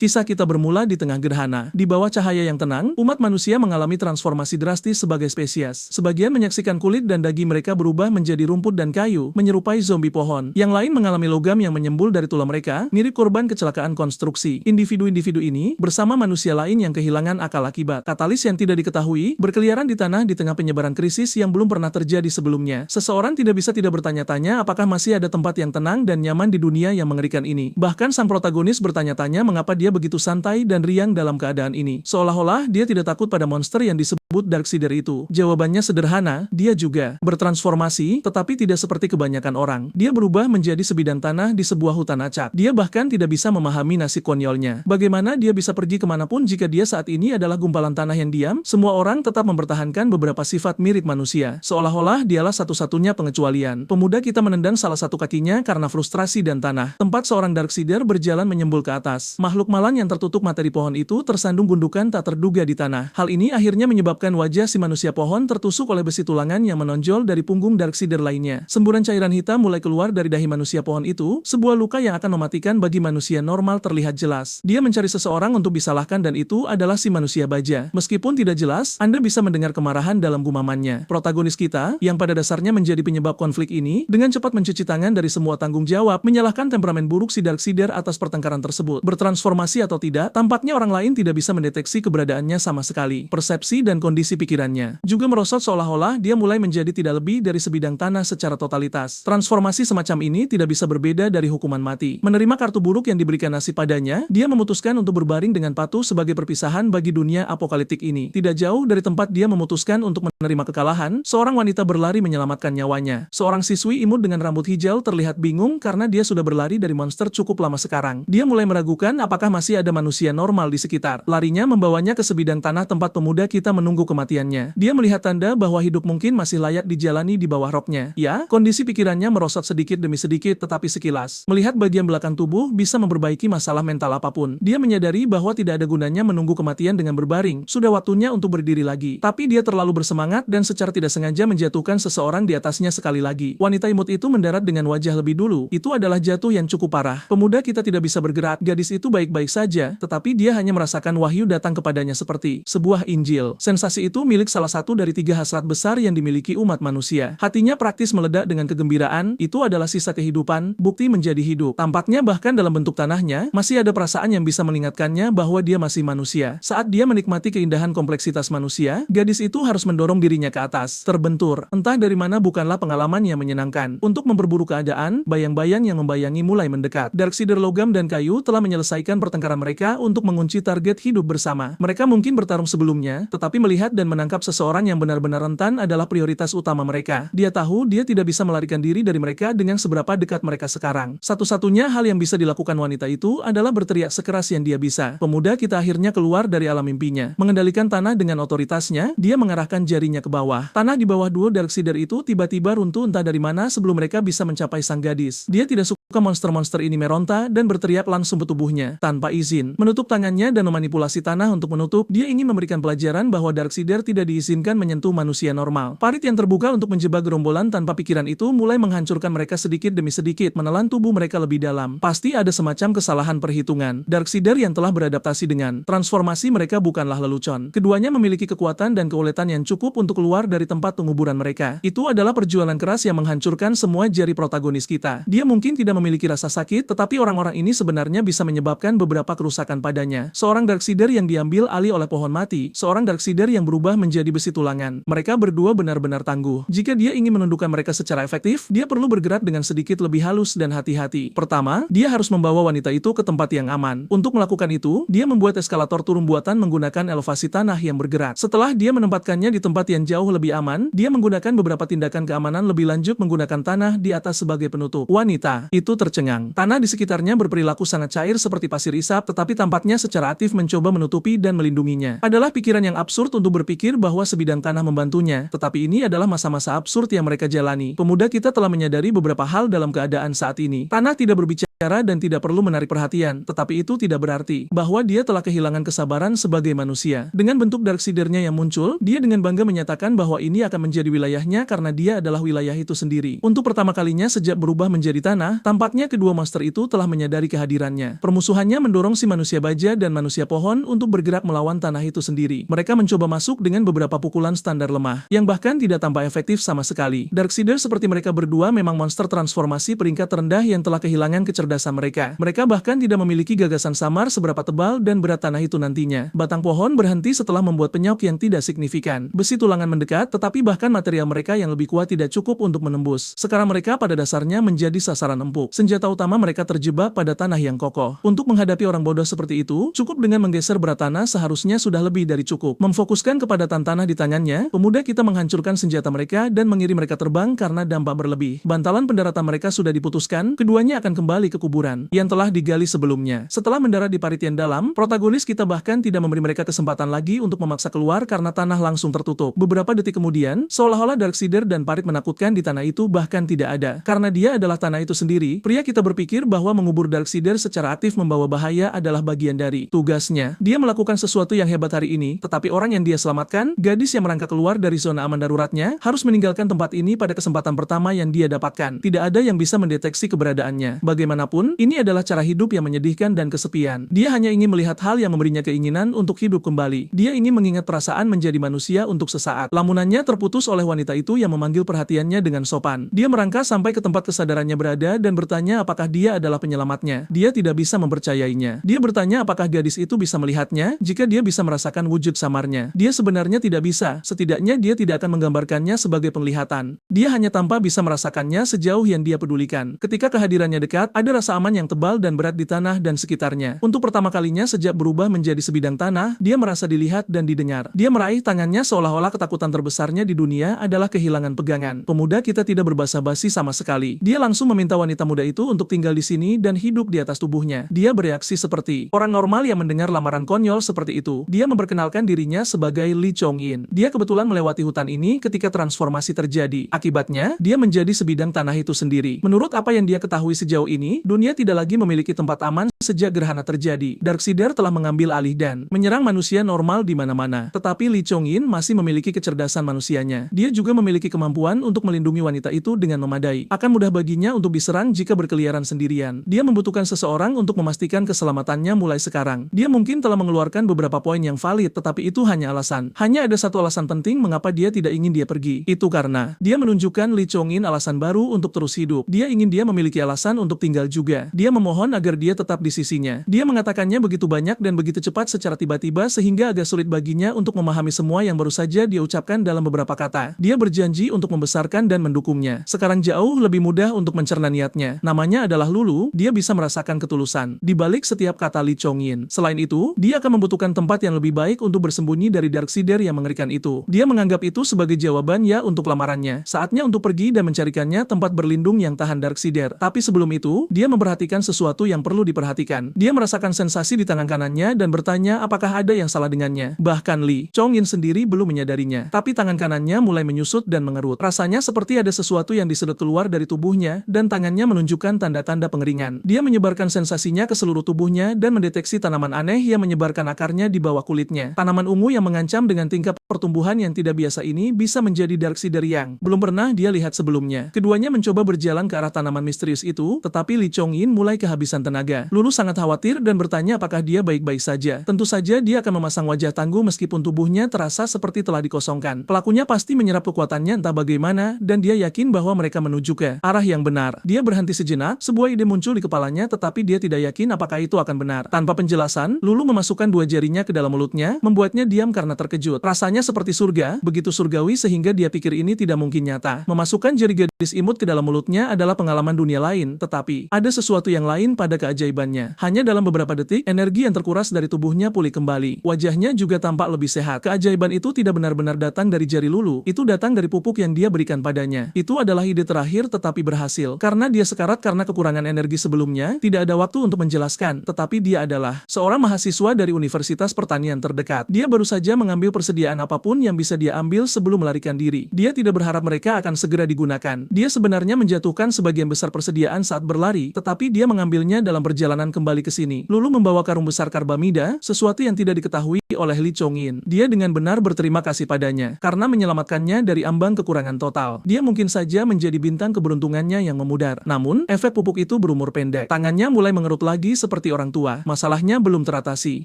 Kisah kita bermula di tengah gerhana. Di bawah cahaya yang tenang, umat manusia mengalami transformasi drastis sebagai spesies. Sebagian menyaksikan kulit dan daging mereka berubah menjadi rumput dan kayu, menyerupai zombie pohon. Yang lain mengalami logam yang menyembul dari tulang mereka, mirip korban kecelakaan konstruksi. Individu-individu ini, bersama manusia lain yang kehilangan akal akibat katalis yang tidak diketahui, berkeliaran di tanah di tengah penyebaran krisis yang belum pernah terjadi sebelumnya. Seseorang tidak bertanya-tanya apakah masih ada tempat yang tenang dan nyaman di dunia yang mengerikan ini. Bahkan sang protagonis bertanya-tanya mengapa dia begitu santai dan riang dalam keadaan ini. Seolah-olah dia tidak takut pada monster yang disebut Darksider itu. Jawabannya sederhana, dia juga bertransformasi, tetapi tidak seperti kebanyakan orang. Dia berubah menjadi sebidang tanah di sebuah hutan acak. Dia bahkan tidak bisa memahami nasib konyolnya. Bagaimana dia bisa pergi kemanapun jika dia saat ini adalah gumpalan tanah yang diam? Semua orang tetap mempertahankan beberapa sifat mirip manusia. Seolah-olah dialah satu-satunya pengecualian. Pemuda kita menendang salah satu kakinya karena frustrasi dan tanah. Tempat seorang Darksider berjalan menyembul ke atas. Makhluk malang yang tertutup materi pohon itu tersandung gundukan tak terduga di tanah. Hal ini akhirnya menyebabkan wajah si manusia pohon tertusuk oleh besi tulangan yang menonjol dari punggung Darksider lainnya. Semburan cairan hitam mulai keluar dari dahi manusia pohon itu, sebuah luka yang akan mematikan bagi manusia normal terlihat jelas. Dia mencari seseorang untuk disalahkan dan itu adalah si manusia baja. Meskipun tidak jelas, Anda bisa mendengar kemarahan dalam gumamannya. Protagonis kita, yang pada dasarnya menjadi penyebab konflik ini, dengan cepat mencuci tangan dari semua tanggung jawab, menyalahkan temperamen buruk si Darksider atas pertengkaran tersebut. Bertransformasi atau tidak, tampaknya orang lain tidak bisa mendeteksi keberadaannya sama sekali. Persepsi dan kondisi pikirannya juga merosot seolah-olah dia mulai menjadi tidak lebih dari sebidang tanah secara totalitas. Transformasi semacam ini tidak bisa berbeda dari hukuman mati. Menerima kartu buruk yang diberikan nasib padanya, dia memutuskan untuk berbaring dengan patuh sebagai perpisahan bagi dunia apokaliptik ini. Tidak jauh dari tempat dia memutuskan untuk menerima kekalahan, seorang wanita berlari menyelamatkan nyawanya. Seorang siswi imut dengan rambut hijau terlihat bingung karena dia sudah berlari dari monster cukup lama sekarang. Dia mulai meragukan apakah masih ada manusia normal di sekitar. Larinya membawanya ke sebidang tanah tempat pemuda kita menunggu kematiannya. Dia melihat tanda bahwa hidup mungkin masih layak dijalani di bawah roknya. Ya, kondisi pikirannya merosot sedikit demi sedikit tetapi sekilas. Melihat bagian belakang tubuh bisa memperbaiki masalah mental apapun. Dia menyadari bahwa tidak ada gunanya menunggu kematian dengan berbaring. Sudah waktunya untuk berdiri lagi. Tapi dia terlalu bersemangat dan secara tidak sengaja menjatuhkan seseorang di atasnya sekali lagi. Wanita imut itu mendarat dengan wajah lebih dulu. Itu adalah jatuh yang cukup parah. Pemuda kita tidak bisa bergerak. Gadis itu baik-baik saja, tetapi dia hanya merasakan wahyu datang kepadanya seperti sebuah Injil. Sensasi itu milik salah satu dari 3 hasrat besar yang dimiliki umat manusia. Hatinya praktis meledak dengan kegembiraan, itu adalah sisa kehidupan, bukti menjadi hidup. Tampaknya bahkan dalam bentuk tanahnya, masih ada perasaan yang bisa mengingatkannya bahwa dia masih manusia. Saat dia menikmati keindahan kompleksitas manusia, gadis itu harus mendorong dirinya ke atas. Terbentur, entah dari mana bukanlah pengalaman yang menyenangkan. Untuk memperburuk keadaan, bayang-bayang yang membayangi mulai mendekat. Darksider logam dan kayu telah menyelesaikan pertengkaran mereka untuk mengunci target hidup bersama. Mereka mungkin bertarung sebelumnya, tetapi melihat dan menangkap seseorang yang benar-benar rentan adalah prioritas utama mereka. Dia tahu dia tidak bisa melarikan diri dari mereka dengan seberapa dekat mereka sekarang. Satu-satunya hal yang bisa dilakukan wanita itu adalah berteriak sekeras yang dia bisa. Pemuda kita akhirnya keluar dari alam mimpinya. Mengendalikan tanah dengan otoritasnya, dia mengarahkan jarinya ke bawah. Tanah di bawah duo Darksider itu tiba-tiba runtuh entah dari mana sebelum mereka bisa mencapai sang gadis. Dia tidak suka monster-monster ini meronta dan berteriak langsung ke tubuhnya, tanpa izin. Menutup tangannya dan memanipulasi tanah untuk menutup, dia ingin memberikan pelajaran bahwa Darksider tidak diizinkan menyentuh manusia normal. Parit yang terbuka untuk menjebak gerombolan tanpa pikiran itu mulai menghancurkan mereka sedikit demi sedikit, menelan tubuh mereka lebih dalam. Pasti ada semacam kesalahan perhitungan. Darksider yang telah beradaptasi dengan transformasi mereka bukanlah lelucon. Keduanya memiliki kekuatan dan keuletan yang cukup untuk keluar dari tempat penguburan mereka. Itu adalah perjuangan keras yang menghancurkan semua jari protagonis kita. Dia mungkin tidak memiliki rasa sakit, tetapi orang-orang ini sebenarnya bisa menyebabkan beberapa kerusakan padanya. Seorang Darksider yang diambil alih oleh pohon mati, seorang Darksider yang berubah menjadi besi tulangan. Mereka berdua benar-benar tangguh. Jika dia ingin menundukkan mereka secara efektif, dia perlu bergerak dengan sedikit lebih halus dan hati-hati. Pertama, dia harus membawa wanita itu ke tempat yang aman. Untuk melakukan itu, dia membuat eskalator turun buatan menggunakan elevasi tanah yang bergerak. Setelah dia menempatkannya di tempat yang jauh lebih aman, dia menggunakan beberapa tindakan keamanan lebih lanjut menggunakan tanah di atas sebagai penutup. Wanita itu tercengang. Tanah di sekitarnya berperilaku sangat cair seperti pasir isap, tetapi tampaknya secara aktif mencoba menutupi dan melindunginya. Adalah pikiran yang absurd untuk berpikir bahwa sebidang tanah membantunya, tetapi ini adalah masa-masa absurd yang mereka jalani. Pemuda kita telah menyadari beberapa hal dalam keadaan saat ini. Tanah tidak berbicara berbicara dan tidak perlu menarik perhatian, tetapi itu tidak berarti bahwa dia telah kehilangan kesabaran sebagai manusia. Dengan bentuk Darksidernya yang muncul, dia dengan bangga menyatakan bahwa ini akan menjadi wilayahnya karena dia adalah wilayah itu sendiri. Untuk pertama kalinya sejak berubah menjadi tanah, tampaknya kedua monster itu telah menyadari kehadirannya. Permusuhannya mendorong si manusia baja dan manusia pohon untuk bergerak melawan tanah itu sendiri. Mereka mencoba masuk dengan beberapa pukulan standar lemah, yang bahkan tidak tampak efektif sama sekali. Darksider seperti mereka berdua memang monster transformasi peringkat terendah yang telah kehilangan kecerdasan mereka. Mereka bahkan tidak memiliki gagasan samar seberapa tebal dan berat tanah itu nantinya. Batang pohon berhenti setelah membuat penyok yang tidak signifikan. Besi tulangan mendekat, tetapi bahkan material mereka yang lebih kuat tidak cukup untuk menembus. Sekarang mereka pada dasarnya menjadi sasaran empuk. Senjata utama mereka terjebak pada tanah yang kokoh. Untuk menghadapi orang bodoh seperti itu, cukup dengan menggeser berat tanah seharusnya sudah lebih dari cukup. Memfokuskan kepadatan tanah di tangannya, pemuda kita menghancurkan senjata mereka dan mengirim mereka terbang karena dampak berlebih. Bantalan pendaratan mereka sudah diputuskan, keduanya akan kembali ke kuburan yang telah digali sebelumnya. Setelah mendarat di parit yang dalam, protagonis kita bahkan tidak memberi mereka kesempatan lagi untuk memaksa keluar karena tanah langsung tertutup. Beberapa detik kemudian, seolah-olah Darksider dan parit menakutkan di tanah itu bahkan tidak ada. Karena dia adalah tanah itu sendiri, pria kita berpikir bahwa mengubur Darksider secara aktif membawa bahaya adalah bagian dari tugasnya. Dia melakukan sesuatu yang hebat hari ini, tetapi orang yang dia selamatkan, gadis yang merangkak keluar dari zona aman daruratnya, harus meninggalkan tempat ini pada kesempatan pertama yang dia dapatkan. Tidak ada yang bisa mendeteksi keberadaannya. Bagaimanapun, ini adalah cara hidup yang menyedihkan dan kesepian. Dia hanya ingin melihat hal yang memberinya keinginan untuk hidup kembali. Dia ingin mengingat perasaan menjadi manusia untuk sesaat. Lamunannya terputus oleh wanita itu yang memanggil perhatiannya dengan sopan. Dia merangkak sampai ke tempat kesadarannya berada dan bertanya apakah dia adalah penyelamatnya. Dia tidak bisa mempercayainya. Dia bertanya apakah gadis itu bisa melihatnya, jika dia bisa merasakan wujud samarnya. Dia sebenarnya tidak bisa, setidaknya dia tidak akan menggambarkannya sebagai penglihatan. Dia hanya tanpa bisa merasakannya sejauh yang dia pedulikan. Ketika kehadirannya dekat, ada rasa aman yang tebal dan berat di tanah dan sekitarnya. Untuk pertama kalinya sejak berubah menjadi sebidang tanah, dia merasa dilihat dan didengar. Dia meraih tangannya seolah-olah ketakutan terbesarnya di dunia adalah kehilangan pegangan. Pemuda kita tidak berbasa-basi sama sekali. Dia langsung meminta wanita muda itu untuk tinggal di sini dan hidup di atas tubuhnya. Dia bereaksi seperti orang normal yang mendengar lamaran konyol seperti itu. Dia memperkenalkan dirinya sebagai Lee Chong-in. Dia kebetulan melewati hutan ini ketika transformasi terjadi. Akibatnya, dia menjadi sebidang tanah itu sendiri. Menurut apa yang dia ketahui sejauh ini, dunia tidak lagi memiliki tempat aman sejak gerhana terjadi. Darksider telah mengambil alih dan menyerang manusia normal di mana-mana. Tetapi Lee Chong-in masih memiliki kecerdasan manusianya. Dia juga memiliki kemampuan untuk melindungi wanita itu dengan memadai. Akan mudah baginya untuk diserang jika berkeliaran sendirian. Dia membutuhkan seseorang untuk memastikan keselamatannya mulai sekarang. Dia mungkin telah mengeluarkan beberapa poin yang valid, tetapi itu hanya alasan. Hanya ada satu alasan penting mengapa dia tidak ingin dia pergi. Itu karena dia menunjukkan Lee Chong-in alasan baru untuk terus hidup. Dia ingin dia memiliki alasan untuk tinggal juga. Dia memohon agar dia tetap di sisinya. Dia mengatakannya begitu banyak dan begitu cepat secara tiba-tiba sehingga agak sulit baginya untuk memahami semua yang baru saja dia ucapkan dalam beberapa kata. Dia berjanji untuk membesarkan dan mendukungnya. Sekarang jauh lebih mudah untuk mencerna niatnya. Namanya adalah Lulu, dia bisa merasakan ketulusan di balik setiap kata Lee Chong-in. Selain itu, dia akan membutuhkan tempat yang lebih baik untuk bersembunyi dari Darksider yang mengerikan itu. Dia menganggap itu sebagai jawaban ya untuk lamarannya. Saatnya untuk pergi dan mencarikannya tempat berlindung yang tahan Darksider. Tapi sebelum itu, dia memperhatikan sesuatu yang perlu diperhatikan. Dia merasakan sensasi di tangan kanannya dan bertanya apakah ada yang salah dengannya. Bahkan Lee Chong-in sendiri belum menyadarinya. Tapi tangan kanannya mulai menyusut dan mengerut. Rasanya seperti ada sesuatu yang disedot keluar dari tubuhnya dan tangannya menunjukkan tanda-tanda pengeringan. Dia menyebarkan sensasinya ke seluruh tubuhnya dan mendeteksi tanaman aneh yang menyebarkan akarnya di bawah kulitnya. Tanaman ungu yang mengancam dengan tingkat pertumbuhan yang tidak biasa ini bisa menjadi Darksider yang belum pernah dia lihat sebelumnya. Keduanya mencoba berjalan ke arah tanaman misterius itu, tetapi Lee Chong-in mulai kehabisan tenaga. Lulu sangat khawatir dan bertanya apakah dia baik-baik saja. Tentu saja dia akan memasang wajah tangguh meskipun tubuhnya terasa seperti telah dikosongkan. Pelakunya pasti menyerap kekuatannya entah bagaimana dan dia yakin bahwa mereka menuju ke arah yang benar. Dia berhenti sejenak, sebuah ide muncul di kepalanya tetapi dia tidak yakin apakah itu akan benar. Tanpa penjelasan, Lulu memasukkan dua jarinya ke dalam mulutnya, membuatnya diam karena terkejut. Rasanya seperti surga, begitu surgawi sehingga dia pikir ini tidak mungkin nyata. Memasukkan jari gadis imut ke dalam mulutnya adalah pengalaman dunia lain, tetapi ada sesuatu yang lain pada keajaibannya. Hanya dalam beberapa detik, energi yang terkuras dari tubuhnya pulih kembali. Wajahnya juga tampak lebih sehat. Keajaiban itu tidak benar-benar datang dari jari Lulu, itu datang dari pupuk yang dia berikan padanya. Itu adalah ide terakhir tetapi berhasil. Karena dia sekarat karena kekurangan energi sebelumnya, tidak ada waktu untuk menjelaskan, tetapi dia adalah seorang mahasiswa dari Universitas Pertanian terdekat. Dia baru saja mengambil persediaan apapun yang bisa dia ambil sebelum melarikan diri. Dia tidak berharap mereka akan segera digunakan. Dia sebenarnya menjatuhkan sebagian besar persediaan saat berlari, tetapi dia mengambilnya dalam perjalanan kembali ke sini. Lulu membawa karung besar karbamida, sesuatu yang tidak diketahui oleh Lee Chong-in. Dia dengan benar berterima kasih padanya, karena menyelamatkannya dari ambang kekurangan total. Dia mungkin saja menjadi bintang keberuntungannya yang memudar. Namun, efek pupuk itu berumur pendek. Tangannya mulai mengerut lagi seperti orang tua. Masalahnya belum teratasi.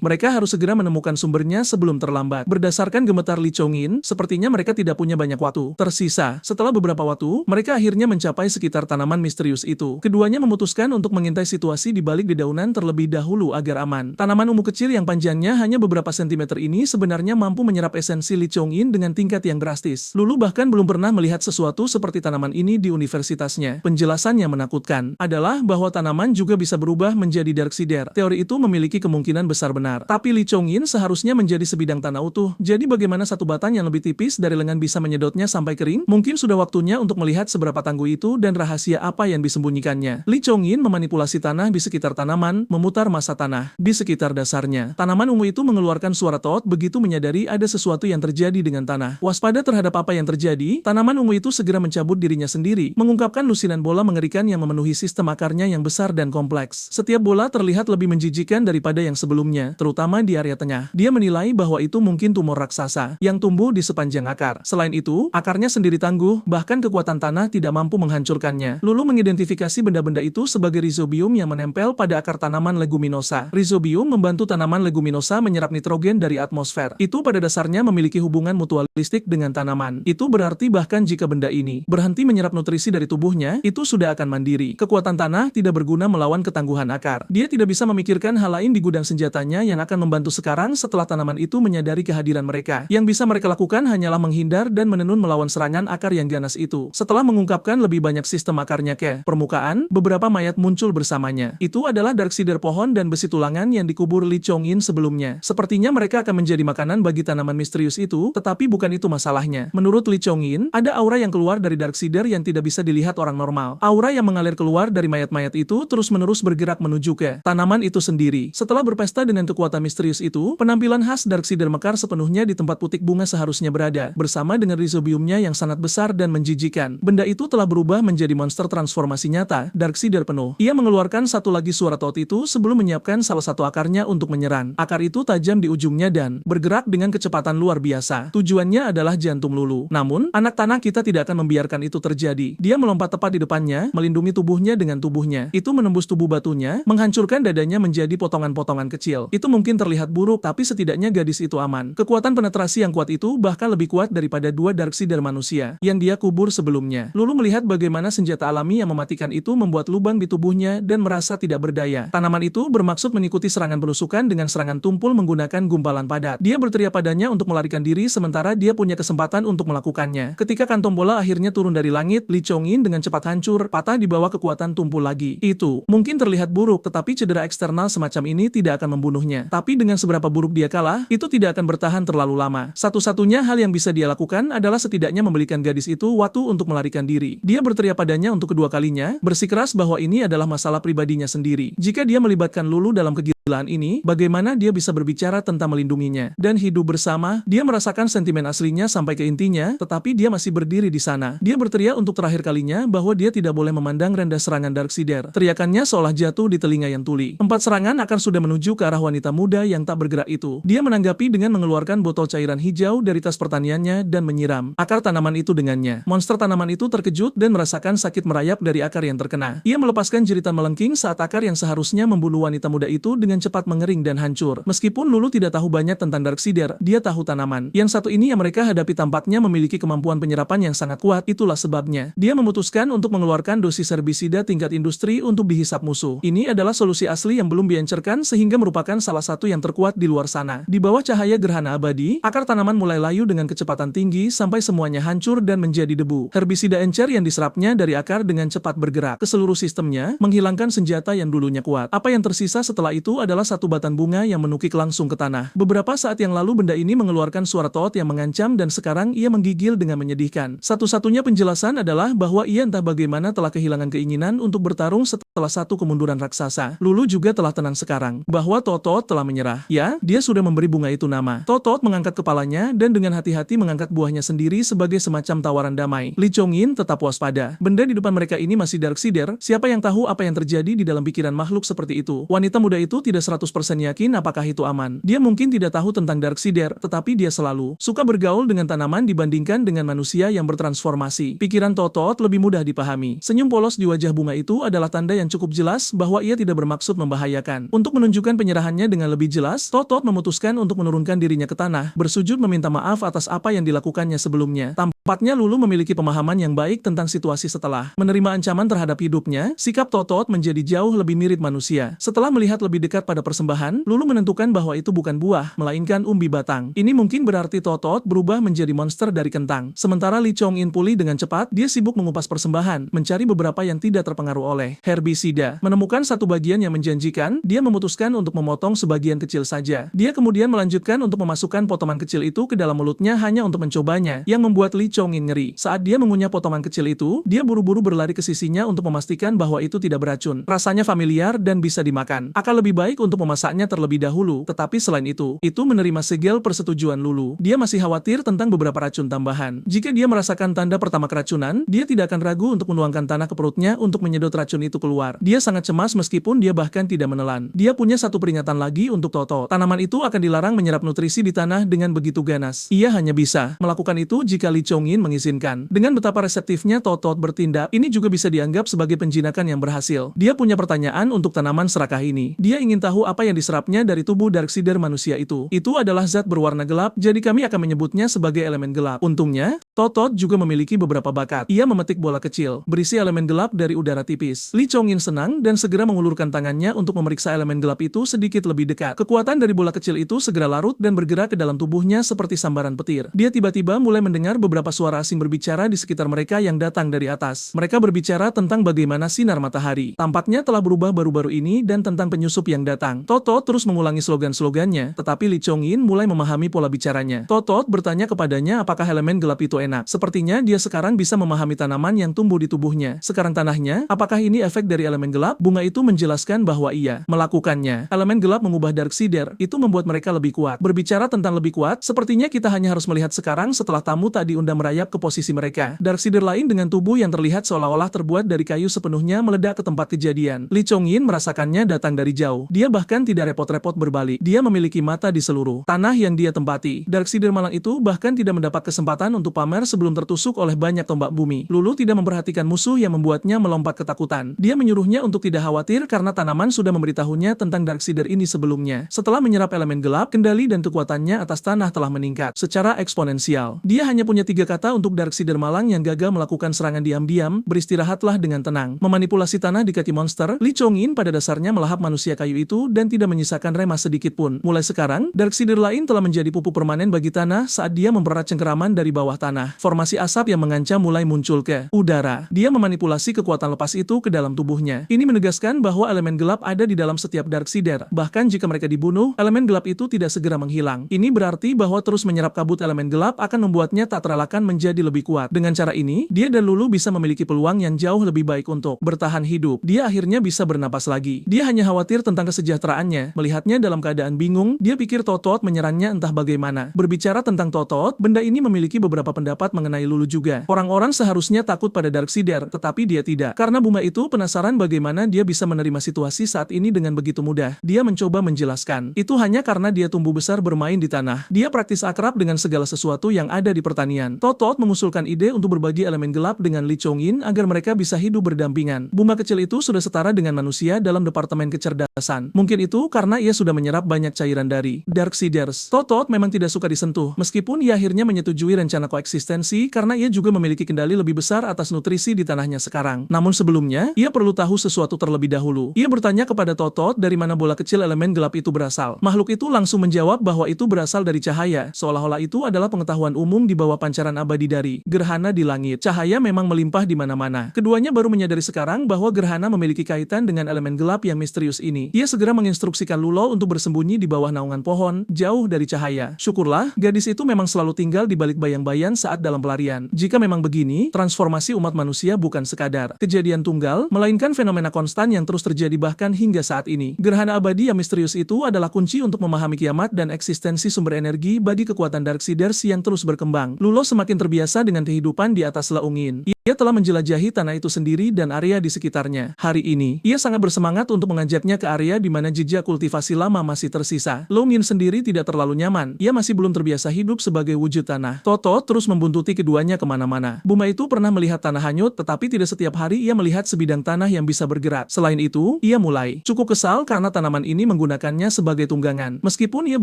Mereka harus segera menemukan sumbernya sebelum terlambat. Berdasarkan gemetar Lee Chong-in, sepertinya mereka tidak punya banyak waktu tersisa. Setelah beberapa waktu, mereka akhirnya mencapai sekitar tanaman misterius itu. Keduanya memutuskan untuk mengintai situasi di balik dedaunan terlebih dahulu agar aman. Tanaman ungu kecil yang panjangnya hanya beberapa sentimeter ini sebenarnya mampu menyerap esensi Lee Chong-in dengan tingkat yang drastis. Lulu bahkan belum pernah melihat sesuatu seperti tanaman ini di universitasnya. Penjelasan yang menakutkan adalah bahwa tanaman juga bisa berubah menjadi dark seeder. Teori itu memiliki kemungkinan besar benar. Tapi Lee Chong-in seharusnya menjadi sebidang tanah utuh. Jadi bagaimana satu batang yang lebih tipis dari lengan bisa menyedotnya sampai kering? Mungkin sudah waktunya untuk melihat seberapa tangguh itu dan rahasia apa yang disembunyikannya. Lee Chong-in memanipulasi tanah di sekitar tanaman, memutar massa tanah di sekitar dasarnya. Tanaman ungu itu mengeluarkan suara toot begitu menyadari ada sesuatu yang terjadi dengan tanah. Waspada terhadap apa yang terjadi, tanaman ungu itu segera mencabut dirinya sendiri, mengungkapkan lusinan bola mengerikan yang memenuhi sistem akarnya yang besar dan kompleks. Setiap bola terlihat lebih menjijikan daripada yang sebelumnya, terutama di area tengah. Dia menilai bahwa itu mungkin tumor raksasa yang tumbuh di sepanjang akar. Selain itu, akarnya sendiri tangguh, bahkan kekuatan tanah tidak mampu menghancurkannya. Lulu mengidentifikasi benda-benda itu sebagai rhizobium yang menempel pada akar tanaman leguminosa. Rhizobium membantu tanaman leguminosa menyerap nitrogen dari atmosfer. Itu pada dasarnya memiliki hubungan mutualistik dengan tanaman. Itu berarti bahkan jika benda ini berhenti menyerap nutrisi dari tubuhnya, itu sudah akan mandiri. Kekuatan tanah tidak berguna melawan ketangguhan akar. Dia tidak bisa memikirkan hal lain di gudang senjatanya yang akan membantu sekarang setelah tanaman itu menyadari kehadiran mereka. Yang bisa mereka lakukan hanyalah menghindar dan menenun melawan serangan akar yang ganas itu. Setelah mengungkapkan lebih banyak sistem akarnya ke permukaan, beberapa mayat muncul bersamanya. Itu adalah dark seeder pohon dan besi tulangan yang dikubur Lee Chong-in sebelumnya. Sepertinya mereka akan menjadi makanan bagi tanaman misterius itu, tetapi bukan itu masalahnya. Menurut Lee Chong-in, ada aura yang keluar dari dark seeder yang tidak bisa dilihat orang normal. Aura yang mengalir keluar dari mayat-mayat itu terus-menerus bergerak menuju ke tanaman itu sendiri. Setelah berpesta dengan kekuatan misterius itu, penampilan khas dark seeder mekar sepenuhnya di tempat putik bunga seharusnya berada, bersama dengan rhizobiumnya yang sangat besar dan menjijikan. Benda itu telah berubah menjadi monster transformasi nyata, dark seeder penuh. Ia mengeluarkan satu lagi suara toot itu sebelum menyiapkan salah satu akarnya untuk menyerang. Akar itu tajam di ujungnya dan bergerak dengan kecepatan luar biasa. Tujuannya adalah jantung Lulu. Namun, anak tanah kita tidak akan membiarkan itu terjadi. Dia melompat tepat di depannya, melindungi tubuhnya dengan tubuhnya. Itu menembus tubuh batunya, menghancurkan dadanya menjadi potongan-potongan kecil. Itu mungkin terlihat buruk, tapi setidaknya gadis itu aman. Kekuatan penetrasi yang kuat itu bahkan lebih kuat daripada dua dark seeder manusia yang dia kubur sebelumnya. Lulu melihat bagaimana senjata alami yang mematikan itu membuat lubang di tubuhnya dan merasa tidak berdaya. Tanaman itu bermaksud mengikuti serangan penusukan dengan serangan tumpul menggunakan gumpalan padat. Dia berteriak padanya untuk melarikan diri sementara dia punya kesempatan untuk melakukannya. Ketika kantong bola akhirnya turun dari langit, Lee Chong-in dengan cepat hancur, patah di bawah kekuatan tumpul lagi. Itu mungkin terlihat buruk, tetapi cedera eksternal semacam ini tidak akan membunuhnya. Tapi dengan seberapa buruk dia kalah, itu tidak akan bertahan terlalu lama. Satu-satunya hal yang bisa dia lakukan adalah setidaknya memberikan gadis itu waktu untuk melarikan diri. Dia berteriak padanya untuk kedua kalinya, bersikeras bahwa ini adalah masalah pribadinya sendiri. Jika dia melibatkan Lulu dalam kegilaan ini, bagaimana dia bisa berbicara tentang melindunginya dan hidup bersama? Dia merasakan sentimen aslinya sampai ke intinya, tetapi dia masih berdiri di sana. Dia berteriak untuk terakhir kalinya bahwa dia tidak boleh memandang rendah serangan dark seeder. Teriakannya seolah jatuh di telinga yang tuli. 4 serangan akan sudah menuju ke arah wanita muda yang tak bergerak itu. Dia menanggapi dengan mengeluarkan botol cairan hijau dari tas pertaniannya dan menyiram akar tanaman itu dengannya. Monster tanaman itu terkejut dan merasakan sakit merayap dari akar yang terkena. Ia melepaskan jeritan melengking saat akar yang seharusnya membunuh wanita muda itu dengan cepat mengering dan hancur. Meskipun Lulu tidak tahu banyak tentang dark seeder, dia tahu tanaman. Yang satu ini yang mereka hadapi tampaknya memiliki kemampuan penyerapan yang sangat kuat. Itulah sebabnya dia memutuskan untuk mengeluarkan dosis herbisida tingkat industri untuk dihisap musuh. Ini adalah solusi asli yang belum diencerkan sehingga merupakan salah satu yang terkuat di luar sana. Di bawah cahaya gerhana abadi, akar tanaman mulai layu dengan kecepatan tinggi sampai semuanya hancur dan menjadi debu. Herbisida encer yang diserapnya dari akar dengan cepat bergerak ke seluruh sistemnya, menghilangkan senjata yang dulunya kuat. Apa yang tersisa setelah itu adalah satu batang bunga yang menukik langsung ke tanah. Beberapa saat yang lalu benda ini mengeluarkan suara Toad yang mengancam dan sekarang ia menggigil dengan menyedihkan. Satu-satunya penjelasan adalah bahwa ia entah bagaimana telah kehilangan keinginan untuk bertarung setelah satu kemunduran raksasa. Lulu juga telah tenang sekarang, bahwa Toad telah menyerah. Ya, dia sudah memberi bunga itu nama. Toad mengangkat kepalanya dan dengan hati-hati mengangkat buahnya sendiri sebagai semacam tawaran damai. Lee Chongin tetap waspada. Benda di depan mereka ini masih Darksider, siapa yang tahu apa yang terjadi di dalam pikiran makhluk seperti itu. Wanita muda itu tidak 100% yakin apakah itu aman. Dia mungkin tidak tahu tentang Darksider, tetapi dia selalu suka bergaul dengan tanaman dibandingkan dengan manusia yang bertransformasi. Pikiran Toad lebih mudah dipahami. Senyum polos di wajah bunga itu adalah tanda yang cukup jelas bahwa ia tidak bermaksud membahayakan. Untuk menunjukkan penyerahannya dengan lebih jelas, Toad memutuskan untuk menurunkan dirinya ke tanah, bersujud meminta maaf atas apa yang dilakukannya sebelumnya. Tampaknya Lulu memiliki pemahaman yang baik tentang situasi setelah menerima ancaman terhadap hidupnya. Sikap Toad menjadi jauh lebih mirip manusia. Setelah melihat lebih dekat pada persembahan, Lulu menentukan bahwa itu bukan buah, melainkan umbi batang. Ini mungkin berarti Toad berubah menjadi monster dari kentang. Sementara Lee Chongin pulih dengan cepat, dia sibuk mengupas persembahan, mencari beberapa yang tidak terpengaruh oleh herbisida. Menemukan satu bagian yang menjanjikan, dia memutuskan untuk memotong sebagian kecil saja. Dia kemudian melanjutkan untuk memasukkan potongan kecil itu ke dalam mulutnya hanya untuk mencobanya, yang membuat Lee Chongin ngeri. Saat dia mengunyah potongan kecil itu, dia buru-buru berlari ke sisinya untuk memastikan bahwa itu tidak beracun. Rasanya familiar dan bisa dimakan. Akan lebih baik untuk memasaknya terlebih dahulu, tetapi selain itu menerima segel persetujuan Lulu. Dia masih khawatir tentang beberapa racun tambahan. Jika dia merasakan tanda pertama keracunan, dia tidak akan ragu untuk menuangkan tanah ke perutnya untuk menyedot racun itu keluar. Dia sangat cemas meskipun dia bahkan tidak menelan. Dia punya satu peringatan lagi untuk Toad. Tanaman itu akan dilarang menyerap nutrisi di tanah dengan begitu ganas. Ia hanya bisa melakukan itu jika Lee Chongin mengizinkan. Dengan betapa reseptifnya Toad bertindak, ini juga bisa dianggap sebagai penjinakan yang berhasil. Dia punya pertanyaan untuk tanaman serakah ini. Dia ingin tahu apa yang diserapnya dari tubuh Darksider manusia itu. Itu adalah zat berwarna gelap, jadi kami akan menyebutnya sebagai elemen gelap. Untungnya, Toad juga memiliki beberapa bakat. Ia memetik bola kecil, berisi elemen gelap dari udara tipis. Lee Chongin senang dan segera mengulurkan tangannya untuk memeriksa elemen gelap itu sedikit lebih dekat. Kekuatan dari bola kecil itu segera larut dan bergerak ke dalam tubuhnya seperti sambaran petir. Dia tiba-tiba mulai mendengar beberapa suara asing berbicara di sekitar mereka yang datang dari atas. Mereka berbicara tentang bagaimana sinar matahari tampaknya telah berubah baru-baru ini dan tentang penyusup yang datang. Toad terus mengulangi slogan-slogannya, tetapi Lee Chongin mulai memahami pola bicaranya. Toad bertanya kepadanya apakah elemen gelap itu enak. Sepertinya dia sekarang bisa memahami tanaman yang tumbuh di tubuhnya. Sekarang tanahnya, apakah ini efek dari elemen gelap? Bunga itu menjelaskan bahwa ia melakukannya. Elemen gelap mengubah Darksider, itu membuat mereka lebih kuat. Berbicara tentang lebih kuat, sepertinya kita hanya harus melihat sekarang setelah tamu tadi undang merayap ke posisi mereka. Darksider lain dengan tubuh yang terlihat seolah-olah terbuat dari kayu sepenuhnya meledak ke tempat kejadian. Lee Chongin merasakannya datang dari jauh. Dia bahkan tidak repot-repot berbalik. Dia memiliki mata di seluruh tanah yang dia tempati. Darksider malang itu bahkan tidak mendapat kesempatan untuk pamer sebelum tertusuk oleh banyak tombak bumi. Lulu tidak memperhatikan musuh yang membuatnya melompat ketakutan. Dia menyuruhnya untuk tidak khawatir karena tanaman sudah memberitahunya tentang Darksider ini sebelumnya. Setelah menyerap elemen gelap, kendali dan kekuatannya atas tanah telah meningkat secara eksponensial. Dia hanya punya 3 kata untuk Darksider malang yang gagal melakukan serangan diam-diam: beristirahatlah dengan tenang. Memanipulasi tanah di kaki monster, Lee Chongin pada dasarnya melahap manusia kayu itu dan tidak menyisakan remah sedikit pun. Mulai sekarang, Darksider lain telah menjadi pupuk permanen bagi tanah saat dia mempererat cengkeraman dari bawah tanah. Formasi asap yang mengancam mulai muncul ke udara. Dia memanipulasi kekuatan lepas itu ke dalam tubuhnya. Ini menegaskan bahwa elemen gelap ada di dalam setiap Darksider. Bahkan jika mereka dibunuh, elemen gelap itu tidak segera menghilang. Ini berarti bahwa terus menyerap kabut elemen gelap akan membuatnya tak terelakkan menjadi lebih kuat. Dengan cara ini, dia dan Lulu bisa memiliki peluang yang jauh lebih baik untuk bertahan hidup. Dia akhirnya bisa bernapas lagi. Dia hanya khawatir tentang kesejahteraannya. Melihatnya dalam keadaan bingung, dia pikir Toad menyerangnya entah bagaimana. Berbicara tentang Toad, benda ini memiliki beberapa pendapat mengenai Lulu juga. Orang-orang seharusnya takut pada Darksider, tetapi dia tidak. Karena bunga itu penasaran bagaimana dia bisa menerima situasi saat ini dengan begitu mudah. Dia mencoba menjelaskan. Itu hanya karena dia tumbuh besar bermain di tanah. Dia praktis akrab dengan segala sesuatu yang ada di pertanian. Toad mengusulkan ide untuk berbagi elemen gelap dengan Lee Chongin agar mereka bisa hidup berdampingan. Bunga kecil itu sudah setara dengan manusia dalam departemen kecerdasan. Mungkin itu karena ia sudah menyerap banyak cairan dari Darksiders. Toad memang tidak suka disentuh, meskipun ia akhirnya menyetujui rencana koeksistensi karena ia juga memiliki kendali lebih besar atas nutrisi di tanahnya sekarang. Namun sebelumnya, ia perlu tahu sesuatu terlebih dahulu. Ia bertanya kepada Toad dari mana bola kecil elemen gelap itu berasal. Makhluk itu langsung menjawab bahwa itu berasal dari cahaya, seolah-olah itu adalah pengetahuan umum di bawah pancaran gerhana abadi dari gerhana di langit. Cahaya memang melimpah di mana-mana. Keduanya baru menyadari sekarang bahwa gerhana memiliki kaitan dengan elemen gelap yang misterius ini. Ia segera menginstruksikan Lulo untuk bersembunyi di bawah naungan pohon, jauh dari cahaya. Syukurlah, gadis itu memang selalu tinggal di balik bayang-bayang saat dalam pelarian. Jika memang begini, transformasi umat manusia bukan sekadar kejadian tunggal, melainkan fenomena konstan yang terus terjadi bahkan hingga saat ini. Gerhana abadi yang misterius itu adalah kunci untuk memahami kiamat dan eksistensi sumber energi bagi kekuatan Darksiders yang terus berkembang. Lulo semakin terbiasa dengan kehidupan di atas Leungin. Ia telah menjelajahi tanah itu sendiri dan area di sekitarnya. Hari ini, ia sangat bersemangat untuk mengajaknya ke area di mana jejak kultivasi lama masih tersisa. Leungin sendiri tidak terlalu nyaman. Ia masih belum terbiasa hidup sebagai wujud tanah. Toto terus membuntuti keduanya kemana-mana. Buma itu pernah melihat tanah hanyut, tetapi tidak setiap hari ia melihat sebidang tanah yang bisa bergerak. Selain itu, ia mulai cukup kesal karena tanaman ini menggunakannya sebagai tunggangan. Meskipun ia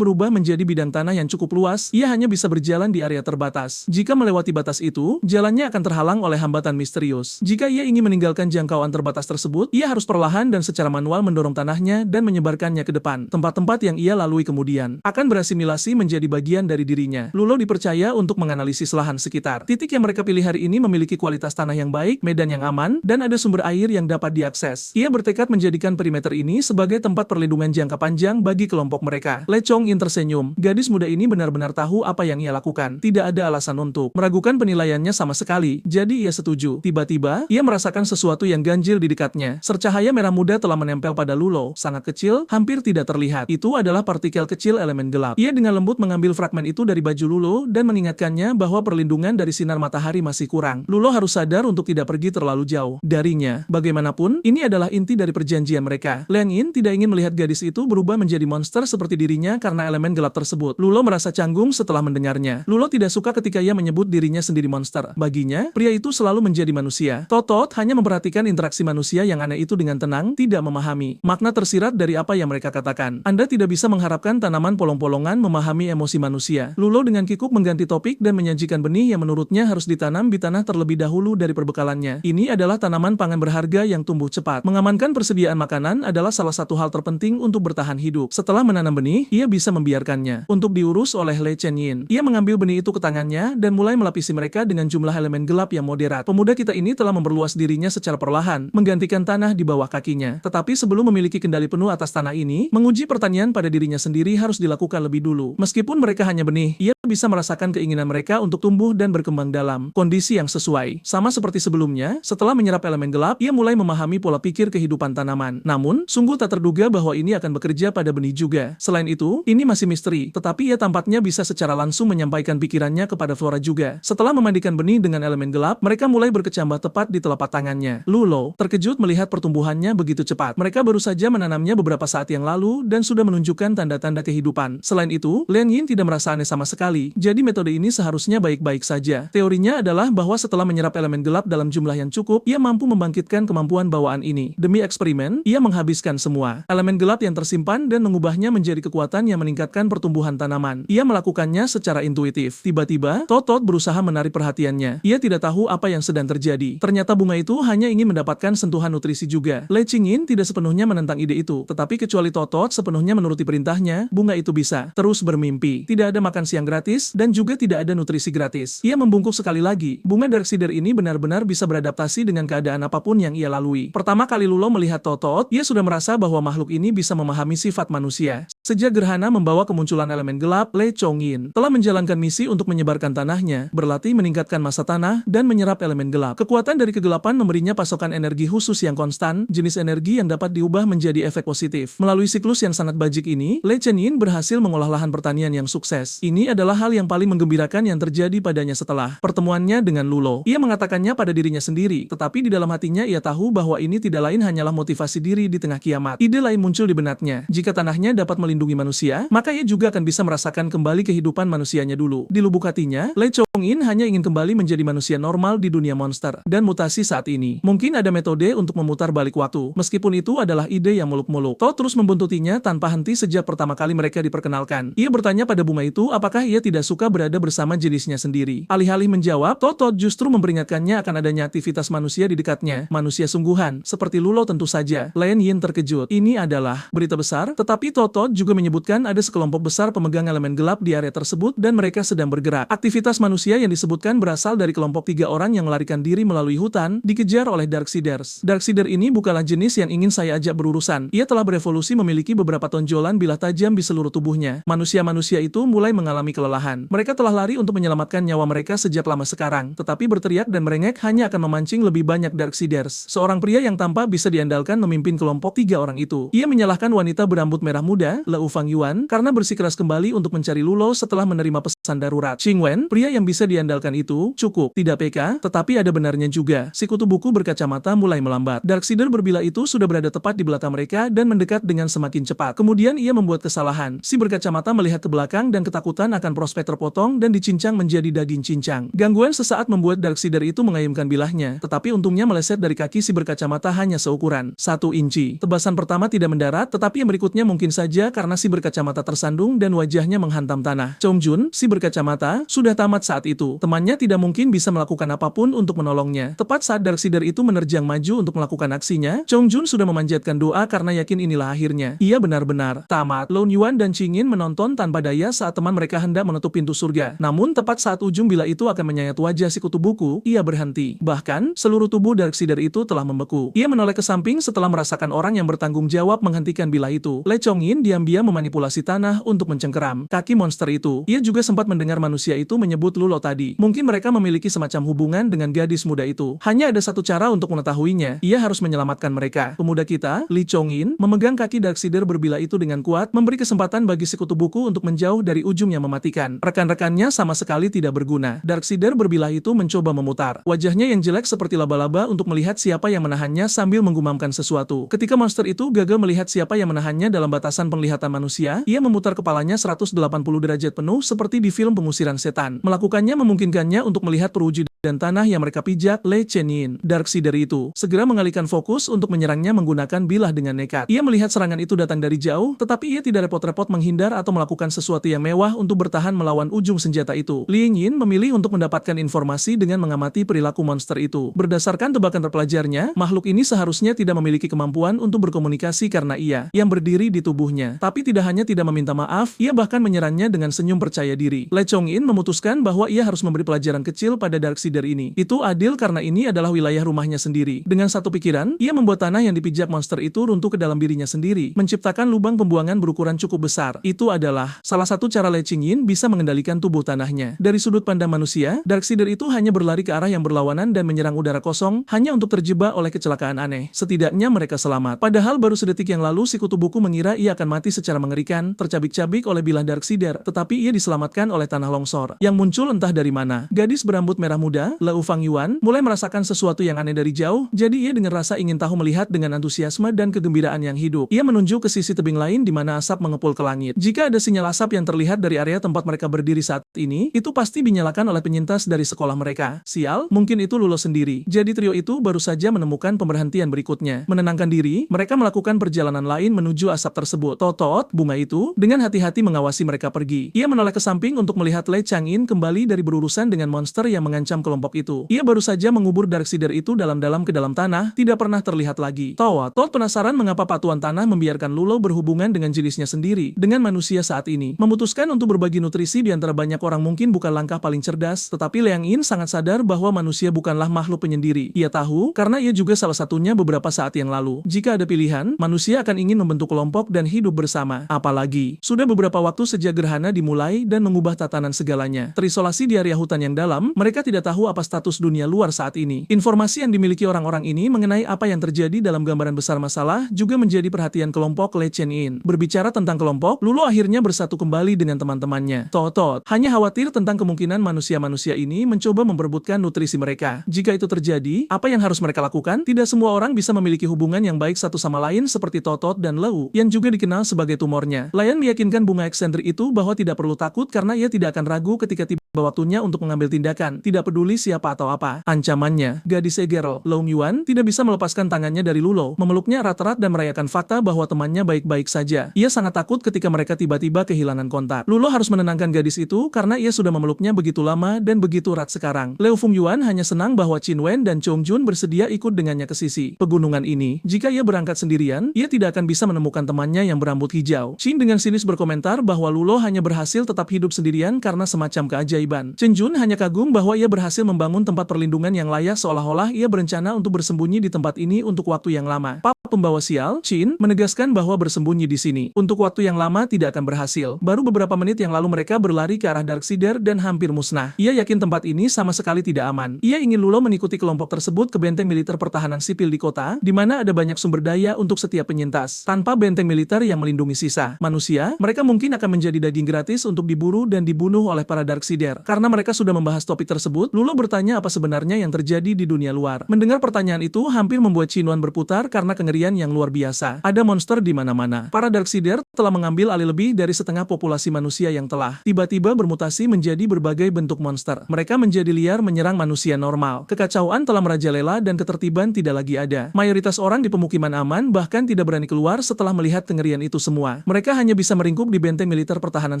berubah menjadi bidang tanah yang cukup luas, ia hanya bisa berjalan di area terbatas. Jika melewati batas itu, jalannya akan terhalang oleh hambatan misterius. Jika ia ingin meninggalkan jangkauan terbatas tersebut, ia harus perlahan dan secara manual mendorong tanahnya dan menyebarkannya ke depan. Tempat-tempat yang ia lalui kemudian akan berasimilasi menjadi bagian dari dirinya. Lulo dipercaya untuk menganalisis lahan sekitar. Titik yang mereka pilih hari ini memiliki kualitas tanah yang baik, medan yang aman, dan ada sumber air yang dapat diakses. Ia bertekad menjadikan perimeter ini sebagai tempat perlindungan jangka panjang bagi kelompok mereka. Le Chongin tersenyum. Gadis muda ini benar-benar tahu apa yang ia lakukan. Tidak ada alasan untuk meragukan penilaiannya sama sekali. Jadi ia setuju. Tiba-tiba, ia merasakan sesuatu yang ganjil di dekatnya. Sercahaya merah muda telah menempel pada Lulo. Sangat kecil, hampir tidak terlihat. Itu adalah partikel kecil elemen gelap. Ia dengan lembut mengambil fragmen itu dari baju Lulo dan mengingatkannya bahwa perlindungan dari sinar matahari masih kurang. Lulo harus sadar untuk tidak pergi terlalu jauh darinya. Bagaimanapun, ini adalah inti dari perjanjian mereka. Liang Yin tidak ingin melihat gadis itu berubah menjadi monster seperti dirinya karena elemen gelap tersebut. Lulo merasa canggung setelah mendengarnya. Lulo tidak suka ketika ia menyebut dirinya sendiri monster. Baginya, pria itu selalu menjadi manusia. Totot hanya memperhatikan interaksi manusia yang aneh itu dengan tenang, tidak memahami makna tersirat dari apa yang mereka katakan. Anda tidak bisa mengharapkan tanaman polong-polongan memahami emosi manusia. Lulo dengan kikuk mengganti topik dan menyajikan benih yang menurutnya harus ditanam di tanah terlebih dahulu dari perbekalannya. Ini adalah tanaman pangan berharga yang tumbuh cepat. Mengamankan persediaan makanan adalah salah satu hal terpenting untuk bertahan hidup. Setelah menanam benih, ia bisa membiarkannya untuk diurus oleh Le Chongin. Ia mengambil benih itu ke tangannya dan mulai melapisi mereka dengan jumlah elemen gelap yang moderat. Pemuda kita ini telah memperluas dirinya secara perlahan, menggantikan tanah di bawah kakinya. Tetapi sebelum memiliki kendali penuh atas tanah ini, menguji pertanian pada dirinya sendiri harus dilakukan lebih dulu. Meskipun mereka hanya benih, ia bisa merasakan keinginan mereka untuk tumbuh dan berkembang dalam kondisi yang sesuai. Sama seperti sebelumnya, setelah menyerap elemen gelap, ia mulai memahami pola pikir kehidupan tanaman. Namun, sungguh tak terduga bahwa ini akan bekerja pada benih juga. Selain itu, ini masih misteri, tetapi ia tampaknya bisa secara langsung menyampaikan pikirannya kepada Flora juga. Setelah memandikan benih dengan elemen gelap, mereka mulai berkecambah tepat di telapak tangannya. Lulo terkejut melihat pertumbuhannya begitu cepat. Mereka baru saja menanamnya beberapa saat yang lalu dan sudah menunjukkan tanda-tanda kehidupan. Selain itu, Liang Yin tidak merasa aneh sama sekali. Jadi metode ini seharusnya baik-baik saja. Teorinya adalah bahwa setelah menyerap elemen gelap dalam jumlah yang cukup, ia mampu membangkitkan kemampuan bawaan ini. Demi eksperimen, ia menghabiskan semua elemen gelap yang tersimpan dan mengubahnya menjadi kekuatan yang meningkatkan pertumbuhan tanaman. Ia melakukannya secara intuitif. Tiba-tiba, Totot berusaha menarik perhatiannya. Ia tidak tahu apa yang sedang terjadi. Ternyata bunga itu hanya ingin mendapatkan sentuhan nutrisi juga. Le Chongin tidak sepenuhnya menentang ide itu, tetapi kecuali Totot sepenuhnya menuruti perintahnya, bunga itu bisa terus bermimpi. Tidak ada makan siang gratis, dan juga tidak ada nutrisi gratis. Ia membungkuk sekali lagi. Bunga Darksider ini benar-benar bisa beradaptasi dengan keadaan apapun yang ia lalui. Pertama kali Lulo melihat Totot, ia sudah merasa bahwa makhluk ini bisa memahami sifat manusia. Sejak gerhana membawa kemunculan elemen gelap, Le Chongin telah menjalankan misi untuk menyebarkan tanahnya, berlatih meningkatkan massa tanah, dan menyerap elemen gelap. Kekuatan dari kegelapan memberinya pasokan energi khusus yang konstan, jenis energi yang dapat diubah menjadi efek positif. Melalui siklus yang sangat bajik ini, Le Chongin berhasil mengolah lahan pertanian yang sukses. Ini adalah hal yang paling menggembirakan yang terjadi padanya setelah pertemuannya dengan Lulo. Ia mengatakannya pada dirinya sendiri, tetapi di dalam hatinya ia tahu bahwa ini tidak lain hanyalah motivasi diri di tengah kiamat. Ide lain muncul di benaknya. Jika tanahnya dapat melindungi manusia, maka ia juga akan bisa merasakan kembali kehidupan manusianya dulu. Di lubuk hatinya, Le Chongin hanya ingin kembali menjadi manusia normal di dunia monster dan mutasi saat ini. Mungkin ada metode untuk memutar balik waktu. Meskipun itu adalah ide yang muluk-muluk. Toh terus membuntutinya tanpa henti sejak pertama kali mereka diperkenalkan. Ia bertanya pada bunga itu apakah ia tidak suka berada bersama jenisnya sendiri. Alih-alih menjawab, Totot justru memperingatkannya akan adanya aktivitas manusia di dekatnya. Manusia sungguhan, seperti Lulo tentu saja. Liang Yin terkejut. Ini adalah berita besar, tetapi Totot juga juga menyebutkan ada sekelompok besar pemegang elemen gelap di area tersebut dan mereka sedang bergerak. Aktivitas manusia yang disebutkan berasal dari kelompok 3 orang yang melarikan diri melalui hutan, dikejar oleh Darksiders. Darksider ini bukanlah jenis yang ingin saya ajak berurusan. Ia telah berevolusi memiliki beberapa tonjolan bilah tajam di seluruh tubuhnya. Manusia-manusia itu mulai mengalami kelelahan. Mereka telah lari untuk menyelamatkan nyawa mereka sejak lama sekarang, tetapi berteriak dan merengek hanya akan memancing lebih banyak Darksiders. Seorang pria yang tampak bisa diandalkan memimpin kelompok 3 orang itu. Ia menyalahkan wanita berambut merah muda, Leu Fangyuan, karena bersikeras kembali untuk mencari Lulo setelah menerima pesan darurat. Qingwen, pria yang bisa diandalkan itu, cukup. Tidak PK, tetapi ada benarnya juga. Sikutu buku berkacamata mulai melambat. Darksider berbilah itu sudah berada tepat di belakang mereka dan mendekat dengan semakin cepat. Kemudian ia membuat kesalahan. Si berkacamata melihat ke belakang dan ketakutan akan prospek terpotong dan dicincang menjadi daging cincang. Gangguan sesaat membuat Darksider itu mengayunkan bilahnya, tetapi untungnya meleset dari kaki si berkacamata hanya seukuran 1 inci. Tebasan pertama tidak mendarat, tetapi yang berikutnya mungkin saja karena si berkacamata tersandung dan wajahnya menghantam tanah. Chongjun, si berkacamata, sudah tamat saat itu. Temannya tidak mungkin bisa melakukan apapun untuk menolongnya. Tepat saat Darksider itu menerjang maju untuk melakukan aksinya, Chongjun sudah memanjatkan doa karena yakin inilah akhirnya. Ia benar-benar tamat. Lou Yuan dan Qingyin menonton tanpa daya saat teman mereka hendak menutup pintu surga. Namun tepat saat ujung bilah itu akan menyayat wajah si kutu buku, ia berhenti. Bahkan, seluruh tubuh Darksider itu telah membeku. Ia menoleh ke samping setelah merasakan orang yang bertanggung jawab menghentikan bilah itu. Le Chongyin diam-diam memanipulasi tanah untuk mencengkeram kaki monster itu. Ia juga sempat mendengar manusia itu menyebut Lulo tadi. Mungkin mereka memiliki semacam hubungan dengan gadis muda itu. Hanya ada satu cara untuk mengetahuinya. Ia harus menyelamatkan mereka. Pemuda kita, Li Chongyin, memegang kaki Darksider berbilah itu dengan kuat, memberi kesempatan bagi sekutu buku untuk menjauh dari ujung yang mematikan. Rekan-rekannya sama sekali tidak berguna. Darksider berbilah itu mencoba memutar wajahnya yang jelek seperti laba-laba untuk melihat siapa yang menahannya sambil menggumamkan sesuatu. Ketika monster itu gagal melihat siapa yang menahannya dalam batasan penglihatan manusia, ia memutar kepalanya 180 derajat penuh seperti di film pengusiran setan. Melakukannya memungkinkannya untuk melihat perwujudan dan tanah yang mereka pijak. Le Chenin, Darksider itu, segera mengalihkan fokus untuk menyerangnya menggunakan bilah dengan nekat. Ia melihat serangan itu datang dari jauh, tetapi ia tidak repot-repot menghindar atau melakukan sesuatu yang mewah untuk bertahan melawan ujung senjata itu. Li Yingyin memilih untuk mendapatkan informasi dengan mengamati perilaku monster itu. Berdasarkan tebakan terpelajarnya, makhluk ini seharusnya tidak memiliki kemampuan untuk berkomunikasi karena ia yang berdiri di tubuhnya. Tapi tidak hanya tidak meminta maaf, ia bahkan menyerangnya dengan senyum percaya diri. Le Chongyin memutuskan bahwa ia harus memberi pelajaran kecil pada Darksider ini. Itu adil karena ini adalah wilayah rumahnya sendiri. Dengan satu pikiran, ia membuat tanah yang dipijak monster itu runtuh ke dalam dirinya sendiri, menciptakan lubang pembuangan berukuran cukup besar. Itu adalah salah satu cara Le Chongyin bisa mengendalikan tubuh tanahnya. Dari sudut pandang manusia, Darksider itu hanya berlari ke arah yang berlawanan dan menyerang udara kosong, hanya untuk terjebak oleh kecelakaan aneh. Setidaknya mereka selamat. Padahal baru sedetik yang lalu si kutu buku mengira ia akan mati secara mengerikan, tercabik-cabik oleh bilah Darksider, tetapi ia diselamatkan oleh tanah longsor yang muncul entah dari mana. Gadis berambut merah muda, Leu Fangyuan, mulai merasakan sesuatu yang aneh dari jauh, jadi ia dengan rasa ingin tahu melihat dengan antusiasme dan kegembiraan yang hidup. Ia menunjuk ke sisi tebing lain di mana asap mengepul ke langit. Jika ada sinyal asap yang terlihat dari area tempat mereka berdiri saat ini, itu pasti dinyalakan oleh penyintas dari sekolah mereka. Sial, mungkin itu Lulo sendiri. Jadi trio itu baru saja menemukan pemberhentian berikutnya. Menenangkan diri, mereka melakukan perjalanan lain menuju asap tersebut. Totot, bunga itu, dengan hati-hati mengawasi mereka pergi. Ia menoleh ke samping untuk melihat Le Changin kembali dari berurusan dengan monster yang mengancam kelompok itu. Ia baru saja mengubur Darksider itu dalam-dalam ke dalam tanah, tidak pernah terlihat lagi. Totot penasaran mengapa patuan tanah membiarkan Lulo berhubungan dengan jenisnya sendiri, dengan manusia saat ini. Memutuskan untuk berbagi nutrisi di antara banyak orang mungkin bukan langkah paling cerdas, tetapi Liang Yin sangat sadar bahwa manusia bukanlah makhluk penyendiri. Ia tahu, karena ia juga salah satunya beberapa saat yang lalu. Jika ada pilihan, manusia akan ingin membentuk kelompok dan hidup bersama. Apalagi, sudah beberapa waktu sejak gerhana dimulai dan mengubah tatanan segalanya. Terisolasi di area hutan yang dalam, mereka tidak tahu apa status dunia luar saat ini. Informasi yang dimiliki orang-orang ini mengenai apa yang terjadi dalam gambaran besar masalah juga menjadi perhatian kelompok Le Chenin. Berbicara tentang kelompok, Lulo akhirnya bersatu kembali dengan teman-temannya. Totot hanya khawatir tentang kemungkinan manusia-manusia ini mencoba memperebutkan nutrisi mereka. Jika itu terjadi, apa yang harus mereka lakukan? Tidak semua orang bisa memiliki hubungan yang baik satu sama lain seperti Totot dan Leu, yang juga dikenal sebagai tumornya. Lion meyakinkan bunga eksentrik itu bahwa tidak perlu takut karena ia tidak akan ragu ketika tiba waktunya untuk mengambil tindakan, tidak peduli siapa atau apa. Ancamannya, gadis Egero, Long Yuan, tidak bisa melepaskan tangannya dari Lulo, memeluknya erat-erat dan merayakan fakta bahwa temannya baik-baik saja. Ia sangat takut ketika mereka tiba-tiba kehilangan kontak. Lulo harus menenangkan gadis itu karena ia sudah memeluknya begitu lama dan begitu erat sekarang. Liu Fungyuan hanya senang bahwa Qin Wen dan Chong Jun bersedia ikut dengannya ke sisi pegunungan ini. Jika ia berangkat sendirian, ia tidak akan bisa menemukan temannya yang berambut hijau. Qin dengan sinis berkomentar bahwa Lulo hanya berhasil tetap hidup sendirian karena semacam keajaiban. Chen Jun hanya kagum bahwa ia berhasil membangun tempat perlindungan yang layak seolah-olah ia berencana untuk bersembunyi di tempat ini untuk waktu yang lama. Pembawa sial, Qin, menegaskan bahwa bersembunyi di sini untuk waktu yang lama tidak akan berhasil. Baru beberapa menit yang lalu mereka berlari ke arah Darksider dan hampir musnah. Ia yakin tempat ini sama sekali tidak aman. Ia ingin Lulo mengikuti kelompok tersebut ke benteng militer pertahanan sipil di kota, di mana ada banyak sumber daya untuk setiap penyintas. Tanpa benteng militer yang melindungi sisa manusia, mereka mungkin akan menjadi daging gratis untuk diburu dan dibunuh oleh para Darksider. Karena mereka sudah membahas topik tersebut, Lulo bertanya apa sebenarnya yang terjadi di dunia luar. Mendengar pertanyaan itu hampir membuat Qin Wen berputar karena kengerian yang luar biasa. Ada monster di mana-mana. Para Darksider telah mengambil alih lebih dari setengah populasi manusia yang telah tiba-tiba bermutasi menjadi berbagai bentuk monster. Mereka menjadi liar menyerang manusia normal. Kekacauan telah merajalela dan ketertiban tidak lagi ada. Mayoritas orang di pemukiman aman bahkan tidak berani keluar setelah melihat kengerian itu semua. Mereka hanya bisa meringkuk di benteng militer pertahanan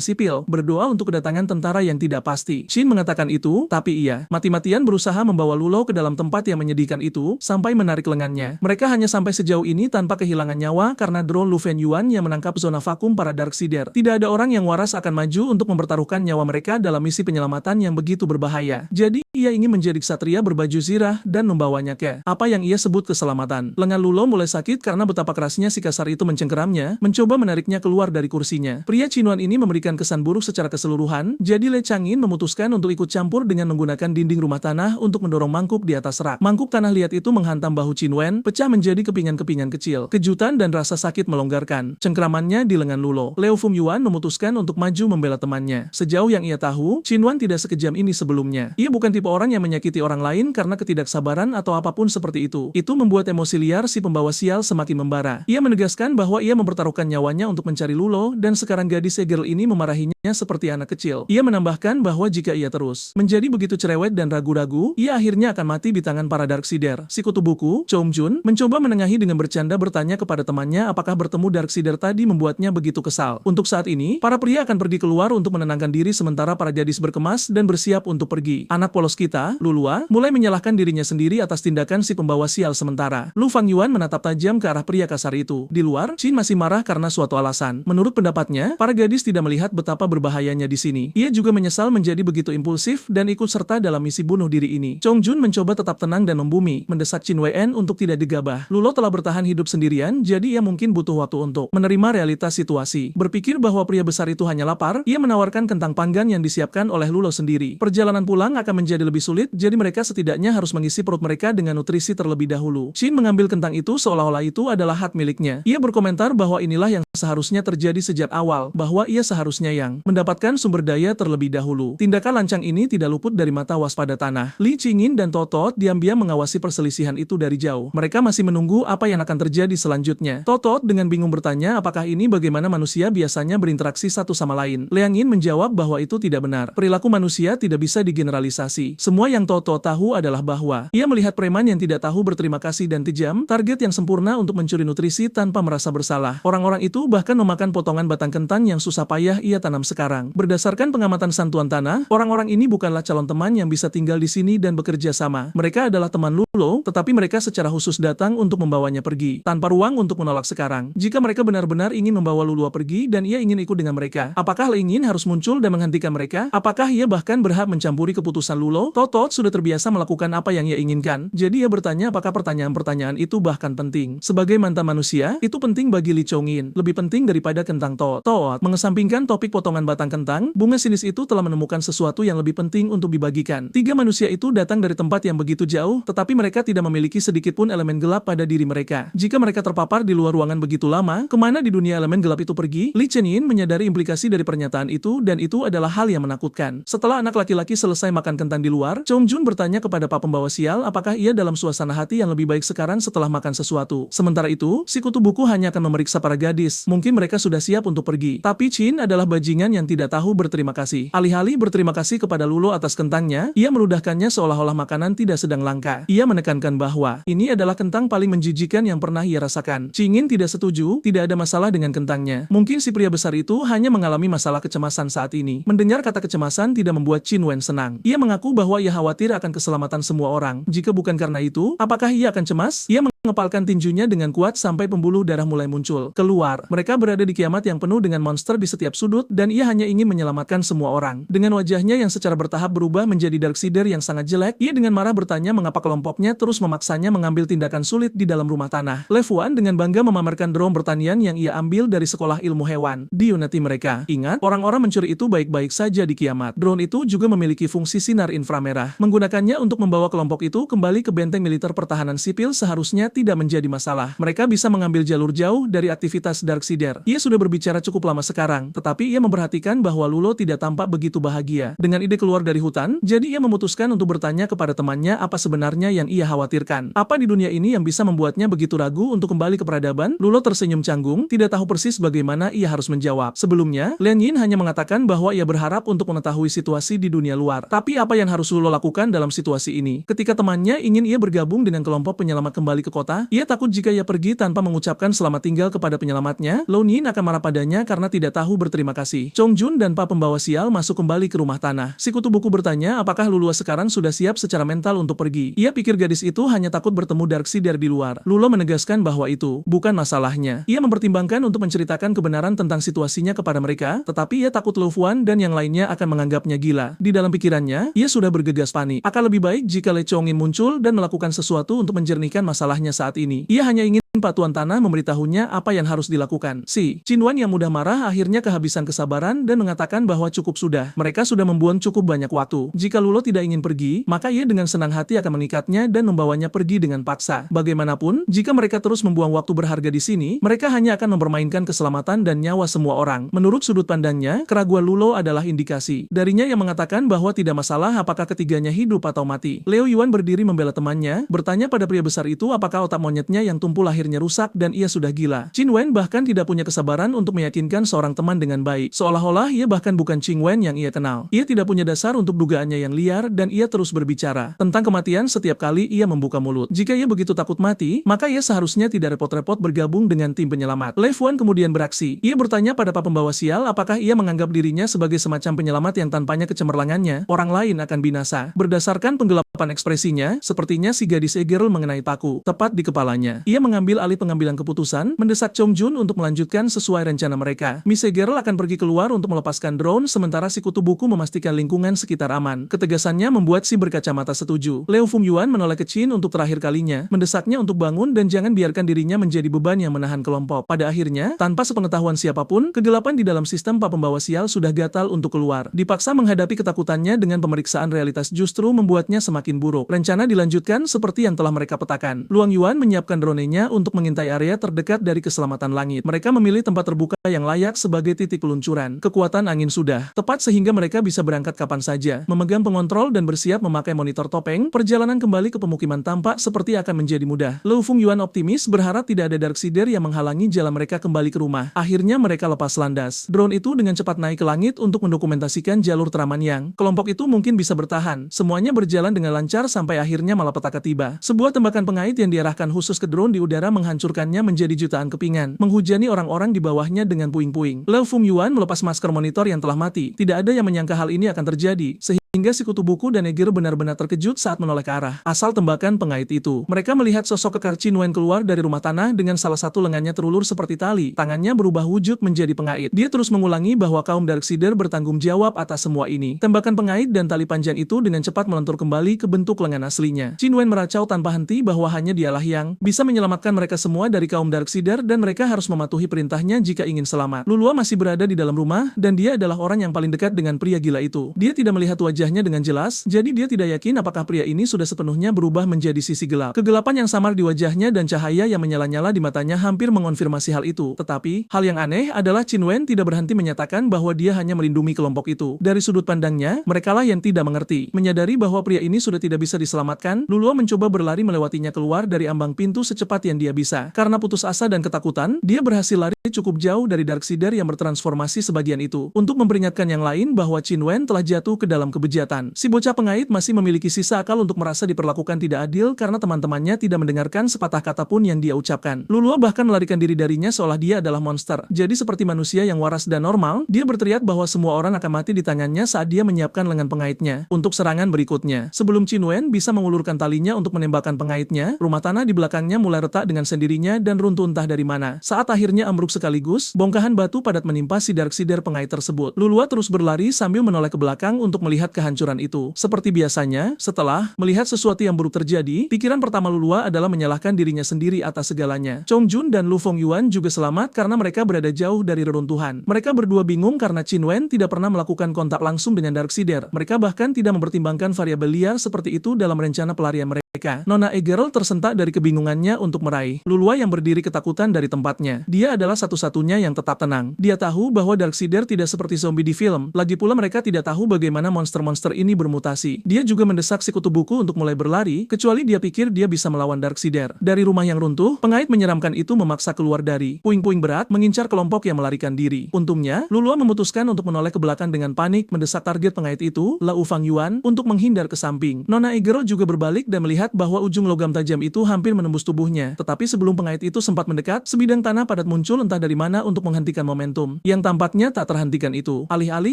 sipil, berdoa untuk kedatangan tentara yang tidak pasti. Qin mengatakan itu, tapi ia mati-matian berusaha membawa Lulo ke dalam tempat yang menyedihkan itu sampai menarik lengannya. Mereka hanya sampai sejauh ini tanpa kehilangan nyawa karena drone Lu Fenyuan yang menangkap zona vakum para Darksider. Tidak ada orang yang waras akan maju untuk mempertaruhkan nyawa mereka dalam misi penyelamatan yang begitu berbahaya. Jadi, ia ingin menjadi ksatria berbaju zirah dan membawanya ke apa yang ia sebut keselamatan. Lengan Lulo mulai sakit karena betapa kerasnya si kasar itu mencengkeramnya, mencoba menariknya keluar dari kursinya. Pria Cinuan ini memberikan kesan buruk secara keseluruhan, jadi Le Changin memutuskan untuk ikut campur dengan menggunakan dinding rumah tanah untuk mendorong mangkuk di atas rak. Mangkuk tanah liat itu menghantam bahu Qin Wen, pecah menjadi kepingan-kepingan kecil. Kejutan dan rasa sakit melonggarkan cengkramannya di lengan Lulo. Liu Fungyuan memutuskan untuk maju membela temannya. Sejauh yang ia tahu, Qin Wen tidak sekejam ini sebelumnya. Ia bukan tipe orang yang menyakiti orang lain karena ketidaksabaran atau apapun seperti itu. Itu membuat emosi liar si pembawa sial semakin membara. Ia menegaskan bahwa ia mempertaruhkan nyawanya untuk mencari Lulo dan sekarang gadis segel ini memarahinya seperti anak kecil. Ia menambahkan bahwa jika ia terus menjadi begitu cerewet dan ragu-ragu, ia akhirnya akan mati di tangan para Darksider. Si kutu buku, Chong Jun, mencoba menengahi dengan bercanda bertanya kepada temannya apakah bertemu Darksider tadi membuatnya begitu kesal. Untuk saat ini, para pria akan pergi keluar untuk menenangkan diri sementara para gadis berkemas dan bersiap untuk pergi. Anak polos kita, Lulua, mulai menyalahkan dirinya sendiri atas tindakan si pembawa sial sementara. Lu Fangyuan menatap tajam ke arah pria kasar itu. Di luar, Qin masih marah karena suatu alasan. Menurut pendapatnya, para gadis tidak melihat betapa berbahayanya di sini. Ia juga menyesal menjadi begitu impulsif dan ikut serta dalam misi bunuh diri ini. Chong Jun mencoba tetap tenang dan membumi, mendesak Qin Wen untuk tidak digabah. Lulo telah bertahan hidup sendirian, jadi ia mungkin butuh waktu untuk menerima realitas situasi. Berpikir bahwa pria besar itu hanya lapar, ia menawarkan kentang panggang yang disiapkan oleh Lulo sendiri. Perjalanan pulang akan menjadi lebih sulit, jadi mereka setidaknya harus mengisi perut mereka dengan nutrisi terlebih dahulu. Qin mengambil kentang itu seolah-olah itu adalah hak miliknya. Ia berkomentar bahwa inilah yang seharusnya terjadi sejak awal, bahwa ia seharusnya yang mendapatkan sumber daya terlebih dahulu. Tindakan lancang ini tidak luput dari mata waspada tanah. Li Qingin dan Totot diam-diam mengawasi perselisihan itu dari jauh. Mereka masih menunggu apa yang akan terjadi selanjutnya. Totot dengan bingung bertanya apakah ini bagaimana manusia biasanya berinteraksi satu sama lain. Liang Yin menjawab bahwa itu tidak benar. Perilaku manusia tidak bisa digeneralisasi. Semua yang Totot tahu adalah bahwa ia melihat preman yang tidak tahu berterima kasih dan kejam, target yang sempurna untuk mencuri nutrisi tanpa merasa bersalah. Orang-orang itu bahkan memakan potongan batang kentang yang susah payah ia tanam sekarang. Berdasarkan pengamatan Santuan Tanah, orang-orang ini bukanlah calon teman yang bisa tinggal di sini dan bekerja sama. Mereka adalah teman Lulo, tetapi mereka secara khusus datang untuk membawanya pergi, tanpa ruang untuk menolak sekarang. Jika mereka benar-benar ingin membawa Lulo pergi dan ia ingin ikut dengan mereka, apakah Liang Yin harus muncul dan menghentikan mereka? Apakah ia bahkan berhak mencampuri keputusan Lulo? Totot sudah terbiasa melakukan apa yang ia inginkan, jadi ia bertanya apakah pertanyaan-pertanyaan itu bahkan penting. Sebagai mantan manusia, itu penting bagi Li Chongin, lebih penting daripada kentang Totot. Mengesampingkan topik potongan batang kentang, bunga sinis itu telah menemukan sesuatu yang lebih penting untuk dibagikan. Tiga manusia itu datang dari tempat yang begitu jauh, tetapi mereka tidak memiliki sedikitpun elemen gelap pada diri mereka. Jika mereka terpapar di luar ruangan begitu lama, kemana di dunia elemen gelap itu pergi? Li Chenin menyadari implikasi dari pernyataan itu dan itu adalah hal yang menakutkan. Setelah anak laki-laki selesai makan kentang di luar, Chong Jun bertanya kepada Pak Pembawa Sial apakah ia dalam suasana hati yang lebih baik sekarang setelah makan sesuatu. Sementara itu, si kutu buku hanya akan memeriksa para gadis. Mungkin mereka sudah siap untuk pergi. Tapi Qin adalah bajingan yang tidak tahu berterima kasih. Alih-alih berterima kasih kepada Lulo atas kentangnya, ia meludahkannya seolah-olah makanan tidak sedang langka. Ia menekankan bahwa ini adalah kentang paling menjijikan yang pernah ia rasakan. Cingin tidak setuju, tidak ada masalah dengan kentangnya. Mungkin si pria besar itu hanya mengalami masalah kecemasan saat ini. Mendengar kata kecemasan tidak membuat Qin Wen senang. Ia mengaku bahwa ia khawatir akan keselamatan semua orang. Jika bukan karena itu, apakah ia akan cemas? Ia mengepalkan tinjunya dengan kuat sampai pembuluh darah mulai muncul keluar. Mereka berada di kiamat yang penuh dengan monster di setiap sudut dan ia hanya ingin menyelamatkan semua orang. Dengan wajahnya yang secara bertahap berubah menjadi Darksider yang sangat jelek, ia dengan marah bertanya mengapa kelompoknya terus memaksanya mengambil tindakan sulit di dalam rumah tanah. Le Fuan dengan bangga memamerkan drone pertanian yang ia ambil dari sekolah ilmu hewan di Unity mereka. Ingat, orang-orang mencuri itu baik-baik saja di kiamat. Drone itu juga memiliki fungsi sinar inframerah. Menggunakannya untuk membawa kelompok itu kembali ke benteng militer pertahanan sipil seharusnya tidak menjadi masalah. Mereka bisa mengambil jalur jauh dari aktivitas Darksider. Ia sudah berbicara cukup lama sekarang, tetapi ia memperhatikan bahwa Lulo tidak tampak begitu bahagia dengan ide keluar dari hutan, jadi ia memutuskan untuk bertanya kepada temannya apa sebenarnya yang ia khawatirkan. Apa di dunia ini yang bisa membuatnya begitu ragu untuk kembali ke peradaban? Lulo tersenyum canggung, tidak tahu persis bagaimana ia harus menjawab. Sebelumnya, Lian Yin hanya mengatakan bahwa ia berharap untuk mengetahui situasi di dunia luar. Tapi apa yang harus Lulo lakukan dalam situasi ini? Ketika temannya ingin ia bergabung dengan kelompok penyelamat kembali ke kota, ia takut jika ia pergi tanpa mengucapkan selamat tinggal kepada penyelamatnya, Lou Yin akan marah padanya karena tidak tahu berterima kasih. Chong Jun dan Pa pembawa sial masuk kembali ke rumah tanah. Si kutu buku bertanya apakah Lulua sekarang sudah siap secara mental untuk pergi. Ia pikir gadis itu hanya takut bertemu Darksider di luar. Lulo menegaskan bahwa itu bukan masalahnya. Ia mempertimbangkan untuk menceritakan kebenaran tentang situasinya kepada mereka, tetapi ia takut Lu Fuan dan yang lainnya akan menganggapnya gila. Di dalam pikirannya, ia sudah bergegas panik. Akan lebih baik jika Le Chongin muncul dan melakukan sesuatu untuk menjernihkan masalahnya saat ini. Ia hanya ingin Pak Tuan Tanah memberitahunya apa yang harus dilakukan. Si Qin Wan yang mudah marah akhirnya kehabisan kesabaran dan mengatakan bahwa cukup sudah. Mereka sudah membuang cukup banyak waktu. Jika Lulo tidak ingin pergi, maka ia dengan senang hati akan mengikatnya dan membawanya pergi dengan paksa. Bagaimanapun, jika mereka terus membuang waktu berharga di sini, mereka hanya akan mempermainkan keselamatan dan nyawa semua orang. Menurut sudut pandangnya, keraguan Lulo adalah indikasi darinya yang mengatakan bahwa tidak masalah apakah ketiganya hidup atau mati. Liu Yuan berdiri membela temannya, bertanya pada pria besar itu apakah otak monyetnya yang tumpul akhirnya rusak dan ia sudah gila. Qin Wen bahkan tidak punya kesabaran untuk meyakinkan seorang teman dengan baik. Seolah-olah ia bahkan bukan Qin Wen yang ia kenal. Ia tidak punya dasar untuk dugaannya yang liar dan ia terus berbicara tentang kematian setiap kali ia membuka mulut. Jika ia begitu takut mati, maka ia seharusnya tidak repot-repot bergabung dengan tim penyelamat. Le Fuan kemudian beraksi. Ia bertanya pada Pak pembawa sial apakah ia menganggap dirinya sebagai semacam penyelamat yang tanpanya kecemerlangannya, orang lain akan binasa. Berdasarkan penggelapan ekspresinya, sepertinya si gadis Egerl mengenai paku tepat di kepalanya. Ia mengambil alih pengambilan keputusan, mendesak Chong Jun untuk melanjutkan sesuai rencana mereka. Miss Egerl akan pergi keluar untuk melepaskan drone sementara si kutu buku memastikan lingkungan sekitar aman. Ketegasannya membuat si berkacamata setuju. Liu Fungyuan menoleh ke Qin untuk terakhir kalinya, mendesaknya untuk bangun dan jangan biarkan dirinya menjadi beban yang menahan kelompok. Pada akhirnya, tanpa sepengetahuan siapapun, kegelapan di dalam sistem Pak pembawa sial sudah gatal untuk keluar. Dipaksa menghadapi ketakutannya dengan pemeriksaan realitas justru membuatnya semakin buruk. Rencana dilanjutkan seperti yang telah mereka petakan. Luang Yuan menyiapkan drone-nya untuk mengintai area terdekat dari keselamatan langit. Mereka memilih tempat terbuka yang layak sebagai titik peluncuran. Kekuatan angin sudah tepat sehingga mereka bisa berangkat kapan saja. Memegang pengontrol dan bersiap memakai monitor topeng, perjalanan kembali ke pemukiman tampak seperti akan menjadi mudah. Liu Fungyuan optimis berharap tidak ada Darksider yang menghalangi jalan mereka kembali ke rumah. Akhirnya mereka lepas landas. Drone itu dengan cepat naik ke langit untuk mendokumentasikan jalur Tramanyang. Kelompok itu mungkin bisa bertahan. Semuanya berjalan dengan lancar sampai akhirnya malapetaka tiba. Sebuah tembakan pengait yang diarahkan khusus ke drone di udara menghancurkannya menjadi jutaan kepingan, menghujani orang-orang di bawahnya dengan puing-puing. Liu Fungyuan melepas masker monitor yang telah mati. Tidak ada yang menyangka hal ini akan terjadi, sehingga si kutu buku dan Eger benar-benar terkejut saat menoleh ke arah asal tembakan pengait itu. Mereka melihat sosok kekar Qin Wen keluar dari rumah tanah dengan salah satu lengannya terulur seperti tali. Tangannya berubah wujud menjadi pengait. Dia terus mengulangi bahwa kaum Darksider bertanggung jawab atas semua ini. Tembakan pengait dan tali panjang itu dengan cepat melentur kembali ke bentuk lengan aslinya. Qin Wen meracau tanpa henti bahwa hanya dialah yang bisa menyelamatkan mereka semua dari kaum Darksider dan mereka harus mematuhi perintahnya jika ingin selamat. Lulua masih berada di dalam rumah dan dia adalah orang yang paling dekat dengan pria gila itu. Dia tidak melihat wajahnya dengan jelas, jadi dia tidak yakin apakah pria ini sudah sepenuhnya berubah menjadi sisi gelap. Kegelapan yang samar di wajahnya dan cahaya yang menyala-nyala di matanya hampir mengonfirmasi hal itu. Tetapi, hal yang aneh adalah Qin Wen tidak berhenti menyatakan bahwa dia hanya melindungi kelompok itu. Dari sudut pandangnya, merekalah yang tidak mengerti. Menyadari bahwa pria ini sudah tidak bisa diselamatkan, Lulua mencoba berlari melewatinya keluar dari ambang pintu secepat yang dia bisa. Karena putus asa dan ketakutan, dia berhasil lari cukup jauh dari Darksider yang bertransformasi sebagian itu, untuk memperingatkan yang lain bahwa Qin Wen telah jatuh ke dalam kebejatan. Si bocah pengait masih memiliki sisa akal untuk merasa diperlakukan tidak adil karena teman-temannya tidak mendengarkan sepatah kata pun yang dia ucapkan. Luluo bahkan melarikan diri darinya seolah dia adalah monster. Jadi seperti manusia yang waras dan normal, dia berteriak bahwa semua orang akan mati di tangannya saat dia menyiapkan lengan pengaitnya untuk serangan berikutnya. Sebelum Qin Wen bisa mengulurkan talinya untuk menembakkan pengaitnya, rumah tanah di belakangnya mulai retak dengan sendirinya dan runtuh entah dari mana. Saat akhirnya ambruk sekaligus, bongkahan batu padat menimpa si Darksider pengait tersebut. Luluo terus berlari sambil menoleh ke belakang untuk melihat kehancuran itu. Seperti biasanya, setelah melihat sesuatu yang buruk terjadi, pikiran pertama Luluo adalah menyalahkan dirinya sendiri atas segalanya. Chong Jun dan Lu Fongyuan juga selamat karena mereka berada jauh dari reruntuhan. Mereka berdua bingung karena Qin Wen tidak pernah melakukan kontak langsung dengan Darksider. Mereka bahkan tidak mempertimbangkan variabel liar seperti itu dalam rencana pelarian mereka. Nona Egerald tersentak dari kebingungannya untuk meraih Luluo yang berdiri ketakutan dari tempatnya. Dia adalah satu-satunya yang tetap tenang. Dia tahu bahwa Darksider tidak seperti zombie di film. Lagi pula mereka tidak tahu bagaimana monster-monster ini bermutasi. Dia juga mendesak si kutu buku untuk mulai berlari, kecuali dia pikir dia bisa melawan Darksider. Dari rumah yang runtuh, pengait menyeramkan itu memaksa keluar dari puing-puing berat mengincar kelompok yang melarikan diri. Untungnya, Luluo memutuskan untuk menoleh ke belakang dengan panik mendesak target pengait itu, Lau Fangyuan, untuk menghindar ke samping. Nona Egerald juga berbalik dan melihat bahwa ujung logam tajam itu hampir menembus tubuhnya. Tetapi sebelum pengait itu sempat mendekat, sebidang tanah padat muncul entah dari mana untuk menghentikan momentum yang tampaknya tak terhentikan itu. Alih-alih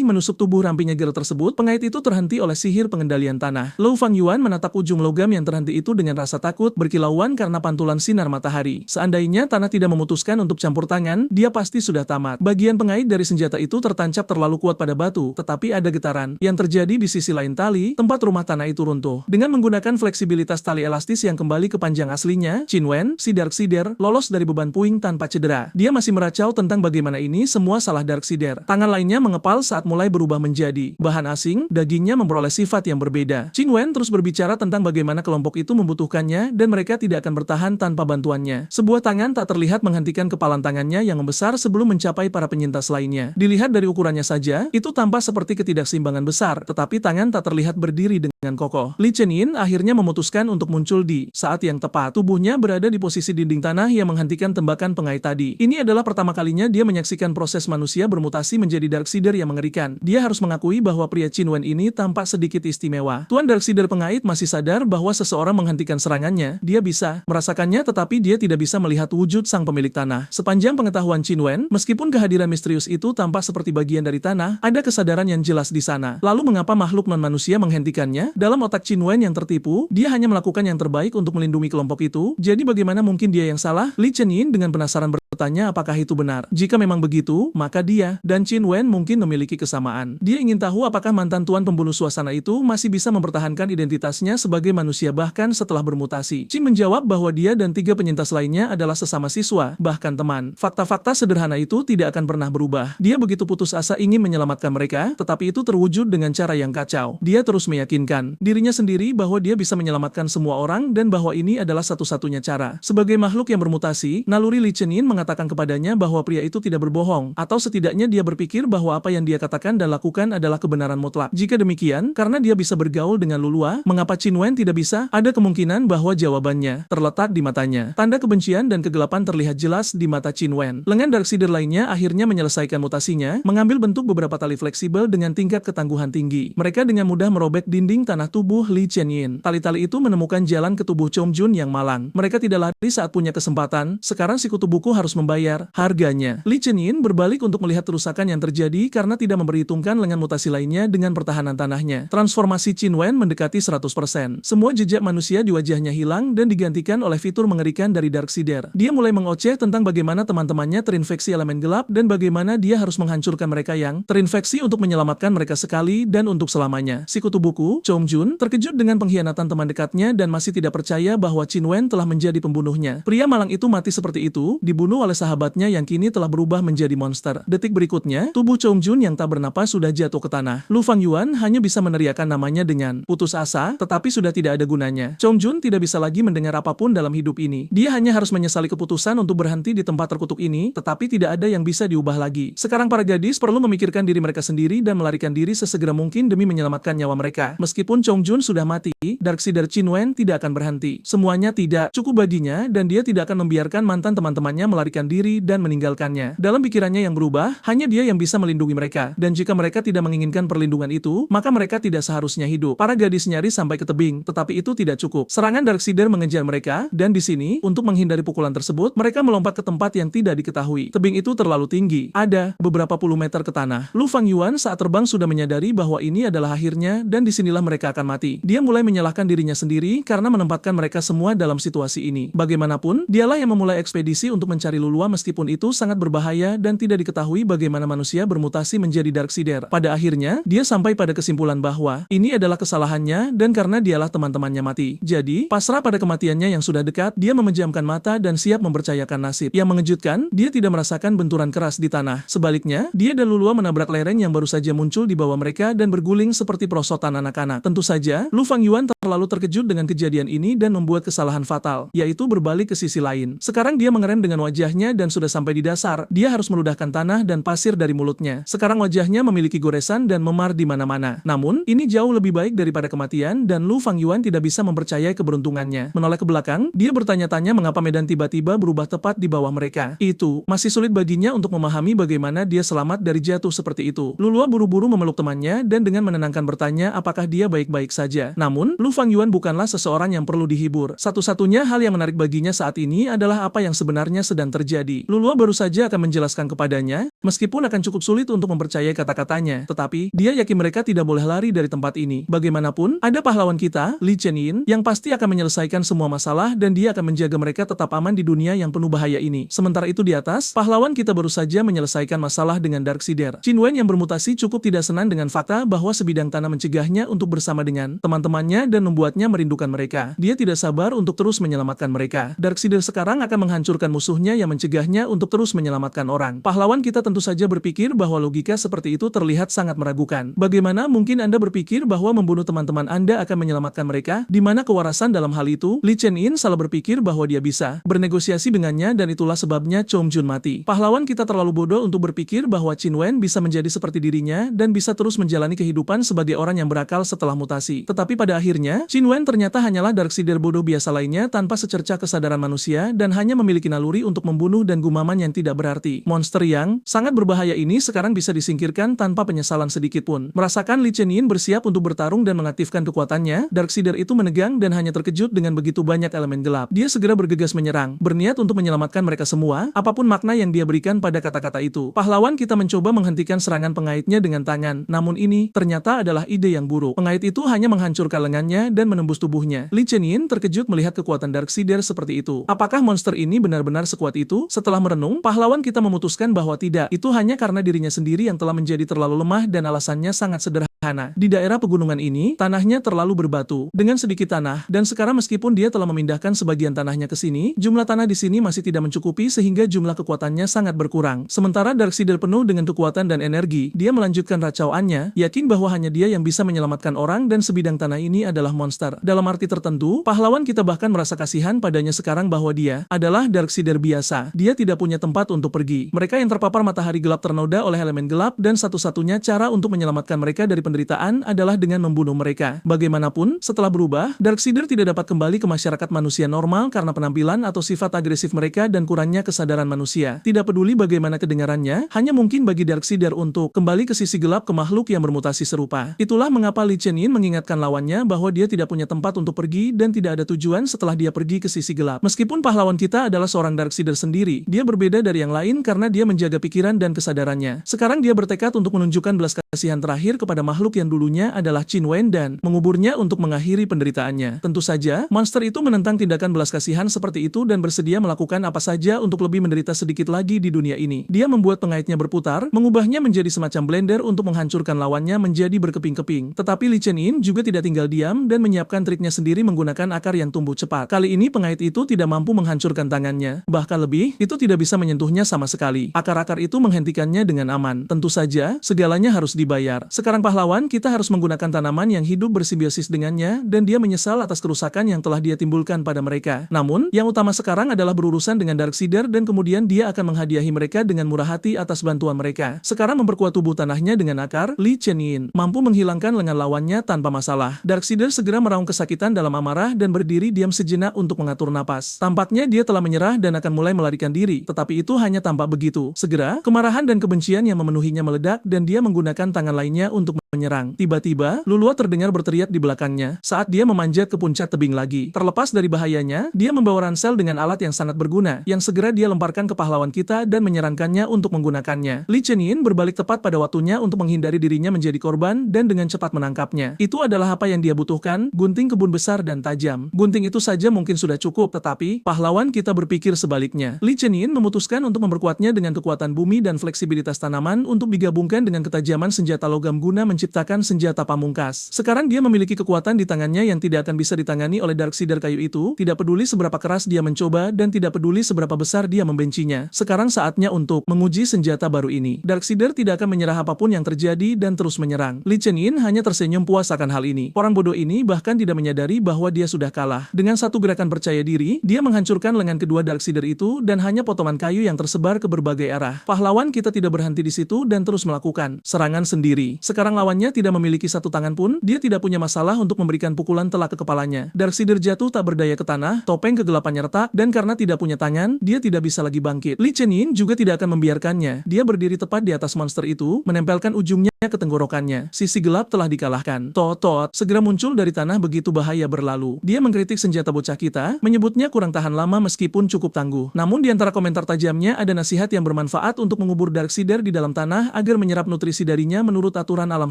menusuk tubuh rampingnya Gerald tersebut, pengait itu terhenti oleh sihir pengendalian tanah. Lau Fangyuan menatap ujung logam yang terhenti itu dengan rasa takut berkilauan karena pantulan sinar matahari. Seandainya tanah tidak memutuskan untuk campur tangan, dia pasti sudah tamat. Bagian pengait dari senjata itu tertancap terlalu kuat pada batu, tetapi ada getaran yang terjadi di sisi lain tali, tempat rumah tanah itu runtuh. Dengan menggunakan fleksibilitas tali elastis yang kembali ke panjang aslinya, Qin Wen, si Darksider, lolos dari beban puing tanpa cedera. Dia masih meracau tentang bagaimana ini semua salah Darksider. Tangan lainnya mengepal saat mulai berubah menjadi bahan asing, dagingnya memperoleh sifat yang berbeda. Qin Wen terus berbicara tentang bagaimana kelompok itu membutuhkannya dan mereka tidak akan bertahan tanpa bantuannya. Sebuah tangan tak terlihat menghentikan kepalan tangannya yang membesar sebelum mencapai para penyintas lainnya. Dilihat dari ukurannya saja, itu tampak seperti ketidakseimbangan besar, tetapi tangan tak terlihat berdiri dengan kokoh. Li Chenin akhirnya memutuskan untuk muncul di saat yang tepat. Tubuhnya berada di posisi dinding tanah yang menghentikan tembakan pengait tadi. Ini adalah pertama kalinya dia menyaksikan proses manusia bermutasi menjadi Darksider yang mengerikan. Dia harus mengakui bahwa pria Qin Wen ini tampak sedikit istimewa. Tuan Darksider pengait masih sadar bahwa seseorang menghentikan serangannya. Dia bisa merasakannya, tetapi dia tidak bisa melihat wujud sang pemilik tanah. Sepanjang pengetahuan Qin Wen, meskipun kehadiran misterius itu tampak seperti bagian dari tanah, ada kesadaran yang jelas di sana. Lalu mengapa makhluk non-manusia menghentikannya? Dalam otak Qin Wen yang tertipu, dia hanya melakukan yang terbaik untuk melindungi kelompok itu. Jadi bagaimana mungkin dia yang salah? Li Chenin dengan penasaran bertanya apakah itu benar. Jika memang begitu, maka dia dan Qin Wen mungkin memiliki kesamaan. Dia ingin tahu apakah mantan tuan pembunuh suasana itu masih bisa mempertahankan identitasnya sebagai manusia bahkan setelah bermutasi. Qin menjawab bahwa dia dan 3 penyintas lainnya adalah sesama siswa, bahkan teman. Fakta-fakta sederhana itu tidak akan pernah berubah. Dia begitu putus asa ingin menyelamatkan mereka, tetapi itu terwujud dengan cara yang kacau. Dia terus meyakinkan dirinya sendiri bahwa dia bisa menyelamatkan semua orang dan bahwa ini adalah satu-satunya cara. Sebagai makhluk yang bermutasi, naluri Li Chenin mengatakan kepadanya bahwa pria itu tidak berbohong, atau setidaknya dia berpikir bahwa apa yang dia katakan dan lakukan adalah kebenaran mutlak. Jika demikian, karena dia bisa bergaul dengan Luluo, mengapa Qin Wen tidak bisa? Ada kemungkinan bahwa jawabannya terletak di matanya. Tanda kebencian dan kegelapan terlihat jelas di mata Qin Wen. Lengan Darksider lainnya akhirnya menyelesaikan mutasinya, mengambil bentuk beberapa tali fleksibel dengan tingkat ketangguhan tinggi. Mereka dengan mudah merobek dinding tanah tubuh Li Chenin. Tali-tali itu menemukan jalan ke tubuh Chong Jun yang malang. Mereka tidak lari saat punya kesempatan, sekarang si kutu buku harus membayar harganya. Li Chenin berbalik untuk melihat kerusakan yang terjadi karena tidak memperhitungkan lengan mutasi lainnya dengan pertahanan tanahnya. Transformasi Qin Wen mendekati 100%. Semua jejak manusia di wajahnya hilang dan digantikan oleh fitur mengerikan dari Darksider. Dia mulai mengoceh tentang bagaimana teman-temannya terinfeksi elemen gelap dan bagaimana dia harus menghancurkan mereka yang terinfeksi untuk menyelamatkan mereka sekali dan untuk selamanya. Si kutu buku, Chong Jun, terkejut dengan pengkhianatan teman dekatnya dan masih tidak percaya bahwa Qin Wen telah menjadi pembunuhnya. Pria malang itu mati seperti itu, dibunuh oleh sahabatnya yang kini telah berubah menjadi monster. Detik berikutnya, tubuh Chong Jun yang tak bernapas sudah jatuh ke tanah. Lu Fangyuan hanya bisa meneriakkan namanya dengan putus asa, tetapi sudah tidak ada gunanya. Chong Jun tidak bisa lagi mendengar apapun dalam hidup ini. Dia hanya harus menyesali keputusan untuk berhenti di tempat terkutuk ini, tetapi tidak ada yang bisa diubah lagi. Sekarang para gadis perlu memikirkan diri mereka sendiri dan melarikan diri sesegera mungkin demi menyelamatkan nyawa mereka. Meski Meskipun Chong Jun sudah mati, Darksider Qin Wen tidak akan berhenti. Semuanya tidak cukup baginya dan dia tidak akan membiarkan mantan teman-temannya melarikan diri dan meninggalkannya. Dalam pikirannya yang berubah, hanya dia yang bisa melindungi mereka. Dan jika mereka tidak menginginkan perlindungan itu, maka mereka tidak seharusnya hidup. Para gadis nyaris sampai ke tebing, tetapi itu tidak cukup. Serangan Darksider mengejar mereka, dan di sini, untuk menghindari pukulan tersebut, mereka melompat ke tempat yang tidak diketahui. Tebing itu terlalu tinggi. Ada beberapa puluh meter ke tanah. Lu Fangyuan saat terbang sudah menyadari bahwa ini adalah akhirnya dan disinilah mereka akan mati. Dia mulai menyalahkan dirinya sendiri karena menempatkan mereka semua dalam situasi ini. Bagaimanapun, dialah yang memulai ekspedisi untuk mencari Lulua meskipun itu sangat berbahaya dan tidak diketahui bagaimana manusia bermutasi menjadi Darksider. Pada akhirnya, dia sampai pada kesimpulan bahwa ini adalah kesalahannya dan karena dialah teman-temannya mati. Jadi, pasrah pada kematiannya yang sudah dekat, dia memejamkan mata dan siap mempercayakan nasib. Yang mengejutkan, dia tidak merasakan benturan keras di tanah. Sebaliknya, dia dan Lulua menabrak lereng yang baru saja muncul di bawah mereka dan berguling seperti perosotan anak-anak. Tentu saja, Lu Fangyuan terlalu terkejut dengan kejadian ini dan membuat kesalahan fatal, yaitu berbalik ke sisi lain. Sekarang dia mengerem dengan wajahnya dan sudah sampai di dasar. Dia harus meludahkan tanah dan pasir dari mulutnya. Sekarang wajahnya memiliki goresan dan memar di mana-mana. Namun, ini jauh lebih baik daripada kematian dan Lu Fangyuan tidak bisa mempercayai keberuntungannya. Menoleh ke belakang, dia bertanya-tanya mengapa medan tiba-tiba berubah tepat di bawah mereka. Itu masih sulit baginya untuk memahami bagaimana dia selamat dari jatuh seperti itu. Lulua buru-buru memeluk temannya dan dengan menenangkan bertanya apakah dia baik-baik saja. Namun, Lu Fangyuan bukanlah seseorang yang perlu dihibur. Satu-satunya hal yang menarik baginya saat ini adalah apa yang sebenarnya sedang terjadi. Lulua baru saja akan menjelaskan kepadanya, meskipun akan cukup sulit untuk mempercayai kata-katanya, tetapi dia yakin mereka tidak boleh lari dari tempat ini. Bagaimanapun, ada pahlawan kita, Li Chenin, yang pasti akan menyelesaikan semua masalah dan dia akan menjaga mereka tetap aman di dunia yang penuh bahaya ini. Sementara itu di atas, pahlawan kita baru saja menyelesaikan masalah dengan Darksider. Qin Wen yang bermutasi cukup tidak senang dengan fakta bahwa sebidang tanah mencegahnya untuk bersama dengan teman-temannya dan membuatnya merindukan mereka. Dia tidak sabar untuk terus menyelamatkan mereka. Darksider sekarang akan menghancurkan musuhnya yang mencegahnya untuk terus menyelamatkan orang. Pahlawan kita tentu saja berpikir bahwa logika seperti itu terlihat sangat meragukan. Bagaimana mungkin Anda berpikir bahwa membunuh teman-teman Anda akan menyelamatkan mereka? Di mana kewarasan dalam hal itu? Li Chenin salah berpikir bahwa dia bisa bernegosiasi dengannya dan itulah sebabnya Chong Jun mati. Pahlawan kita terlalu bodoh untuk berpikir bahwa Qin Wen bisa menjadi seperti dirinya dan bisa terus menjalani kehidupan sebagai orang yang berakal setelah mutasi. Tetapi pada akhirnya, Qin Wen ternyata hanyalah Darksider bodoh biasa lainnya tanpa secercah kesadaran manusia dan hanya memiliki naluri untuk membunuh dan gumaman yang tidak berarti. Monster yang sangat berbahaya ini sekarang bisa disingkirkan tanpa penyesalan sedikit pun. Merasakan Li Chenin bersiap untuk bertarung dan mengaktifkan kekuatannya, Darksider itu menegang dan hanya terkejut dengan begitu banyak elemen gelap. Dia segera bergegas menyerang, berniat untuk menyelamatkan mereka semua, apapun makna yang dia berikan pada kata-kata itu. Pahlawan kita mencoba menghentikan serangan pengaitnya dengan tangan, namun ini ternyata adalah ide yang buruk. Pengait itu hanya menghancurkan lengannya dan menembus tubuhnya. Li Chenin terkejut melihat kekuatan Darksider seperti itu. Apakah monster ini benar-benar sekuat itu? Setelah merenung, pahlawan kita memutuskan bahwa tidak, itu hanya karena dirinya sendiri yang telah menjadi terlalu lemah dan alasannya sangat sederhana. Di daerah pegunungan ini, tanahnya terlalu berbatu, dengan sedikit tanah, dan sekarang meskipun dia telah memindahkan sebagian tanahnya ke sini, jumlah tanah di sini masih tidak mencukupi sehingga jumlah kekuatannya sangat berkurang. Sementara Darksider penuh dengan kekuatan dan energi, dia melanjutkan racauannya, yakin bahwa hanya dia yang bisa menyelamatkan orang dan sebidang tanah ini adalah monster. Dalam arti tertentu, pahlawan kita bahkan merasa kasihan padanya sekarang bahwa dia adalah Darksider biasa. Dia tidak punya tempat untuk pergi. Mereka yang terpapar matahari gelap ternoda oleh elemen gelap dan satu-satunya cara untuk menyelamatkan mereka dari penderitaan adalah dengan membunuh mereka. Bagaimanapun, setelah berubah, Darksider tidak dapat kembali ke masyarakat manusia normal karena penampilan atau sifat agresif mereka dan kurangnya kesadaran manusia. Tidak peduli bagaimana kedengarannya, hanya mungkin bagi Darksider untuk kembali ke sisi gelap ke makhluk yang bermutasi serupa. Itulah mengapa Li Chenin mengingatkan lawannya bahwa dia tidak punya tempat untuk pergi dan tidak ada tujuan setelah dia pergi ke sisi gelap. Meskipun pahlawan kita adalah seorang Darksider sendiri, dia berbeda dari yang lain karena dia menjaga pikiran dan kesadarannya. Sekarang dia bertekad untuk menunjukkan belas kasihan terakhir kepada makhluk yang dulunya adalah Qin Wen dan menguburnya untuk mengakhiri penderitaannya. Tentu saja, monster itu menentang tindakan belas kasihan seperti itu dan bersedia melakukan apa saja untuk lebih menderita sedikit lagi di dunia ini. Dia membuat pengaitnya berputar, mengubahnya menjadi semacam blender untuk menghancurkan lawannya menjadi berkeping-keping. Tetapi Li Chenin juga tidak tinggal diam dan menyiapkan triknya sendiri menggunakan akar yang tumbuh cepat. Kali ini pengait itu tidak mampu menghancurkan tangannya. Bahkan lebih, itu tidak bisa menyentuhnya sama sekali. Akar-akar itu menghentikannya dengan aman. Tentu saja, segalanya harus dibayar. Sekarang pahlawan pahlawan kita harus menggunakan tanaman yang hidup bersimbiosis dengannya dan dia menyesal atas kerusakan yang telah dia timbulkan pada mereka. Namun, yang utama sekarang adalah berurusan dengan Darksider dan kemudian dia akan menghadiahi mereka dengan murah hati atas bantuan mereka. Sekarang memperkuat tubuh tanahnya dengan akar, Li Chen mampu menghilangkan lengan lawannya tanpa masalah. Darksider segera meraung kesakitan dalam amarah dan berdiri diam sejenak untuk mengatur napas. Tampaknya dia telah menyerah dan akan mulai melarikan diri, tetapi itu hanya tampak begitu. Segera, kemarahan dan kebencian yang memenuhinya meledak dan dia menggunakan tangan lainnya untuk menyerang. Tiba-tiba, Lulua terdengar berteriak di belakangnya saat dia memanjat ke puncak tebing lagi. Terlepas dari bahayanya, dia membawa ransel dengan alat yang sangat berguna, yang segera dia lemparkan ke pahlawan kita dan menyarankannya untuk menggunakannya. Li Chen berbalik tepat pada waktunya untuk menghindari dirinya menjadi korban dan dengan cepat menangkapnya. Itu adalah apa yang dia butuhkan, gunting kebun besar dan tajam. Gunting itu saja mungkin sudah cukup, tetapi pahlawan kita berpikir sebaliknya. Li Chen memutuskan untuk memperkuatnya dengan kekuatan bumi dan fleksibilitas tanaman untuk digabungkan dengan ketajaman senjata logam guna menciptakan senjata pamungkas. Sekarang dia memiliki kekuatan di tangannya yang tidak akan bisa ditangani oleh Darksider kayu itu, tidak peduli seberapa keras dia mencoba dan tidak peduli seberapa besar dia membencinya. Sekarang saatnya untuk menguji senjata baru ini. Darksider tidak akan menyerah apapun yang terjadi dan terus menyerang. Li Chen hanya tersenyum puas akan hal ini. Orang bodoh ini bahkan tidak menyadari bahwa dia sudah kalah. Dengan satu gerakan percaya diri, dia menghancurkan lengan kedua Darksider itu dan hanya potongan kayu yang tersebar ke berbagai arah. Pahlawan kita tidak berhenti di situ dan terus melakukan serangan sendiri. Sekarang lawannya tidak memiliki satu tangan pun, dia tidak punya masalah untuk memberikan pukulan telak ke kepalanya. Darksider jatuh tak berdaya ke tanah, topeng kegelapannya retak, dan karena tidak punya tangan, dia tidak bisa lagi bangkit. Li Chen juga tidak akan membiarkannya. Dia berdiri tepat di atas monster itu, menempelkan ujungnya ke tenggorokannya. Sisi gelap telah dikalahkan. Tot segera muncul dari tanah begitu bahaya berlalu. Dia mengkritik senjata bocah kita, menyebutnya kurang tahan lama meskipun cukup tangguh. Namun di antara komentar tajamnya ada nasihat yang bermanfaat untuk mengubur Darksider di dalam tanah agar menyerap nutrisi darinya menurut aturan alam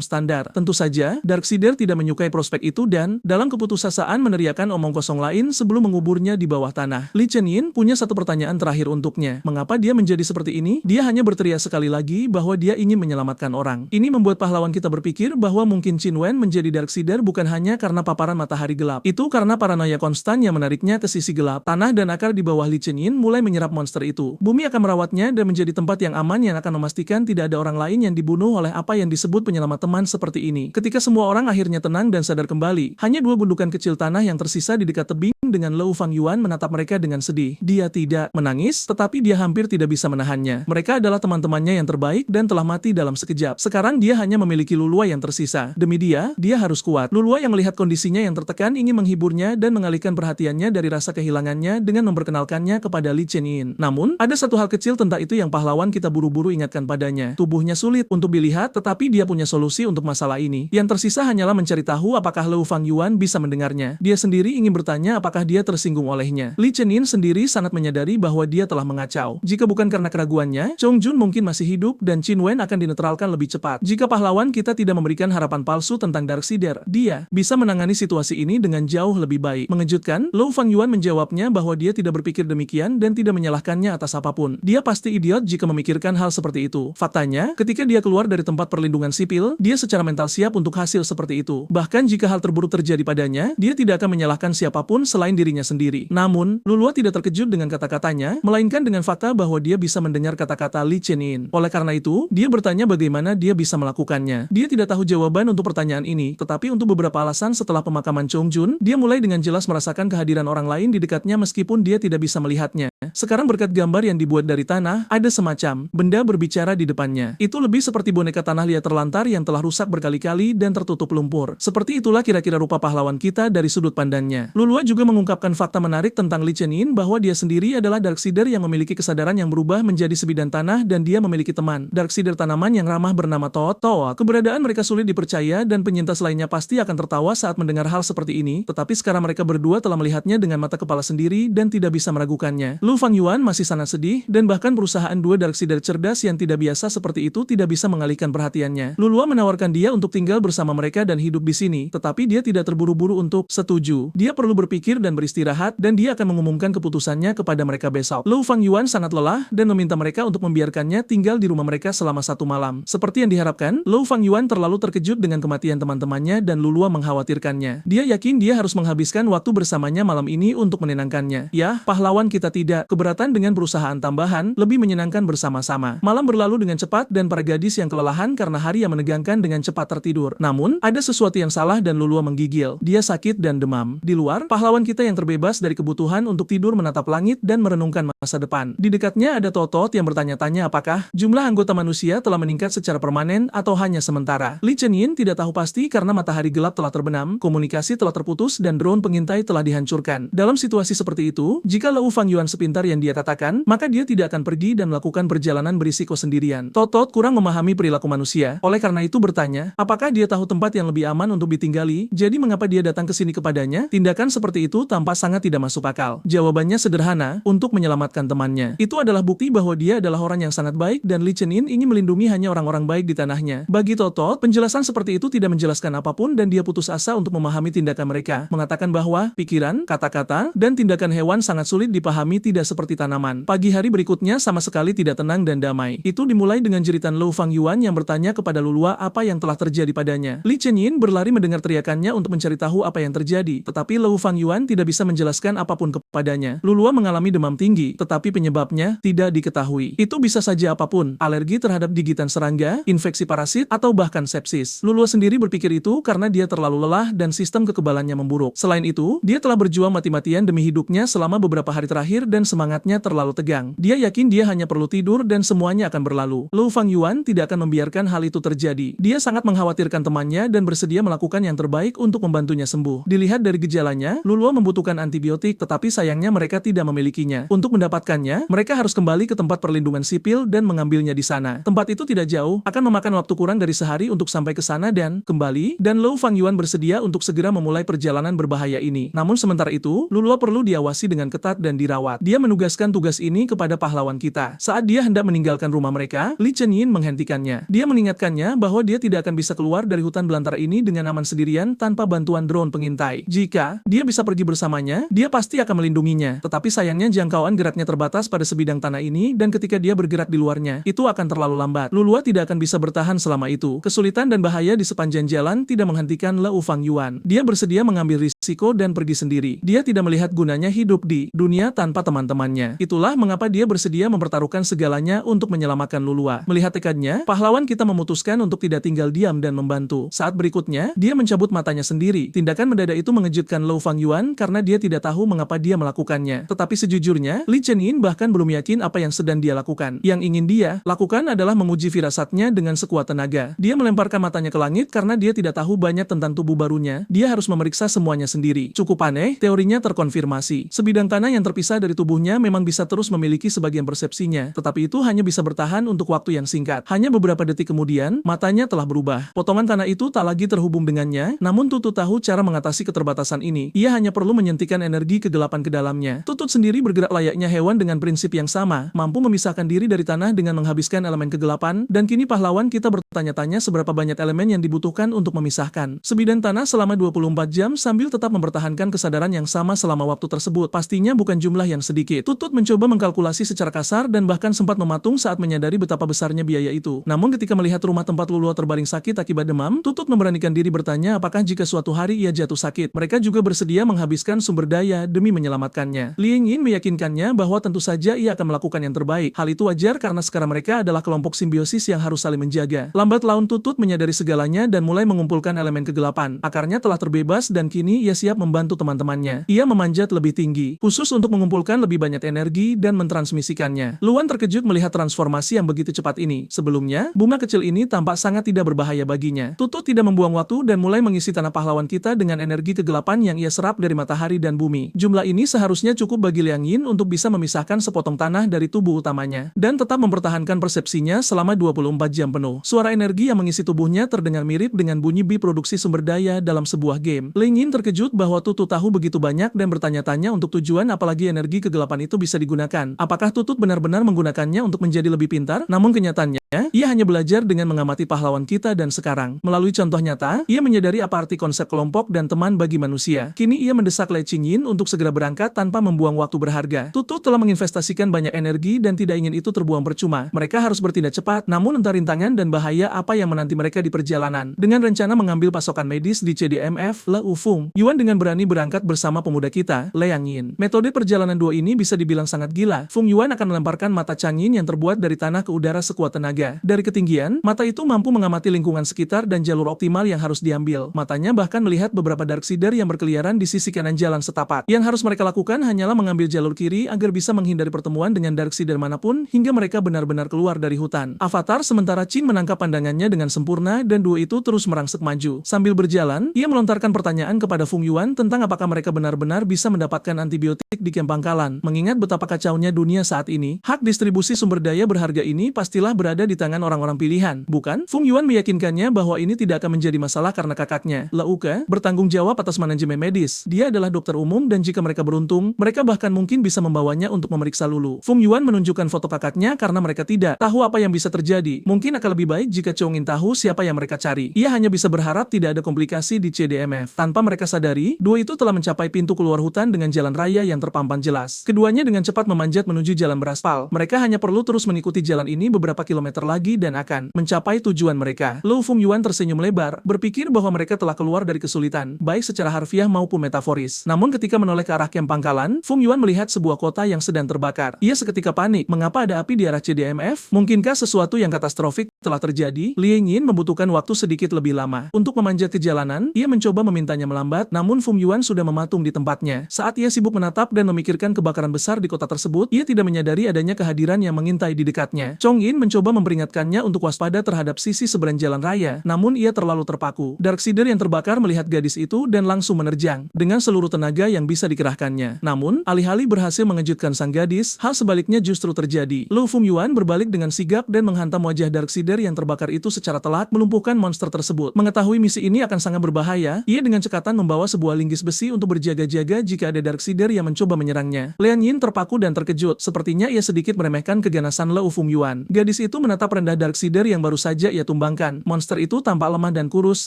standar. Tentu saja, Darksider tidak menyukai prospek itu dan dalam keputusasaan meneriakan omong kosong lain sebelum menguburnya di bawah tanah. Li Chen punya satu pertanyaan terakhir untuknya. Mengapa dia menjadi seperti ini? Dia hanya berteriak sekali lagi bahwa dia ingin menyelamatkan orang. Ini membuat pahlawan kita berpikir bahwa mungkin Qin Wen menjadi Darksider bukan hanya karena paparan matahari gelap. Itu karena paranoia konstan yang menariknya ke sisi gelap. Tanah dan akar di bawah Li Chen mulai menyerap monster itu. Bumi akan merawatnya dan menjadi tempat yang aman yang akan memastikan tidak ada orang lain yang dibunuh oleh apa yang disebut penyelamat teman seperti ini. Ketika semua orang akhirnya tenang dan sadar kembali, hanya dua gundukan kecil tanah yang tersisa di dekat tebing dengan Lu Fangyuan menatap mereka dengan sedih. Dia tidak menangis, tetapi dia hampir tidak bisa menahannya. Mereka adalah teman-temannya yang terbaik dan telah mati dalam sekejap. Sekarang dia hanya memiliki Lulua yang tersisa. Demi dia harus kuat. Lulua yang melihat kondisinya yang tertekan ingin menghiburnya dan mengalihkan perhatiannya dari rasa kehilangannya dengan memperkenalkannya kepada Li Chen Namun, ada satu hal kecil tentang itu yang pahlawan kita buru-buru ingatkan padanya. Tubuhnya sulit untuk dilihat, tetapi dia punya solusi untuk masalah ini. Yang tersisa hanyalah mencari tahu apakah Lu Fangyuan bisa mendengarnya. Dia sendiri ingin bertanya apakah dia tersinggung olehnya. Li Chen sendiri sangat menyadari bahwa dia telah mengacau. Jika bukan karena keraguannya, Chong Jun mungkin masih hidup dan Qin Wen akan dinetralkan lebih cepat. Jika pahlawan kita tidak memberikan harapan palsu tentang Darksider, dia bisa menangani situasi ini dengan jauh lebih baik. Mengejutkan, Lu Fangyuan menjawabnya bahwa dia tidak berpikir demikian dan tidak menyalahkannya atas apapun. Dia pasti idiot jika memikirkan hal seperti itu. Faktanya, ketika dia keluar dari tempat perlindungan sipil, dia secara mental siap untuk hasil seperti itu. Bahkan jika hal terburuk terjadi padanya, dia tidak akan menyalahkan siapapun selain dirinya sendiri. Namun, Lulua tidak terkejut dengan kata-katanya, melainkan dengan fakta bahwa dia bisa mendengar kata-kata Li Chen. Oleh karena itu, dia bertanya bagaimana dia bisa melakukannya. Dia tidak tahu jawaban untuk pertanyaan ini, tetapi untuk beberapa alasan setelah pemakaman Chong Jun, dia mulai dengan jelas merasakan kehadiran orang lain di dekatnya meskipun dia tidak bisa melihatnya. Sekarang berkat gambar yang dibuat dari tanah, ada semacam benda berbicara di depannya. Itu lebih seperti boneka tanah liat terlantar yang telah rusak berkali-kali dan tertutup lumpur. Seperti itulah kira-kira rupa pahlawan kita dari sudut pandangnya. Lulua juga mengungkapkan fakta menarik tentang Li Chen bahwa dia sendiri adalah Darksider yang memiliki kesadaran yang berubah menjadi sebidang tanah dan dia memiliki teman, Darksider tanaman yang ramah bernama Tot. Keberadaan mereka sulit dipercaya dan penyintas lainnya pasti akan tertawa saat mendengar hal seperti ini, tetapi sekarang mereka berdua telah melihatnya dengan mata kepala sendiri dan tidak bisa meragukannya. Lu Fangyuan masih sangat sedih dan bahkan perusahaan dua Darksider cerdas yang tidak biasa seperti itu tidak bisa mengalihkan perhatiannya. Lulua menawarkan dia untuk tinggal bersama mereka dan hidup di sini, tetapi dia tidak terburu-buru untuk setuju. Dia perlu berpikir dan beristirahat dan dia akan mengumumkan keputusannya kepada mereka besok. Lu Fangyuan sangat lelah dan meminta mereka untuk membiarkannya tinggal di rumah mereka selama 1 malam. Seperti yang diharapkan, Lu Fangyuan terlalu terkejut dengan kematian teman-temannya dan Lulua mengkhawatirkannya. Dia yakin dia harus menghabiskan waktu bersamanya malam ini untuk menenangkannya. Ya, pahlawan kita tidak keberatan dengan perusahaan tambahan, lebih menyenangkan bersama-sama. Malam berlalu dengan cepat dan para gadis yang kelelahan karena hari yang menegangkan dengan cepat tertidur. Namun, ada sesuatu yang salah dan Lulua menggigil. Dia sakit dan demam. Di luar, pahlawan kita yang terbebas dari kebutuhan untuk tidur menatap langit dan merenungkan masa depan. Di dekatnya ada Totot yang bertanya-tanya apakah jumlah anggota manusia telah meningkat secara permanen atau hanya sementara. Li Chenyin tidak tahu pasti karena matahari gelap telah terbenam, komunikasi telah terputus dan drone pengintai telah dihancurkan. Dalam situasi seperti itu, jika Leu Fangyuan sepintar yang dia katakan, maka dia tidak akan pergi dan melakukan perjalanan berisiko sendirian. Totot kurang memahami perilaku manusia, oleh karena itu bertanya, apakah dia tahu tempat yang lebih aman untuk ditinggali, jadi mengapa dia datang ke sini kepadanya? Tindakan seperti itu tampak sangat tidak masuk akal. Jawabannya sederhana, untuk menyelamatkan temannya. Itu adalah bukti bahwa dia adalah orang yang sangat baik dan Li Chenyin ingin melindungi hanya orang-orang baik di tanahnya. Bagi Totot, penjelasan seperti itu tidak menjelaskan apapun dan dia putus asa untuk memahami tindakan mereka, mengatakan bahwa pikiran, kata-kata, dan tindakan hewan sangat sulit dipahami tidak seperti tanaman. Pagi hari berikutnya sama sekali tidak tenang dan damai. Itu dimulai dengan jeritan Lou Fangyuan yang bertanya kepada Lulua apa yang telah terjadi padanya. Li Chenyin berlari mendengar teriakannya untuk mencari tahu apa yang terjadi, tetapi Lou Fangyuan tidak bisa menjelaskan apapun kepadanya. Lulua mengalami demam tinggi, tetapi penyebabnya tidak diketahui. Itu bisa saja apapun, alergi terhadap gigitan serangga, infeksi parasit, atau bahkan sepsis. Lulua sendiri berpikir itu karena dia terlalu lelah dan sistem kekebalannya memburuk. Selain itu, dia telah berjuang mati-matian demi hidupnya selama beberapa hari terakhir dan semangatnya terlalu tegang. Dia yakin dia hanya perlu tidur dan semuanya akan berlalu. Lou Fangyuan tidak akan membiarkan hal itu terjadi. Dia sangat mengkhawatirkan temannya dan bersedia melakukan yang terbaik untuk membantunya sembuh. Dilihat dari gejalanya, Lulua membutuhkan antibiotik tetapi sayangnya mereka tidak memilikinya. Untuk mendapatkannya, mereka harus kembali ke tempat perlindungan sipil dan mengambilnya di sana. Tempat itu tidak jauh, akan memakan waktu kurang dari sehari untuk sampai ke sana dan kembali, dan Lou Fangyuan bersedia untuk segera memulai perjalanan berbahaya ini. Namun sementara itu, Lulua perlu diawasi dengan ketat dan dirawat. Dia menugaskan tugas ini kepada pahlawan kita. Saat dia hendak meninggalkan rumah mereka, Li Chenyin menghentikannya. Dia mengingatkannya bahwa dia tidak akan bisa keluar dari hutan belantara ini dengan aman sendirian tanpa bantuan drone pengintai. Jika dia bisa pergi bersamanya, dia pasti akan melindunginya. Tetapi sayangnya jangkauan geraknya terbatas pada sebidang tanah ini dan ketika dia bergerak di luarnya, itu akan terlalu lambat. Lulua tidak akan bisa bertahan selama itu. Kesulitan dan bahaya di sepanjang jalan tidak menghentikan Leu Fangyuan. Dia bersedia mengambil risiko dan pergi sendiri. Dia tidak melihat gunanya hidup di dunia tanpa teman-temannya. Itulah mengapa dia bersedia mempertaruhkan segalanya untuk menyelamatkan Lulua. Melihat tekadnya, pahlawan kita memutuskan untuk tidak tinggal diam dan membantu. Saat berikutnya, dia mencabut matanya sendiri. Tindakan mendadak itu mengejutkan Lou Fangyuan karena dia tidak tahu mengapa dia melakukannya. Tetapi sejujurnya, Li Chenyin bahkan belum yakin apa yang sedang dia lakukan. Yang ingin dia lakukan adalah menguji firasatnya dengan sekuat tenaga. Dia melemparkan matanya ke langit karena dia tidak tahu banyak tentang tubuh barunya. Dia harus memeriksa semuanya sendiri. Cukup aneh, teorinya terkonfirmasi. Sebidang tanah yang terpisah dari tubuhnya memang bisa terus memiliki sebagian persepsinya, tetapi itu hanya bisa bertahan untuk waktu yang singkat. Hanya beberapa detik kemudian, matanya telah berubah. Potongan tanah itu tak lagi terhubung dengannya, namun Tutut tahu cara mengatasi keterbatasan ini. Ia hanya perlu menyuntikkan energi kegelapan ke dalamnya. Tutut sendiri bergerak layaknya hewan dengan prinsip yang sama, mampu memisahkan diri dari tanah dengan menghabiskan elemen kegelapan, dan kini pahlawan kita bertanya-tanya seberapa banyak elemen yang dibutuhkan untuk memisahkan sebidang tanah selama 24 jam sambil tetap mempertahankan kesadaran yang sama selama waktu tersebut. Pastinya bukan jumlah yang sedikit. Tutut mencoba mengkalkulasi secara kasar dan bahkan sempat mematung saat menyadari betapa besarnya biaya itu. Namun ketika melihat rumah tempat Lulua terbaring sakit akibat demam, Tutut memberanikan diri bertanya apakah jika suatu hari ia jatuh sakit, mereka juga bersedia menghabiskan sumber daya demi menyelamatkannya. Li Yingyin meyakinkannya bahwa tentu saja ia akan melakukan yang terbaik. Hal itu wajar karena sekarang mereka adalah kelompok simbiosis yang harus saling menjaga. Lambat laun Tutut menyadari segalanya dan mulai mengumpulkan elemen kegelapan. Akarnya telah terbebas dan kini ia siap membantu teman-temannya. Ia memanjat lebih tinggi, khusus untuk mengumpulkan lebih banyak energi dan mentransmisikannya. Luan terkejut melihat transformasi yang begitu cepat ini. Sebelumnya, bunga kecil ini tampak sangat tidak berbahaya baginya. Tutut tidak membuang waktu dan mulai mengisi tanah pahlawan kita dengan energi kegelapan yang ia serap dari matahari dan bumi. Jumlah ini seharusnya cukup bagi Liang Yin untuk bisa memisahkan sepotong tanah dari tubuh utamanya, dan tetap mempertahankan persepsinya selama 24 jam penuh. Suara energi yang mengisi tubuhnya terdengar mirip dengan bunyi bi produksi sumber daya dalam sebuah game. Liang Yin terkejut bahwa Tutut tahu begitu banyak dan bertanya-tanya untuk tujuan apalagi energi kegelapan itu bisa digunakan. Apakah Tutut benar-benar menggunakannya untuk menjadi lebih pintar? Namun kenyataannya, ia hanya belajar dengan mengamati pahlawan kita dan sekarang, melalui contoh nyata, ia menyadari apa arti konsep kelompok dan teman bagi manusia. Kini ia mendesak Li Qingyin untuk segera berangkat tanpa membuang waktu berharga. Tutut telah menginvestasikan banyak energi dan tidak ingin itu terbuang percuma. Mereka harus bertindak cepat, namun entah rintangan dan bahaya apa yang menanti mereka di perjalanan. Dengan rencana mengambil pasokan medis di CDMF, Le Ufeng, Yuan dengan berani berangkat bersama pemuda kita, Liang Yin. Metode perjalanan dua ini bisa dibilang sangat gila. Feng Yuan akan melemparkan mata Chang Yin yang terbuat dari tanah ke udara sekuat tenaga. berharga. Dari ketinggian, mata itu mampu mengamati lingkungan sekitar dan jalur optimal yang harus diambil. Matanya bahkan melihat beberapa Darksider yang berkeliaran di sisi kanan jalan setapak. Yang harus mereka lakukan hanyalah mengambil jalur kiri agar bisa menghindari pertemuan dengan Darksider manapun hingga mereka benar-benar keluar dari hutan. Avatar sementara Chin menangkap pandangannya dengan sempurna dan duo itu terus merangsek maju. Sambil berjalan, ia melontarkan pertanyaan kepada Feng Yuan tentang apakah mereka benar-benar bisa mendapatkan antibiotik di kamp pangkalan. Mengingat betapa kacaunya dunia saat ini, hak distribusi sumber daya berharga ini pastilah berada di tangan orang-orang pilihan, bukan? Feng Yuan meyakinkannya bahwa ini tidak akan menjadi masalah karena kakaknya, Lauke, bertanggung jawab atas manajemen medis. Dia adalah dokter umum dan jika mereka beruntung, mereka bahkan mungkin bisa membawanya untuk memeriksa Lulu. Feng Yuan menunjukkan foto kakaknya karena mereka tidak tahu apa yang bisa terjadi. Mungkin akan lebih baik jika Chong In tahu siapa yang mereka cari. Ia hanya bisa berharap tidak ada komplikasi di CDMF. Tanpa mereka sadari, dua itu telah mencapai pintu keluar hutan dengan jalan raya yang terpampang jelas. Keduanya dengan cepat memanjat menuju jalan beraspal. Mereka hanya perlu terus mengikuti jalan ini beberapa kilometer lagi dan akan mencapai tujuan mereka. Lu Feng Yuan tersenyum lebar, berpikir bahwa mereka telah keluar dari kesulitan, baik secara harfiah maupun metaforis. Namun ketika menoleh ke arah kamp pangkalan, Feng Yuan melihat sebuah kota yang sedang terbakar. Ia seketika panik, mengapa ada api di arah CDMF? Mungkinkah sesuatu yang katastrofik telah terjadi? Liang Yin membutuhkan waktu sedikit lebih lama. Untuk memanjat ke jalanan, ia mencoba memintanya melambat, namun Feng Yuan sudah mematung di tempatnya. Saat ia sibuk menatap dan memikirkan kebakaran besar di kota tersebut, ia tidak menyadari adanya kehadiran yang mengintai di dekatnya. Chong In mencoba memperingatkannya untuk waspada terhadap sisi seberang jalan raya, namun ia terlalu terpaku. Darksider yang terbakar melihat gadis itu dan langsung menerjang dengan seluruh tenaga yang bisa dikerahkannya. Namun, alih-alih berhasil mengejutkan sang gadis, hal sebaliknya justru terjadi. Lu Feng Yuan berbalik dengan sigap dan menghantam wajah Darksider yang terbakar itu secara telat, melumpuhkan monster tersebut. Mengetahui misi ini akan sangat berbahaya, ia dengan cekatan membawa sebuah linggis besi untuk berjaga-jaga jika ada Darksider yang mencoba menyerangnya. Liang Yin terpaku dan terkejut, sepertinya ia sedikit meremehkan keganasan Lu Feng Yuan. Gadis itu menatap rendah Darksider yang baru saja ia tumbangkan. Monster itu tampak lemah dan kurus,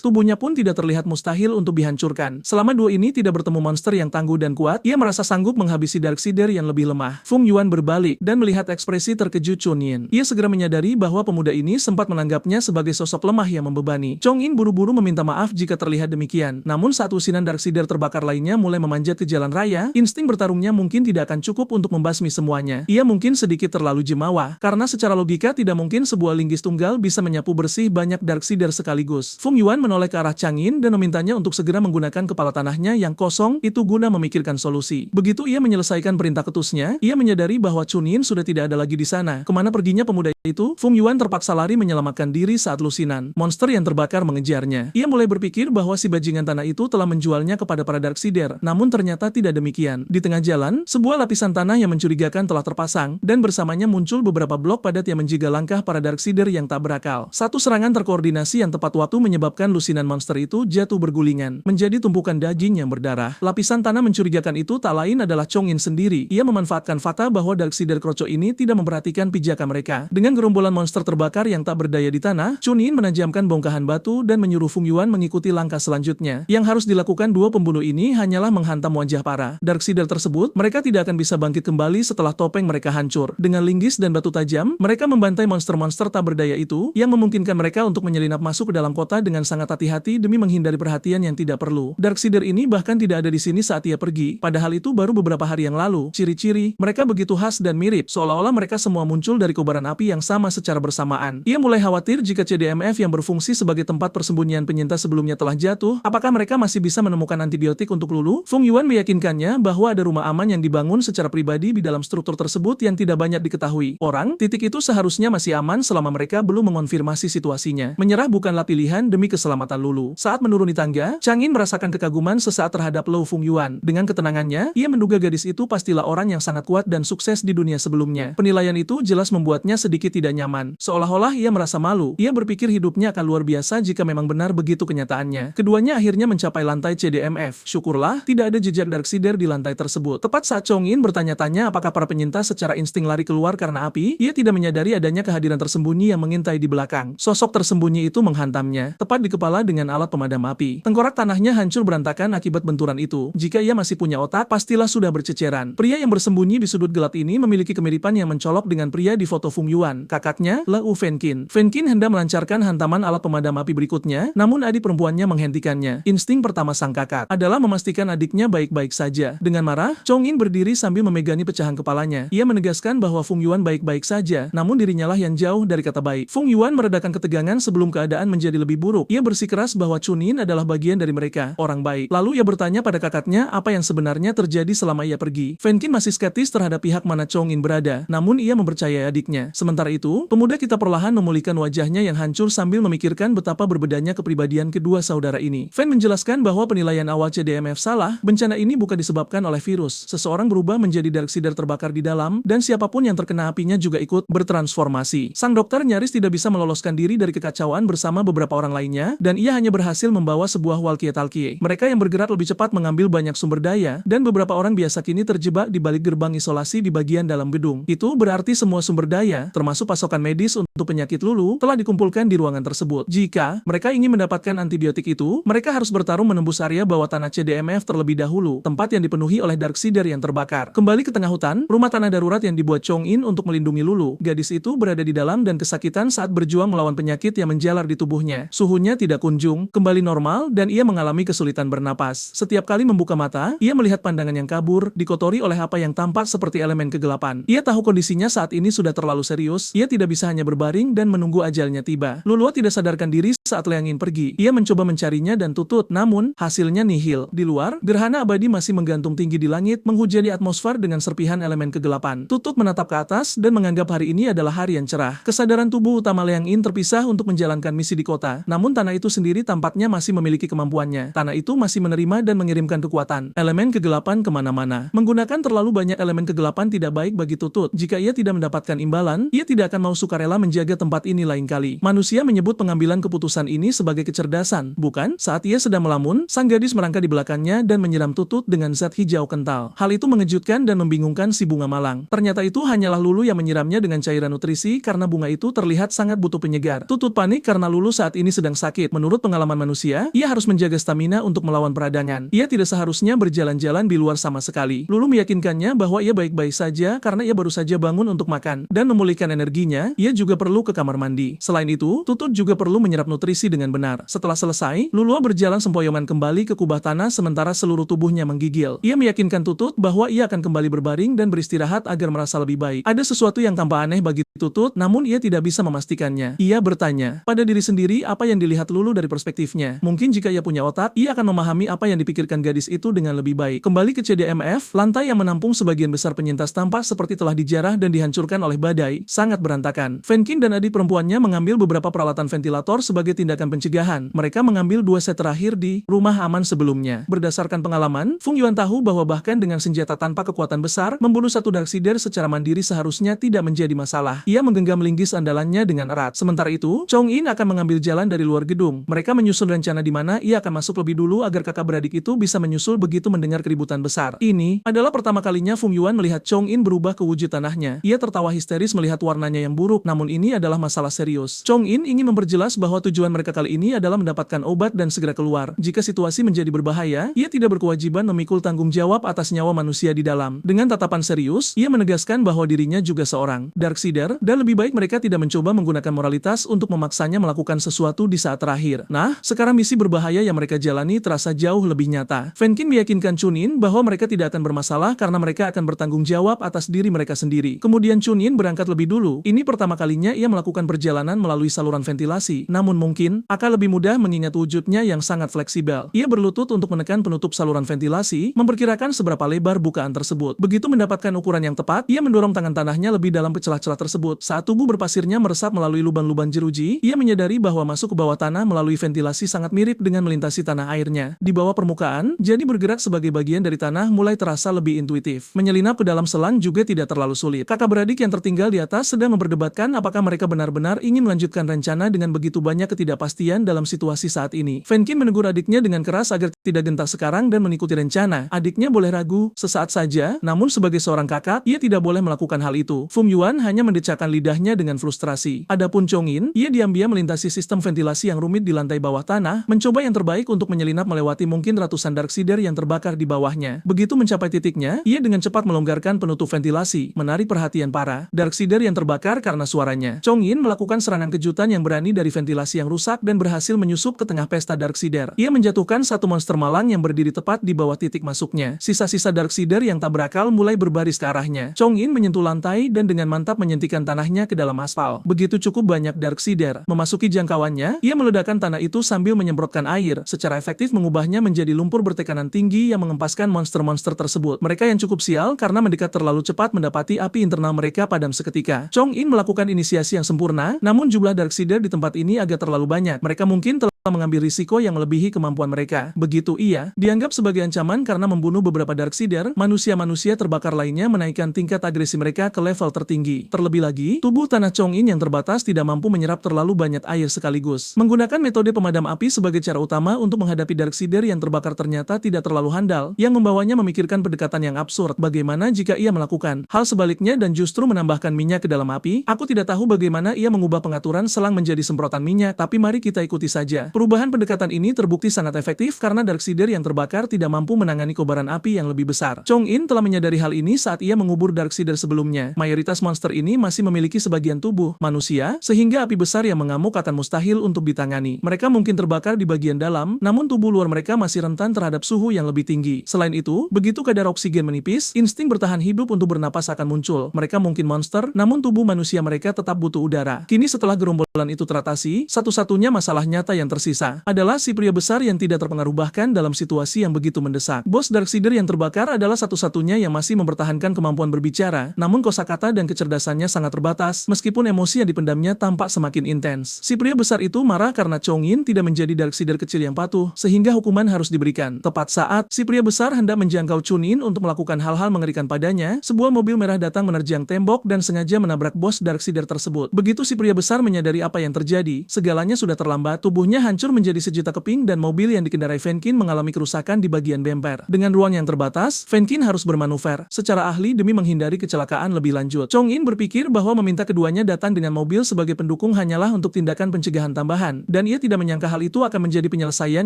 tubuhnya pun tidak terlihat mustahil untuk dihancurkan. Selama dua ini tidak bertemu monster yang tangguh dan kuat, ia merasa sanggup menghabisi Darksider yang lebih lemah. Feng Yuan berbalik dan melihat ekspresi terkejut Chong In. Ia segera menyadari bahwa pemuda ini sempat menganggapnya sebagai sosok lemah yang membebani. Chong In buru-buru meminta maaf jika terlihat demikian. Namun saat usinan Darksider terbakar lainnya mulai memanjat ke jalan raya, insting bertarungnya mungkin tidak akan cukup untuk membasmi semuanya. Ia mungkin sedikit terlalu jemawa, karena secara logika tidak mungkin sebuah linggis tunggal bisa menyapu bersih banyak Darksider sekaligus. Feng Yuan menoleh ke arah Chang In dan memintanya untuk segera menggunakan kepala tanahnya yang kosong itu guna memikirkan solusi. Begitu ia menyelesaikan perintah ketusnya, ia menyadari bahwa Chun Yin sudah tidak ada lagi di sana. Kemana perginya pemuda itu? Feng Yuan terpaksa lari menyelamatkan diri saat lusinan. Monster yang terbakar mengejarnya. Ia mulai berpikir bahwa si bajingan tanah itu telah menjualnya kepada para Darksider, namun ternyata tidak demikian. Di tengah jalan, sebuah lapisan tanah yang mencurigakan telah terpasang, dan bersamanya muncul beberapa blok padat yang menjaga langkah para Darksider yang tak berakal. Satu serangan terkoordinasi yang tepat waktu menyebabkan lusinan monster itu jatuh bergulingan, menjadi tumpukan daging yang berdarah. Lapisan tanah mencurigakan itu tak lain adalah Chong In sendiri. Ia memanfaatkan fakta bahwa Darksider kroco ini tidak memperhatikan pijakan mereka. Dengan gerombolan monster terbakar yang tak berdaya di tanah, Chun In menajamkan bongkahan batu dan menyuruh Feng Yuan mengikuti langkah selanjutnya. Yang harus dilakukan dua pembunuh ini hanyalah menghantam wajah para Darksider tersebut. Mereka tidak akan bisa bangkit kembali setelah topeng mereka hancur. Dengan linggis dan batu tajam, mereka membantai monster-monster tak berdaya itu, yang memungkinkan mereka untuk menyelinap masuk ke dalam kota dengan sangat hati-hati demi menghindari perhatian yang tidak perlu. Darksider ini bahkan tidak ada di sini saat ia pergi, padahal itu baru beberapa hari yang lalu. Ciri-ciri mereka begitu khas dan mirip, seolah-olah mereka semua muncul dari kobaran api yang sama secara bersamaan. Ia mulai khawatir jika CDMF yang berfungsi sebagai tempat persembunyian penyintas sebelumnya telah jatuh, apakah mereka masih bisa menemukan antibiotik untuk Lulu? Feng Yuan meyakinkannya bahwa ada rumah aman yang dibangun secara pribadi di dalam struktur tersebut yang tidak banyak diketahui orang. Titik itu seharusnya masih aman selama mereka belum mengonfirmasi situasinya. Menyerah bukanlah pilihan demi keselamatan Lulu. Saat menuruni tangga, Chang In merasakan kekaguman sesaat terhadap Lu Feng Yuan. Dengan ketenangannya, ia menduga gadis itu pastilah orang yang sangat kuat dan sukses di dunia sebelumnya. Penilaian itu jelas membuatnya sedikit tidak nyaman. Seolah-olah ia merasa malu. Ia berpikir hidupnya akan luar biasa jika memang benar begitu kenyataannya. Keduanya akhirnya mencapai lantai CDMF. Syukurlah, tidak ada jejak Darksider di lantai tersebut. Tepat saat Chong In bertanya-tanya apakah para penyintas secara insting lari keluar karena api, ia tidak menyadari adanya kehadiran tersembunyi yang mengintai di belakang. Sosok tersembunyi itu menghantamnya, tepat di kepala dengan alat pemadam api. Tengkorak tanahnya hancur berantakan akibat benturan itu. Jika ia masih punya otak, pastilah sudah berceceran. Pria yang bersembunyi di sudut gelap ini memiliki kemiripan yang mencolok dengan pria di foto Feng Yuan, kakaknya, Lu Fenqin. Fenqin hendak melancarkan hantaman alat pemadam api berikutnya, namun adik perempuannya menghentikannya. Insting pertama sang kakak adalah memastikan adiknya baik-baik saja. Dengan marah, Chong In berdiri sambil memegangi pecahan kepalanya. Ia menegaskan bahwa Feng Yuan baik-baik saja, namun dirinya lah yang jauh dari kata baik. Feng Yuan meredakan ketegangan sebelum keadaan menjadi lebih buruk. Ia bersikeras bahwa Chunin adalah bagian dari mereka, orang baik. Lalu ia bertanya pada kakaknya apa yang sebenarnya terjadi selama ia pergi. Fenkin masih skeptis terhadap pihak mana Chongin berada, namun ia mempercayai adiknya. Sementara itu, pemuda kita perlahan memulihkan wajahnya yang hancur sambil memikirkan betapa berbedanya kepribadian kedua saudara ini. Fen menjelaskan bahwa penilaian awal CDMF salah, bencana ini bukan disebabkan oleh virus. Seseorang berubah menjadi Darksider terbakar di dalam, dan siapapun yang terkena apinya juga ikut bertransformasi. Sang dokter nyaris tidak bisa meloloskan diri dari kekacauan bersama beberapa orang lainnya, dan ia hanya berhasil membawa sebuah walkie-talkie. Mereka yang bergerak lebih cepat mengambil banyak sumber daya, dan beberapa orang biasa kini terjebak di balik gerbang isolasi di bagian dalam gedung. Itu berarti semua sumber daya, termasuk pasokan medis untuk penyakit lulu, telah dikumpulkan di ruangan tersebut. Jika mereka ingin mendapatkan antibiotik itu, mereka harus bertarung menembus area bawah tanah CDMF terlebih dahulu, tempat yang dipenuhi oleh Darksider yang terbakar. Kembali ke tengah hutan, rumah tanah darurat yang dibuat Chongin untuk melindungi Lulu. Gadis itu berada di dalam dan kesakitan saat berjuang melawan penyakit yang menjalar di tubuhnya. Suhunya tidak kunjung kembali normal dan ia mengalami kesulitan bernapas. Setiap kali membuka mata, ia melihat pandangan yang kabur, dikotori oleh apa yang tampak seperti elemen kegelapan. Ia tahu kondisinya saat ini sudah terlalu serius, ia tidak bisa hanya berbaring dan menunggu ajalnya tiba. Lulu tidak sadarkan diri saat Liangin pergi. Ia mencoba mencarinya dan Tutut, namun hasilnya nihil. Di luar, gerhana abadi masih menggantung tinggi di langit, menghujani atmosfer dengan serpihan elemen kegelapan. Tutut menatap ke atas dan menganggap hari ini adalah hari yang cerah. Kesadaran tubuh utama Liangin terpisah untuk menjalankan misi di kota, namun tanah itu sendiri tampaknya masih memiliki kemampuannya. Tanah itu masih menerima dan mengirimkan kekuatan elemen kegelapan kemana-mana. Menggunakan terlalu banyak elemen kegelapan tidak baik bagi Tutut. Jika ia tidak mendapatkan imbalan, ia tidak akan mau sukarela menjaga tempat ini lain kali. Manusia menyebut pengambilan keputusan ini sebagai kecerdasan, bukan? Saat ia sedang melamun, sang gadis merangkak di belakangnya dan menyiram Tutut dengan zat hijau kental. Hal itu mengejutkan dan membingungkan si bunga malang. Ternyata itu hanyalah Lulu yang menyiramnya dengan cairan nutrisi karena bunga itu terlihat sangat butuh penyegar. Tutut panik karena Lulu saat ini sedang sakit. Menurut pengalaman manusia, ia harus menjaga stamina untuk melawan peradangan. Ia tidak seharusnya berjalan-jalan di luar sama sekali. Lulu meyakinkannya bahwa ia baik-baik saja karena ia baru saja bangun untuk makan dan memulihkan energinya. Ia juga perlu ke kamar mandi. Selain itu, Tutut juga perlu menyerap nutrisi dengan benar. Setelah selesai, Lulu berjalan sempoyongan kembali ke kubah tanah sementara seluruh tubuhnya menggigil. Ia meyakinkan Tutut bahwa ia akan kembali berbaring dan beristirahat agar merasa lebih baik. Ada sesuatu yang tampak aneh bagi Tutut, namun ia tidak bisa memastikannya. Ia bertanya pada diri sendiri apa yang dilihat Lulu dari perspektifnya. Mungkin jika ia punya otak, ia akan memahami apa yang dipikirkan gadis itu dengan lebih baik. Kembali ke CDMF, lantai yang menampung sebagian besar penyintas tampak seperti telah dijarah dan dihancurkan oleh badai, sangat berantakan. Fenkin dan adik perempuannya mengambil beberapa peralatan ventilator sebagai tindakan pencegahan. Mereka mengambil 2 set terakhir di rumah aman sebelumnya. Berdasarkan pengalaman, Feng Yuan tahu bahwa bahkan dengan senjata tanpa kekuatan besar, membunuh satu Darksider secara mandiri seharusnya tidak menjadi masalah. Ia menggenggam linggis andalannya dengan erat. Sementara itu, Chongin akan mengambil jalan dari luar gedung. Mereka menyusun rencana di mana ia akan masuk lebih dulu agar kakak beradik itu bisa menyusul begitu mendengar keributan besar. Ini adalah pertama kalinya Feng Yuan melihat Chongin berubah ke wujud tanahnya. Ia tertawa histeris melihat warnanya yang buruk, namun ini adalah masalah serius. Chongin ingin memperjelas bahwa tujuan mereka kali ini adalah mendapatkan obat dan segera keluar. Jika situasi menjadi berbahaya, ia tidak berkewajiban memikul tanggung jawab atas nyawa manusia di dalam. Dengan tatapan serius, ia menegaskan bahwa dirinya juga seorang Darksider, dan lebih baik mereka tidak mencoba menggunakan moralitas untuk memaksanya melakukan sesuatu di saat terakhir. Nah, sekarang misi berbahaya yang mereka jalani terasa jauh lebih nyata. Fenkin meyakinkan Chunin bahwa mereka tidak akan bermasalah karena mereka akan bertanggung jawab atas diri mereka sendiri. Kemudian Chunin berangkat lebih dulu. Ini pertama kalinya ia melakukan perjalanan melalui saluran ventilasi. Namun mungkin akan lebih mudah mengingat wujudnya yang sangat fleksibel. Ia berlutut untuk menekan penutup saluran ventilasi, memperkirakan seberapa lebar bukaan tersebut. Begitu mendapatkan ukuran yang tepat, ia mendorong tangan tanahnya lebih dalam ke celah-celah tersebut. Saat tubuh berpasirnya meresap melalui lubang-lubang jeruji, ia menyadari bahwa masuk ke bawah tanah melalui ventilasi sangat mirip dengan melintasi tanah airnya. Di bawah permukaan, jadi bergerak sebagai bagian dari tanah mulai terasa lebih intuitif. Menyelinap ke dalam selang juga tidak terlalu sulit. Kakak beradik yang tertinggal di atas sedang memperdebatkan apakah mereka benar-benar ingin melanjutkan rencana dengan begitu banyak ketidakpastian dalam situasi saat ini. Fenkin menegur adiknya dengan keras agar tidak gentar sekarang dan mengikuti rencana. Adiknya boleh ragu sesaat saja, namun sebagai seorang kakak, ia tidak boleh melakukan hal itu. Feng Yuan hanya mendecakkan lidahnya dengan frustrasi. Adapun Chongin, ia diam-diam melintasi sistem ventilasi yang rumit di lantai bawah tanah, mencoba yang terbaik untuk menyelinap melewati mungkin ratusan Darksider yang terbakar di bawahnya. Begitu mencapai titiknya, ia dengan cepat melonggarkan penutup ventilasi, menarik perhatian para Darksider yang terbakar karena suaranya. Chongin melakukan serangan kejutan yang berani dari ventilasi yang rusak dan berhasil menyusup ke tengah pesta Darksider. Ia menjatuhkan satu monster malang yang berdiri tepat di bawah titik masuknya. Sisa-sisa Darksider yang tak berakal mulai berbaris ke arahnya. Chongin menyentuh lantai dan dengan mantap menyentikan tanahnya ke dalam aspal. Begitu cukup banyak Darksider memasuki jangkauannya, ia meledakkan tanah itu sambil menyemprotkan air, secara efektif mengubahnya menjadi lumpur bertekanan tinggi yang mengempaskan monster-monster tersebut. Mereka yang cukup sial karena mendekat terlalu cepat mendapati api internal mereka padam seketika. Chong-in melakukan inisiasi yang sempurna, namun jumlah Darksider di tempat ini agak terlalu banyak. Mereka mungkin telah mengambil risiko yang melebihi kemampuan mereka. Begitu ia dianggap sebagai ancaman karena membunuh beberapa Darksider, manusia-manusia terbakar lainnya menaikkan tingkat agresi mereka ke level tertinggi. Terlebih lagi, tubuh tanah Chong-in yang terbatas tidak mampu menyerap terlalu banyak air sekaligus. Menggunakan metode pemadam api sebagai cara utama untuk menghadapi Darksider yang terbakar ternyata tidak terlalu handal, yang membawanya memikirkan pendekatan yang absurd. Bagaimana jika ia melakukan hal sebaliknya dan justru menambahkan minyak ke dalam api? Aku tidak tahu bagaimana ia mengubah pengaturan selang menjadi semprotan minyak, tapi mari kita ikuti saja. Perubahan pendekatan ini terbukti sangat efektif karena Darksider yang terbakar tidak mampu menangani kobaran api yang lebih besar. Chong-in telah menyadari hal ini saat ia mengubur Darksider sebelumnya. Mayoritas monster ini masih memiliki sebagian tubuh manusia, sehingga api besar yang mengamuk akan mustahil untuk ditangani. Mereka mungkin terbakar di bagian dalam, namun tubuh luar mereka masih rentan terhadap suhu yang lebih tinggi. Selain itu, begitu kadar oksigen menipis, insting bertahan hidup untuk bernapas akan muncul. Mereka mungkin monster, namun tubuh manusia mereka tetap butuh udara. Kini setelah gerombolan itu teratasi, satu-satunya masalah nyata yang tersisa adalah si pria besar yang tidak terpengaruh bahkan dalam situasi yang begitu mendesak. Bos Darksider yang terbakar adalah satu-satunya yang masih mempertahankan kemampuan berbicara, namun kosakata dan kecerdasannya sangat terbatas, meskipun emosi yang dipendamnya tampak semakin intens. Si pria besar itu marah karena Chong-in tidak menjadi Darksider kecil yang patuh, sehingga hukuman harus diberikan. Tepat saat si pria besar hendak menjangkau Chunin untuk melakukan hal-hal mengerikan padanya, sebuah mobil merah datang menerjang tembok dan sengaja menabrak bos Darksider tersebut. Begitu si pria besar menyadari apa yang terjadi, segalanya sudah terlambat, tubuhnya hancur menjadi sejuta keping dan mobil yang dikendarai Fenkin mengalami kerusakan di bagian bemper. Dengan ruang yang terbatas, Fenkin harus bermanuver secara ahli demi menghindari kecelakaan lebih lanjut. Chong-in berpikir bahwa meminta keduanya datang dengan mobil sebagai pendukung hanyalah untuk tindakan pencegahan tambahan, dan ia tidak menyangka hal itu akan menjadi penyelesaian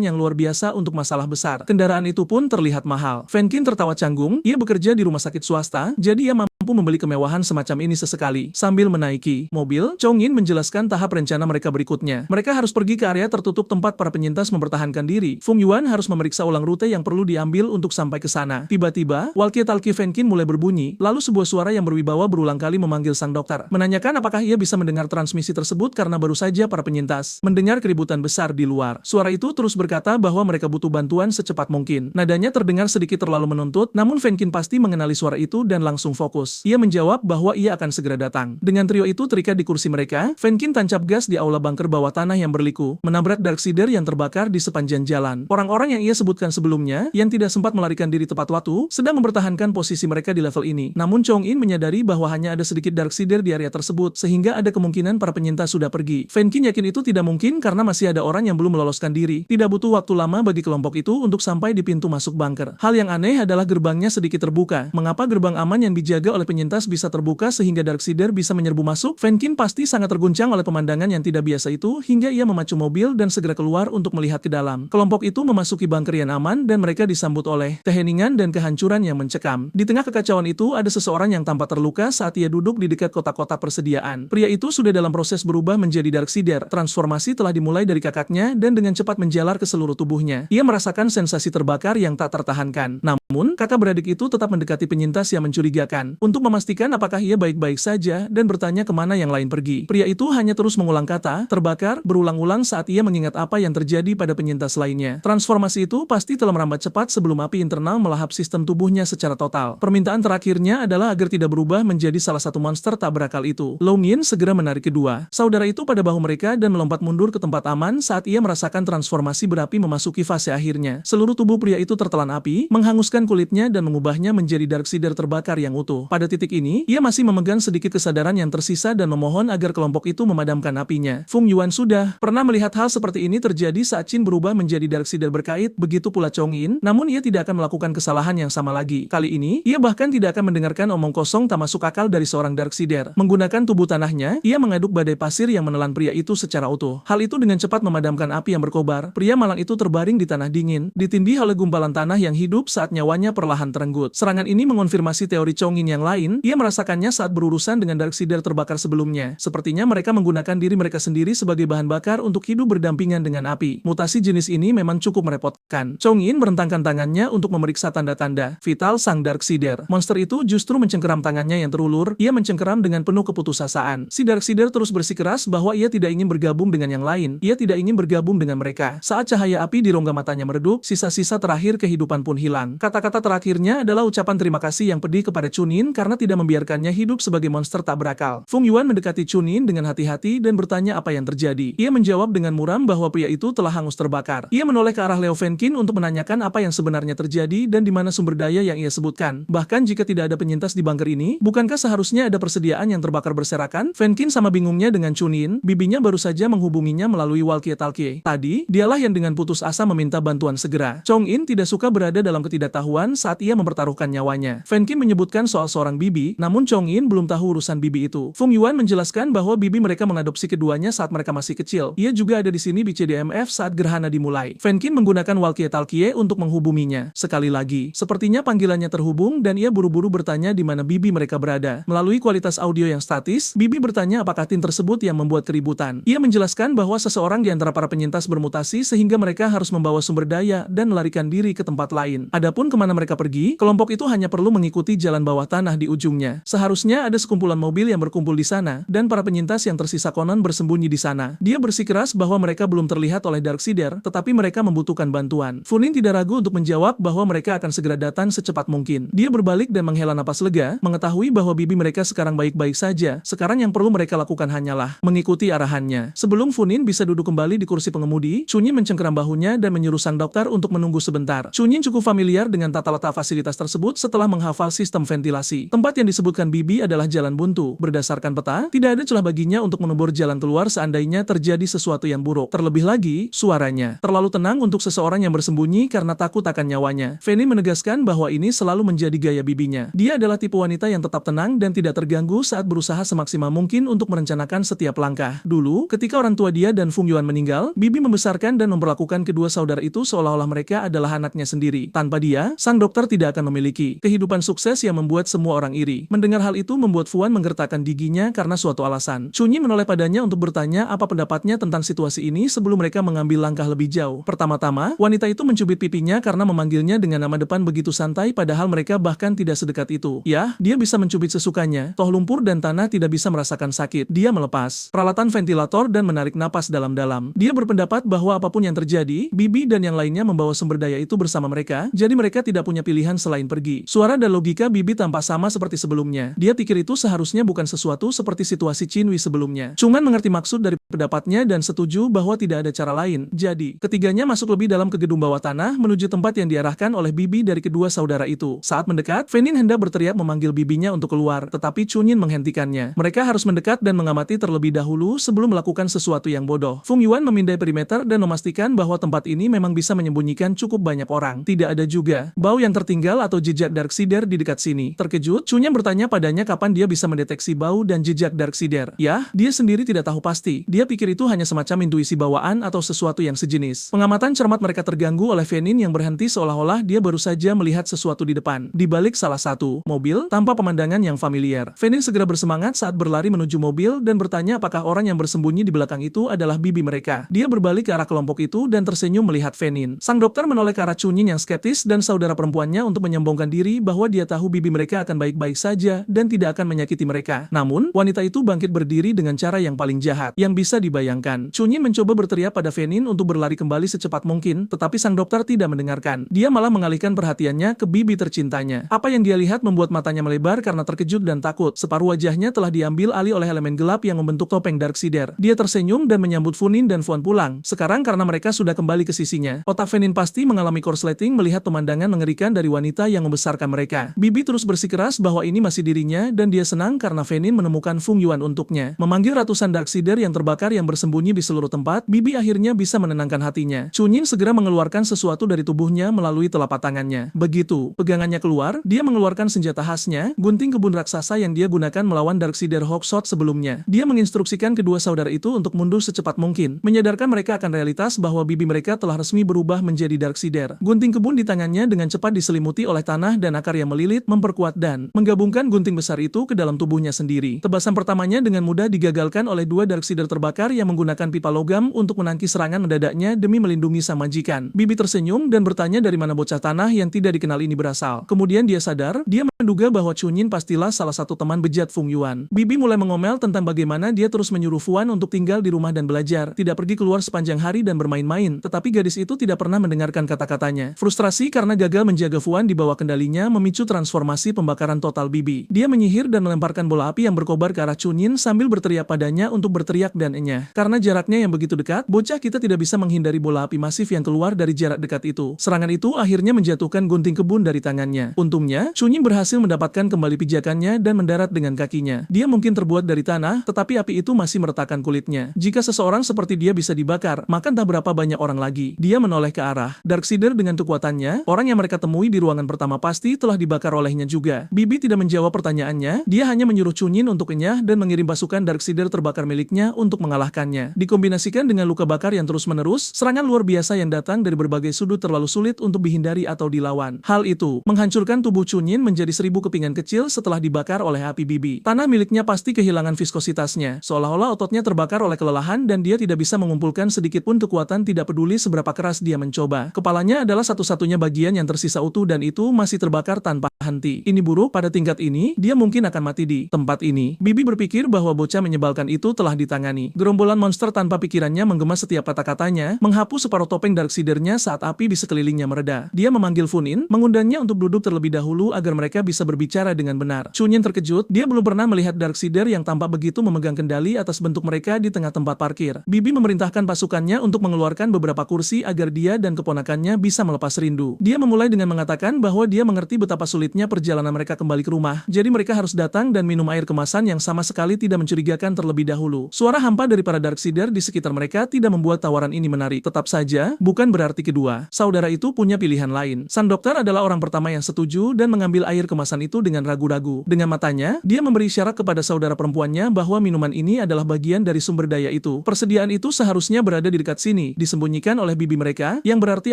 yang luar biasa untuk masalah besar. Kendaraan itu pun terlihat mahal. Fenkin tertawa canggung, ia bekerja di rumah sakit swasta, jadi ia mampu membeli kemewahan semacam ini sesekali. Sambil menaiki mobil, Chong-in menjelaskan tahap rencana mereka berikutnya. Mereka harus pergi ke area tertutup tempat para penyintas mempertahankan diri. Fung Yuan harus memeriksa ulang rute yang perlu diambil untuk sampai ke sana. Tiba-tiba, walkie-talkie Fenkin mulai berbunyi, lalu sebuah suara yang berwibawa berulang kali memanggil sang dokter, menanyakan apakah ia bisa mendengar transmisi tersebut karena baru saja para penyintas mendengar keributan besar di luar. Suara itu terus berkata bahwa mereka butuh bantuan secepat mungkin. Nadanya terdengar sedikit terlalu menuntut, namun Fenkin pasti mengenali suara itu dan langsung fokus. Ia menjawab bahwa ia akan segera datang. Dengan trio itu terikat di kursi mereka, Fenkin tancap gas di aula bunker bawah tanah yang berliku, menabrak Darksider yang terbakar di sepanjang jalan. Orang-orang yang ia sebutkan sebelumnya, yang tidak sempat melarikan diri tepat waktu, sedang mempertahankan posisi mereka di level ini. Namun Chong-in menyadari bahwa hanya ada sedikit Darksider di area tersebut, sehingga ada kemungkinan para penyintas sudah pergi. Fenkin yakin itu tidak mungkin karena masih ada orang yang belum meloloskan diri. Tidak butuh waktu lama bagi kelompok itu untuk sampai di pintu masuk bunker. Hal yang aneh adalah gerbangnya sedikit terbuka. Mengapa gerbang aman yang dijaga oleh penyintas bisa terbuka sehingga Darksider bisa menyerbu masuk? Fenkin pasti sangat terguncang oleh pemandangan yang tidak biasa itu hingga ia memacu mobil dan segera keluar untuk melihat ke dalam. Kelompok itu memasuki bunker yang aman dan mereka disambut oleh keheningan dan kehancuran yang mencekam. Di tengah kekacauan itu ada seseorang yang tampak terluka saat ia duduk di dekat kotak-kotak persediaan. Pria itu sudah dalam proses berubah menjadi Darksider. Transformasi telah dimulai dari kakaknya dan dengan cepat menjalar ke seluruh tubuhnya. Ia merasakan sensasi terbakar yang tak tertahankan. Namun, kakak beradik itu tetap mendekati penyintas yang mencurigakan untuk memastikan apakah ia baik-baik saja dan bertanya kemana yang lain pergi. Pria itu hanya terus mengulang kata terbakar berulang-ulang saat ia mengingat apa yang terjadi pada penyintas lainnya. Transformasi itu pasti telah merambat cepat sebelum api internal melahap sistem tubuhnya secara total. Permintaan terakhirnya adalah agar tidak berubah menjadi salah satu monster tak berakal itu. Long Yin segera menarik kedua saudara itu pada bahu mereka dan melompat mundur ke tempat aman saat ia merasakan transformasi berapi memasuki fase akhirnya. Seluruh tubuh pria itu tertelan api, menghanguskan kulitnya dan mengubahnya menjadi Darksider terbakar yang utuh. Pada titik ini, ia masih memegang sedikit kesadaran yang tersisa dan memohon agar kelompok itu memadamkan apinya. Fung Yuan sudah pernah melihat hal seperti ini terjadi saat Qin berubah menjadi Darksider berkait, begitu pula Chong-in, namun ia tidak akan melakukan kesalahan yang sama lagi. Kali ini, ia bahkan tidak akan mendengarkan omong kosong tak masuk akal dari seorang Darksider. Menggunakan tubuh tanahnya, ia mengaduk badai pasir yang menelan pria itu secara utuh. Hal itu dengan cepat memadamkan api yang berkobar. Pria malang itu terbaring di tanah dingin, ditindih oleh gumpalan tanah yang hidup saat nyawanya perlahan terenggut. Serangan ini mengonfirmasi teori Chong-in yang yang lain, ia merasakannya saat berurusan dengan Darksider terbakar sebelumnya. Sepertinya mereka menggunakan diri mereka sendiri sebagai bahan bakar untuk hidup berdampingan dengan api. Mutasi jenis ini memang cukup merepotkan. Chongin merentangkan tangannya untuk memeriksa tanda-tanda vital sang Darksider. Monster itu justru mencengkeram tangannya yang terulur. Ia mencengkeram dengan penuh keputusasaan. Si Darksider terus bersikeras bahwa ia tidak ingin bergabung dengan yang lain. Ia tidak ingin bergabung dengan mereka. Saat cahaya api di rongga matanya meredup, sisa-sisa terakhir kehidupan pun hilang. Kata-kata terakhirnya adalah ucapan terima kasih yang pedih kepada Chunin karena tidak membiarkannya hidup sebagai monster tak berakal. Feng Yuan mendekati Chunin dengan hati-hati dan bertanya apa yang terjadi. Ia menjawab dengan muram bahwa pria itu telah hangus terbakar. Ia menoleh ke arah Liao Fenqin untuk menanyakan apa yang sebenarnya terjadi dan di mana sumber daya yang ia sebutkan. Bahkan jika tidak ada penyintas di bunker ini, bukankah seharusnya ada persediaan yang terbakar berserakan? Fenqin sama bingungnya dengan Chunin. Bibinya baru saja menghubunginya melalui walkie-talkie. Tadi, dialah yang dengan putus asa meminta bantuan segera. Chongin tidak suka berada dalam ketidaktahuan saat ia mempertaruhkan nyawanya. Fenqin menyebutkan soal seorang bibi, namun Chongin belum tahu urusan bibi itu. Feng Yuan menjelaskan bahwa bibi mereka mengadopsi keduanya saat mereka masih kecil. Ia juga ada di sini di CDMF saat gerhana dimulai. Fenqin menggunakan walkie-talkie untuk menghubunginya. Sekali lagi, sepertinya panggilannya terhubung dan ia buru-buru bertanya di mana bibi mereka berada. Melalui kualitas audio yang statis, bibi bertanya apakah tim tersebut yang membuat keributan. Ia menjelaskan bahwa seseorang di antara para penyintas bermutasi sehingga mereka harus membawa sumber daya dan melarikan diri ke tempat lain. Adapun kemana mereka pergi, kelompok itu hanya perlu mengikuti jalan bawah tanah di ujungnya. Seharusnya ada sekumpulan mobil yang berkumpul di sana, dan para penyintas yang tersisa konon bersembunyi di sana. Dia bersikeras bahwa mereka belum terlihat oleh Darksider, tetapi mereka membutuhkan bantuan. Funin tidak ragu untuk menjawab bahwa mereka akan segera datang secepat mungkin. Dia berbalik dan menghela napas lega, mengetahui bahwa bibi mereka sekarang baik-baik saja. Sekarang yang perlu mereka lakukan hanyalah mengikuti arahannya. Sebelum Funin bisa duduk kembali di kursi pengemudi, Chunin mencengkeram bahunya dan menyuruh sang dokter untuk menunggu sebentar. Chunin cukup familiar dengan tata letak fasilitas tersebut setelah menghafal sistem ventilasi. Tempat yang disebutkan bibi adalah jalan buntu. Berdasarkan peta, tidak ada celah baginya untuk menebur jalan keluar seandainya terjadi sesuatu yang buruk. Terlebih lagi, suaranya terlalu tenang untuk seseorang yang bersembunyi karena takut akan nyawanya. Fanny menegaskan bahwa ini selalu menjadi gaya bibinya. Dia adalah tipe wanita yang tetap tenang dan tidak terganggu saat berusaha semaksimal mungkin untuk merencanakan setiap langkah. Dulu, ketika orang tua dia dan Feng Yuan meninggal, bibi membesarkan dan memperlakukan kedua saudara itu seolah-olah mereka adalah anaknya sendiri. Tanpa dia, sang dokter tidak akan memiliki kehidupan sukses yang membuat semua orang iri. Mendengar hal itu membuat Fuan menggertakkan giginya karena suatu alasan. Chunyi menoleh padanya untuk bertanya apa pendapatnya tentang situasi ini sebelum mereka mengambil langkah lebih jauh. Pertama-tama, wanita itu mencubit pipinya karena memanggilnya dengan nama depan begitu santai padahal mereka bahkan tidak sedekat itu. Ya, dia bisa mencubit sesukanya. Toh lumpur dan tanah tidak bisa merasakan sakit. Dia melepas peralatan ventilator dan menarik napas dalam-dalam. Dia berpendapat bahwa apapun yang terjadi, bibi dan yang lainnya membawa sumber daya itu bersama mereka, jadi mereka tidak punya pilihan selain pergi. Suara dan logika bibi tampak sama seperti sebelumnya. Dia pikir itu seharusnya bukan sesuatu seperti situasi Qinhui sebelumnya. Cuman mengerti maksud dari pendapatnya dan setuju bahwa tidak ada cara lain. Jadi, ketiganya masuk lebih dalam ke gedung bawah tanah menuju tempat yang diarahkan oleh bibi dari kedua saudara itu. Saat mendekat, Fenin hendak berteriak memanggil bibinya untuk keluar, tetapi Chunyin menghentikannya. Mereka harus mendekat dan mengamati terlebih dahulu sebelum melakukan sesuatu yang bodoh. Feng Yuan memindai perimeter dan memastikan bahwa tempat ini memang bisa menyembunyikan cukup banyak orang. Tidak ada juga bau yang tertinggal atau jejak Darksider di dekat sini. Terkejut, Chunyin bertanya padanya kapan dia bisa mendeteksi bau dan jejak Darksider. Ya, dia sendiri tidak tahu pasti. Dia pikir itu hanya semacam intuisi bawaan atau sesuatu yang sejenis. Pengamatan cermat mereka terganggu oleh Fenin yang berhenti seolah-olah dia baru saja melihat sesuatu di depan. Di balik salah satu mobil, tanpa pemandangan yang familiar. Fenin segera bersemangat saat berlari menuju mobil dan bertanya apakah orang yang bersembunyi di belakang itu adalah bibi mereka. Dia berbalik ke arah kelompok itu dan tersenyum melihat Fenin. Sang dokter menoleh ke arah Chunyin yang skeptis dan saudara perempuannya untuk menyombongkan diri bahwa dia tahu bibi mereka akan baik-baik saja dan tidak akan menyakiti mereka. Namun, wanita itu bangkit berdiri dengan cara yang paling jahat yang bisa dibayangkan. Chunyin mencoba berteriak pada Fenin untuk berlari kembali secepat mungkin, tetapi sang dokter tidak mendengarkan. Dia malah mengalihkan perhatiannya ke bibi tercintanya. Apa yang dia lihat membuat matanya melebar karena terkejut dan takut. Separuh wajahnya telah diambil alih oleh elemen gelap yang membentuk topeng Darksider. Dia tersenyum dan menyambut Funin dan Fuan pulang. Sekarang karena mereka sudah kembali ke sisinya, otak Fenin pasti mengalami korsleting melihat pemandangan mengerikan dari wanita yang membesarkan mereka. Bibi terus bersikeras bahwa ini masih dirinya dan dia senang karena Fenin menemukan Feng Yuan untuknya. Memanggil ratusan Darksider yang terbakar yang bersembunyi di seluruh tempat, bibi akhirnya bisa menenangkan hatinya. Chunyin segera mengeluarkan sesuatu dari tubuhnya melalui telapak tangannya. Begitu pegangannya keluar, dia mengeluarkan senjata khasnya, gunting kebun raksasa yang dia gunakan melawan Darksider Hawkshot sebelumnya. Dia menginstruksikan kedua saudara itu untuk mundur secepat mungkin, menyadarkan mereka akan realitas bahwa bibi mereka telah resmi berubah menjadi Darksider. Gunting kebun di tangannya dengan cepat diselimuti oleh tanah dan akar yang melilit, memperkuat dan menggabungkan gunting besar itu ke dalam tubuhnya sendiri. Tebasan pertamanya dengan mudah digagalkan oleh dua Darksider terbakar yang menggunakan pipa logam untuk menangkis serangan mendadaknya demi melindungi sang majikan. Bibi tersenyum dan bertanya dari mana bocah tanah yang tidak dikenal ini berasal. Kemudian dia sadar, dia menduga bahwa Chunin pastilah salah satu teman bejat Feng Yuan. Bibi mulai mengomel tentang bagaimana dia terus menyuruh Fuan untuk tinggal di rumah dan belajar, tidak pergi keluar sepanjang hari dan bermain-main, tetapi gadis itu tidak pernah mendengarkan kata-katanya. Frustrasi karena gagal menjaga Fuan di bawah kendalinya memicu transformasi pembakaran total Bibi. Dia menyihir dan melemparkan bola api yang berkobar ke arah Chunin sambil berteriak padanya untuk berteriak dan enyah. Karena jaraknya yang begitu dekat, bocah kita tidak bisa menghindari bola api masif yang keluar dari jarak dekat itu. Serangan itu akhirnya menjatuhkan gunting kebun dari tangannya. Untungnya, Chunin berhasil mendapatkan kembali pijakannya dan mendarat dengan kakinya. Dia mungkin terbuat dari tanah, tetapi api itu masih meretakkan kulitnya. Jika seseorang seperti dia bisa dibakar, maka entah berapa banyak orang lagi. Dia menoleh ke arah Darksider dengan kekuatannya. Orang yang mereka temui di ruangan pertama pasti telah dibakar olehnya juga. Bibi tidak menjawab pertanyaannya. Dia hanya menyuruh Chunin untuk kenyah dan mengirim pasukan Darksider terbakar miliknya untuk mengalahkannya. Dikombinasikan dengan luka bakar yang terus-menerus, serangan luar biasa yang datang dari berbagai sudut terlalu sulit untuk dihindari atau dilawan. Hal itu menghancurkan tubuh Chunin menjadi 1000 kepingan kecil setelah dibakar oleh api Bibi. Tanah miliknya pasti kehilangan viskositasnya, seolah-olah ototnya terbakar oleh kelelahan dan dia tidak bisa mengumpulkan sedikit pun kekuatan, tidak peduli seberapa keras dia mencoba. Kepalanya adalah satu-satunya bagian yang tersisa utuh dan itu masih terbakar tanpa henti. Ini buruk, pada tingkat ini, dia mungkin akan mati di tempat ini. Bibi berpikir bahwa bocah menyebalkan itu telah ditangani. Gerombolan monster tanpa pikirannya menggema setiap kata-katanya, menghapus separuh topeng Darksidernya saat api di sekelilingnya mereda. Dia memanggil Funin, mengundangnya untuk duduk terlebih dahulu agar mereka bisa berbicara dengan benar. Chunin terkejut, dia belum pernah melihat Darksider yang tampak begitu memegang kendali atas bentuk mereka di tengah tempat parkir. Bibi memerintahkan pasukannya untuk mengeluarkan beberapa kursi agar dia dan keponakannya bisa melepas rindu. Dia memulai dengan mengatakan bahwa dia mengerti betapa sulitnya perjalanan mereka kembali ke rumah, jadi mereka harus datang dan minum air kemasan yang sama sekali tidak mencurigakan terlebih dahulu. Suara hampa dari para Darksider di sekitar mereka tidak membuat tawaran ini menarik. Tetap saja, bukan berarti kedua saudara itu punya pilihan lain. Sang dokter adalah orang pertama yang setuju dan mengambil air kemasan itu dengan ragu-ragu. Dengan matanya, dia memberi isyarat kepada saudara perempuannya bahwa minuman ini adalah bagian dari sumber daya itu. Persediaan itu seharusnya berada di dekat sini, disembunyikan oleh bibi mereka, yang berarti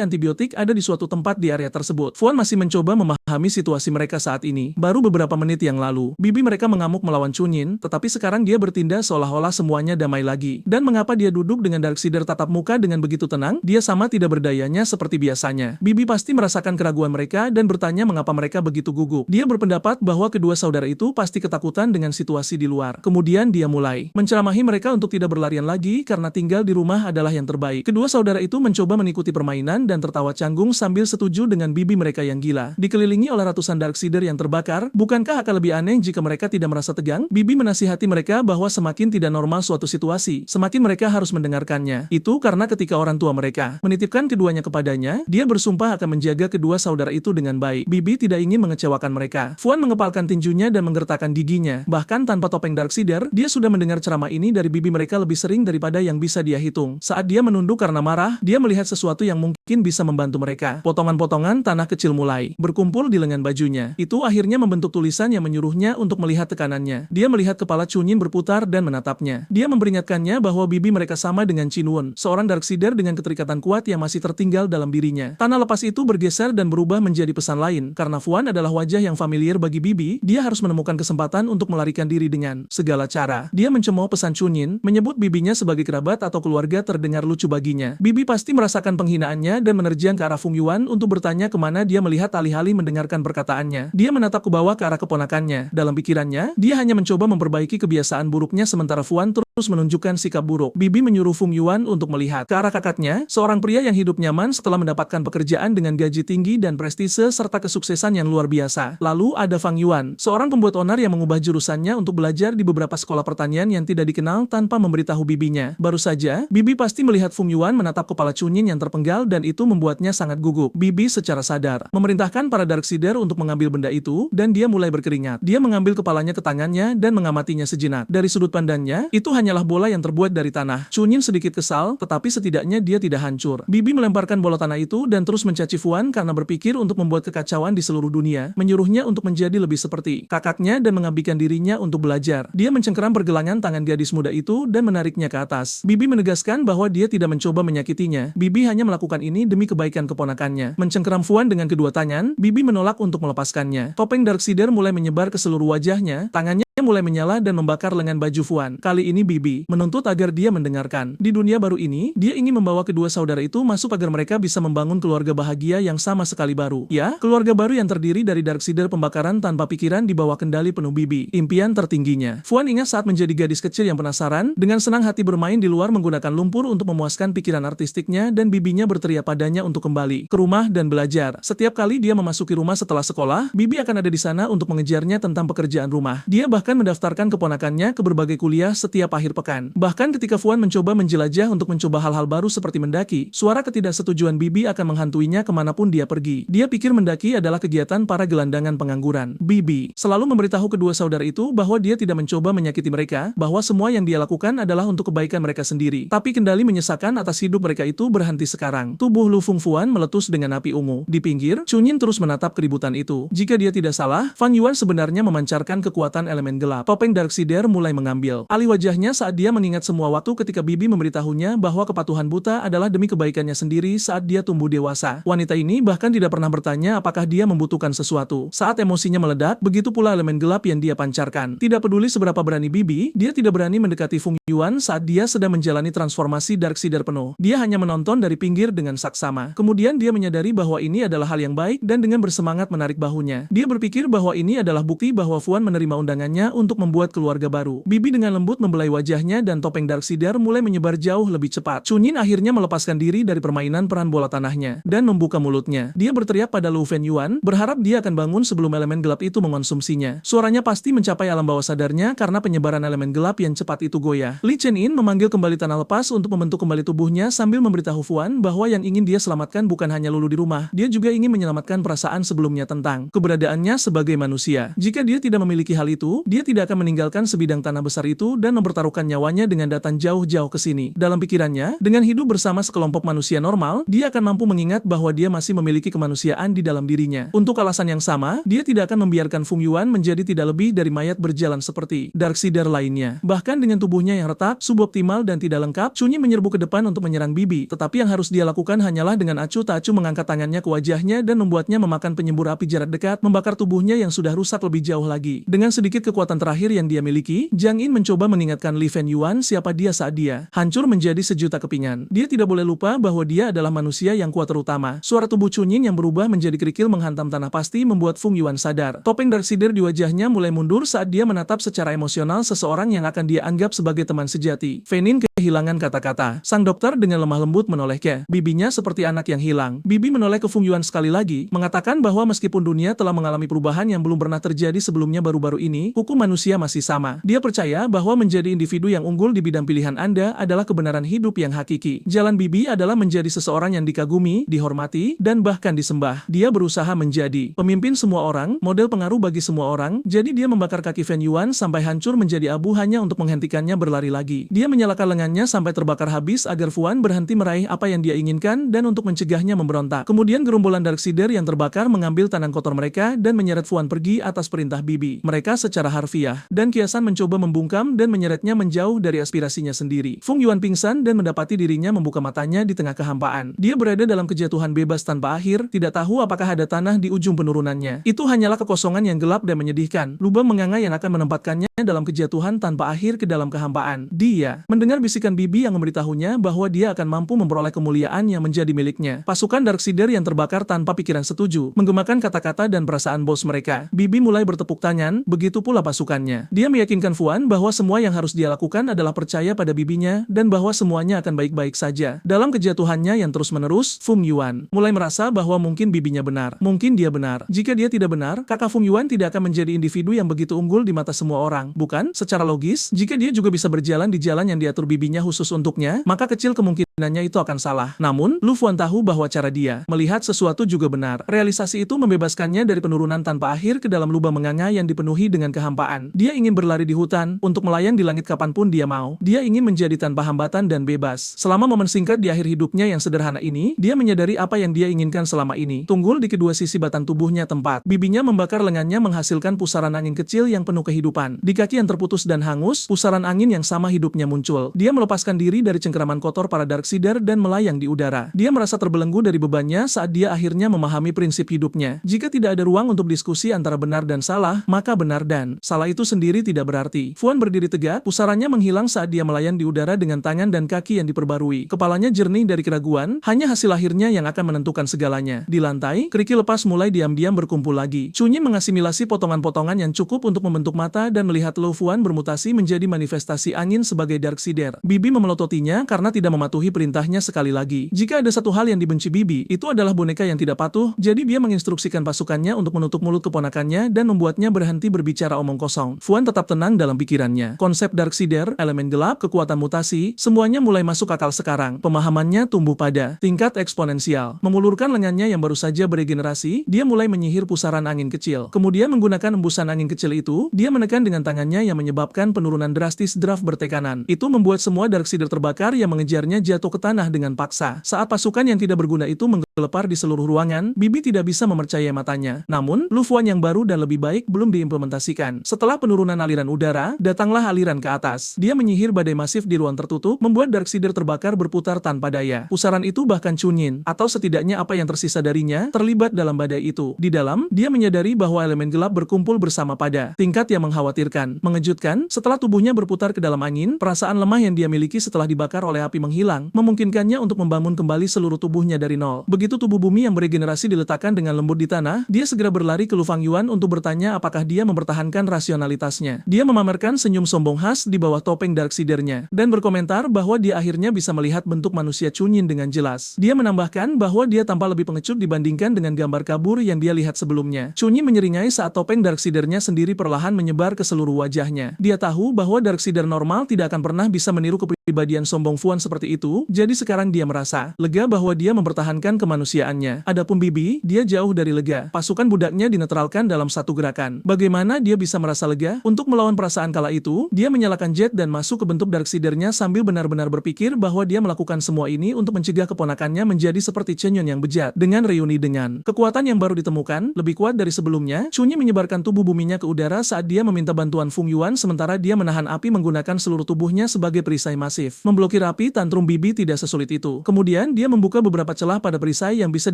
antibiotik ada di suatu tempat di area tersebut. Fuan masih mencoba memahami situasi mereka saat ini. Baru beberapa menit yang lalu, bibi mereka mengamuk melawan Chunin, tetapi sekarang dia bertindak seolah-olah semuanya damai lagi. Dan mengapa dia duduk dengan Darksider tatap muka dengan begitu tenang? Dia sama tidak berdayanya seperti biasanya. Bibi pasti merasakan keraguan mereka dan bertanya mengapa mereka begitu gugup. Dia berpendapat bahwa kedua saudara itu pasti ketakutan dengan situasi di luar. Kemudian dia mulai menceramahi mereka untuk tidak berlarian lagi karena tinggal di rumah adalah yang terbaik. Kedua saudara itu mencoba mengikuti permainan dan tertawa canggung sambil setuju dengan bibi mereka yang gila. Dikelilingi oleh ratusan Darksider yang terbakar, bukankah akan lebih aneh jika mereka tidak merasa tegang? Bibi menasihati mereka bahwa semakin tidak normal suatu situasi, semakin mereka harus mendengarkannya. Itu karena ketika orang tua mereka menitipkan keduanya kepadanya, dia bersumpah akan menjaga kedua saudara itu dengan baik. Bibi tidak ingin mengecewakan mereka. Fuan mengepalkan tinjunya dan menggertakkan giginya. Bahkan tanpa topeng Darksider, dia sudah mendengar ceramah ini dari bibi mereka lebih sering daripada yang bisa dia hitung. Saat dia menunduk karena marah, dia melihat sesuatu yang mungkin bisa membantu mereka. Potongan-potongan tanah kecil mulai berkumpul di lengan bajunya. Itu akhirnya membentuk tulisan yang menyuruhnya untuk melihat tekanannya. Dia melihat kepala Chunin berputar dan menatapnya. Dia memperingatkannya bahwa bibi mereka sama dengan Chinwon, seorang Darksider dengan keterikatan kuat yang masih tertinggal dalam dirinya. Tanah lepas itu bergeser dan berubah menjadi pesan lain. Karena Fuan adalah wajah yang familiar bagi bibi, dia harus menemukan kesempatan untuk melarikan diri dengan segala cara. Dia mencemooh pesan Chunin, menyebut bibinya sebagai kerabat atau keluarga terdengar lucu baginya. Bibi pasti merasakan penghinaannya dan menerjang ke arah Feng Yuan untuk bertanya kemana dia melihat alih-alih mendengarkan perkataannya. Dia menatap ke bawah ke arah keponakannya. Dalam pikirannya, dia hanya mencoba memperbaiki kebiasaan buruknya sementara Fuan terus menunjukkan sikap buruk. Bibi menyuruh Feng Yuan untuk melihat ke arah kakaknya, seorang pria yang hidup nyaman setelah mendapatkan pekerjaan dengan gaji tinggi dan prestise serta kesuksesan yang luar biasa. Lalu ada Fang Yuan, seorang pembuat onar yang mengubah jurusannya untuk belajar di beberapa sekolah pertanian yang tidak dikenal tanpa memberitahu bibinya. Baru saja, bibi pasti melihat Feng Yuan menatap kepala Chunin yang terpenggal dan itu membuatnya sangat gugup. Bibi secara sadar memerintahkan para Darksider untuk mengambil benda itu dan dia mulai berkeringat. Dia mengambil kepalanya ke tangannya dan mengamatinya sejenak. Dari sudut pandangnya, itu hanya hanyalah bola yang terbuat dari tanah. Chunin sedikit kesal, tetapi setidaknya dia tidak hancur. Bibi melemparkan bola tanah itu dan terus mencaci Fuan karena berpikir untuk membuat kekacauan di seluruh dunia, menyuruhnya untuk menjadi lebih seperti kakaknya dan mengabdikan dirinya untuk belajar. Dia mencengkeram pergelangan tangan gadis muda itu dan menariknya ke atas. Bibi menegaskan bahwa dia tidak mencoba menyakitinya. Bibi hanya melakukan ini demi kebaikan keponakannya. Mencengkeram Fuan dengan kedua tangan, Bibi menolak untuk melepaskannya. Topeng Darksider mulai menyebar ke seluruh wajahnya, tangannya mulai menyala dan membakar lengan baju Fuan. Kali ini Bibi menuntut agar dia mendengarkan. Di dunia baru ini, dia ingin membawa kedua saudara itu masuk agar mereka bisa membangun keluarga bahagia yang sama sekali baru. Ya, keluarga baru yang terdiri dari Darksider pembakaran tanpa pikiran di bawah kendali penuh Bibi. Impian tertingginya. Fuan ingat saat menjadi gadis kecil yang penasaran, dengan senang hati bermain di luar menggunakan lumpur untuk memuaskan pikiran artistiknya dan bibinya berteriak padanya untuk kembali ke rumah dan belajar. Setiap kali dia memasuki rumah setelah sekolah, Bibi akan ada di sana untuk mengejarnya tentang pekerjaan rumah. Dia bahkan mendaftarkan keponakannya ke berbagai kuliah setiap akhir pekan. Bahkan ketika Fuan mencoba menjelajah untuk mencoba hal-hal baru seperti mendaki, suara ketidaksetujuan Bibi akan menghantuinya kemanapun dia pergi. Dia pikir mendaki adalah kegiatan para gelandangan pengangguran. Bibi selalu memberitahu kedua saudara itu bahwa dia tidak mencoba menyakiti mereka, bahwa semua yang dia lakukan adalah untuk kebaikan mereka sendiri. Tapi kendali menyesakan atas hidup mereka itu berhenti sekarang. Tubuh Lu Feng Fuan meletus dengan api ungu. Di pinggir, Chunin terus menatap keributan itu. Jika dia tidak salah, Fan Yuan sebenarnya memancarkan kekuatan elemen gelap. Topeng Darksider mulai mengambil alih wajahnya saat dia mengingat semua waktu ketika Bibi memberitahunya bahwa kepatuhan buta adalah demi kebaikannya sendiri saat dia tumbuh dewasa. Wanita ini bahkan tidak pernah bertanya apakah dia membutuhkan sesuatu. Saat emosinya meledak, begitu pula elemen gelap yang dia pancarkan. Tidak peduli seberapa berani Bibi, dia tidak berani mendekati Feng Yuan saat dia sedang menjalani transformasi Darksider penuh. Dia hanya menonton dari pinggir dengan saksama. Kemudian dia menyadari bahwa ini adalah hal yang baik dan dengan bersemangat menarik bahunya. Dia berpikir bahwa ini adalah bukti bahwa Fuan menerima undangannya untuk membuat keluarga baru. Bibi dengan lembut membelai wajahnya dan topeng Darksider mulai menyebar jauh lebih cepat. Chunin akhirnya melepaskan diri dari permainan peran bola tanahnya dan membuka mulutnya. Dia berteriak pada Lu Fen Yuan, berharap dia akan bangun sebelum elemen gelap itu mengonsumsinya. Suaranya pasti mencapai alam bawah sadarnya karena penyebaran elemen gelap yang cepat itu goyah. Li Chen-in memanggil kembali tanah lepas untuk membentuk kembali tubuhnya sambil memberitahu Fuan bahwa yang ingin dia selamatkan bukan hanya Lulu di rumah, dia juga ingin menyelamatkan perasaan sebelumnya tentang keberadaannya sebagai manusia. Jika dia tidak memiliki hal itu, dia tidak akan meninggalkan sebidang tanah besar itu dan mempertaruhkan nyawanya dengan datang jauh-jauh ke sini. Dalam pikirannya, dengan hidup bersama sekelompok manusia normal, dia akan mampu mengingat bahwa dia masih memiliki kemanusiaan di dalam dirinya. Untuk alasan yang sama, dia tidak akan membiarkan Feng Yuan menjadi tidak lebih dari mayat berjalan seperti Darksider lainnya. Bahkan dengan tubuhnya yang retak, suboptimal dan tidak lengkap, Chunin menyerbu ke depan untuk menyerang Bibi, tetapi yang harus dia lakukan hanyalah dengan acuh tak acuh mengangkat tangannya ke wajahnya dan membuatnya memakan penyembur api jarak dekat, membakar tubuhnya yang sudah rusak lebih jauh lagi. Dengan sedikit kekuatan terakhir yang dia miliki, Jiang In mencoba mengingatkan Li Fen Yuan siapa dia saat dia hancur menjadi sejuta kepingan. Dia tidak boleh lupa bahwa dia adalah manusia yang kuat terutama. Suara tubuh Chunin yang berubah menjadi kerikil menghantam tanah pasti membuat Feng Yuan sadar. Topeng Darksider di wajahnya mulai mundur saat dia menatap secara emosional seseorang yang akan dia anggap sebagai teman sejati. Fenin kehilangan kata-kata. Sang dokter dengan lemah lembut menolehnya. Bibinya seperti anak yang hilang. Bibi menoleh ke Feng Yuan sekali lagi, mengatakan bahwa meskipun dunia telah mengalami perubahan yang belum pernah terjadi sebelumnya baru-baru ini, hukum manusia masih sama. Dia percaya bahwa menjadi individu yang unggul di bidang pilihan Anda adalah kebenaran hidup yang hakiki. Jalan Bibi adalah menjadi seseorang yang dikagumi, dihormati, dan bahkan disembah. Dia berusaha menjadi pemimpin semua orang, model pengaruh bagi semua orang, jadi dia membakar kaki Fen Yuan sampai hancur menjadi abu hanya untuk menghentikannya berlari lagi. Dia menyalakan lengannya sampai terbakar habis agar Fuan berhenti meraih apa yang dia inginkan dan untuk mencegahnya memberontak. Kemudian gerombolan Darksider yang terbakar mengambil tangan kotor mereka dan menyeret Fuan pergi atas perintah Bibi. Mereka secara harfiah dan kiasan mencoba membungkam dan menyeretnya menjauh dari aspirasinya sendiri. Feng Yuan pingsan dan mendapati dirinya membuka matanya di tengah kehampaan. Dia berada dalam kejatuhan bebas tanpa akhir, tidak tahu apakah ada tanah di ujung penurunannya. Itu hanyalah kekosongan yang gelap dan menyedihkan, lubang menganga yang akan menempatkannya dalam kejatuhan tanpa akhir ke dalam kehampaan. Dia mendengar bisikan Bibi yang memberitahunya bahwa dia akan mampu memperoleh kemuliaan yang menjadi miliknya. Pasukan Darksider yang terbakar tanpa pikiran setuju, menggemakan kata-kata dan perasaan bos mereka. Bibi mulai bertepuk tangan, begitu pula pasukannya. Dia meyakinkan Fuan bahwa semua yang harus dia lakukan adalah percaya pada bibinya dan bahwa semuanya akan baik-baik saja. Dalam kejatuhannya yang terus-menerus, Feng Yuan mulai merasa bahwa mungkin bibinya benar. Mungkin dia benar. Jika dia tidak benar, kakak Feng Yuan tidak akan menjadi individu yang begitu unggul di mata semua orang. Bukan? Secara logis, jika dia juga bisa berjalan di jalan yang diatur bibinya khusus untuknya, maka kecil kemungkinannya itu akan salah. Namun, Lu Fuan tahu bahwa cara dia melihat sesuatu juga benar. Realisasi itu membebaskannya dari penurunan tanpa akhir ke dalam lubang menganga yang dipenuhi dengan kehampaan kehampaan. Dia ingin berlari di hutan, untuk melayang di langit kapanpun dia mau. Dia ingin menjadi tanpa hambatan dan bebas. Selama momen singkat di akhir hidupnya yang sederhana ini, dia menyadari apa yang dia inginkan selama ini. Tunggul di kedua sisi batang tubuhnya tempat. Bibinya membakar lengannya menghasilkan pusaran angin kecil yang penuh kehidupan. Di kaki yang terputus dan hangus, pusaran angin yang sama hidupnya muncul. Dia melepaskan diri dari cengkeraman kotor para Darksider dan melayang di udara. Dia merasa terbelenggu dari bebannya saat dia akhirnya memahami prinsip hidupnya. Jika tidak ada ruang untuk diskusi antara benar dan salah, maka benar dan salah itu sendiri tidak berarti. Fuan berdiri tegak, pusarannya menghilang saat dia melayang di udara dengan tangan dan kaki yang diperbarui. Kepalanya jernih dari keraguan, hanya hasil akhirnya yang akan menentukan segalanya. Di lantai, kerikil lepas mulai diam-diam berkumpul lagi. Chunyin mengasimilasi potongan-potongan yang cukup untuk membentuk mata dan melihat Lu Fuan bermutasi menjadi manifestasi angin sebagai Darksider. Bibi memelototinya karena tidak mematuhi perintahnya sekali lagi. Jika ada satu hal yang dibenci Bibi, itu adalah boneka yang tidak patuh, jadi dia menginstruksikan pasukannya untuk menutup mulut keponakannya dan membuatnya berhenti berbicara omong kosong. Fuan tetap tenang dalam pikirannya. Konsep Darksider, elemen gelap, kekuatan mutasi, semuanya mulai masuk akal sekarang. Pemahamannya tumbuh pada tingkat eksponensial. Memulurkan lengannya yang baru saja beregenerasi, dia mulai menyihir pusaran angin kecil. Kemudian menggunakan embusan angin kecil itu, dia menekan dengan tangannya yang menyebabkan penurunan drastis draft bertekanan. Itu membuat semua Darksider terbakar yang mengejarnya jatuh ke tanah dengan paksa. Saat pasukan yang tidak berguna itu menggelepar di seluruh ruangan, Bibi tidak bisa mempercayai matanya. Namun, Lu Fuan yang baru dan lebih baik belum diimplementasikan. Setelah penurunan aliran udara, datanglah aliran ke atas. Dia menyihir badai masif di ruang tertutup, membuat Darksider terbakar berputar tanpa daya. Pusaran itu bahkan Chunyin, atau setidaknya apa yang tersisa darinya, terlibat dalam badai itu. Di dalam, dia menyadari bahwa elemen gelap berkumpul bersama pada tingkat yang mengkhawatirkan. Mengejutkan, setelah tubuhnya berputar ke dalam angin, perasaan lemah yang dia miliki setelah dibakar oleh api menghilang, memungkinkannya untuk membangun kembali seluruh tubuhnya dari nol. Begitu tubuh bumi yang beregenerasi diletakkan dengan lembut di tanah, dia segera berlari ke Lu Fangyuan untuk bertanya apakah dia mempertahankan rasionalitasnya. Dia memamerkan senyum sombong khas di bawah topeng Darksidernya, dan berkomentar bahwa dia akhirnya bisa melihat bentuk manusia Chunyin dengan jelas. Dia menambahkan bahwa dia tampak lebih pengecut dibandingkan dengan gambar kabur yang dia lihat sebelumnya. Chunyin menyeringai saat topeng Darksidernya sendiri perlahan menyebar ke seluruh wajahnya. Dia tahu bahwa Darksider normal tidak akan pernah bisa meniru kepribadian sombong Fuan seperti itu, jadi sekarang dia merasa lega bahwa dia mempertahankan kemanusiaannya. Adapun Bibi, dia jauh dari lega. Pasukan budaknya dinetralkan dalam satu gerakan. Bagaimana dia bisa merasa lega? Untuk melawan perasaan kala itu, dia menyalakan jet dan masuk ke bentuk Darksidernya sambil benar-benar berpikir bahwa dia melakukan semua ini untuk mencegah keponakannya menjadi seperti Chen Yun yang bejat. Dengan reuni dengan kekuatan yang baru ditemukan, lebih kuat dari sebelumnya, Chunyin menyebarkan tubuh buminya ke udara saat dia meminta bantuan Fung Yuan sementara dia menahan api menggunakan seluruh tubuhnya sebagai perisai masif. Memblokir api tantrum Bibi tidak sesulit itu. Kemudian dia membuka beberapa celah pada perisai yang bisa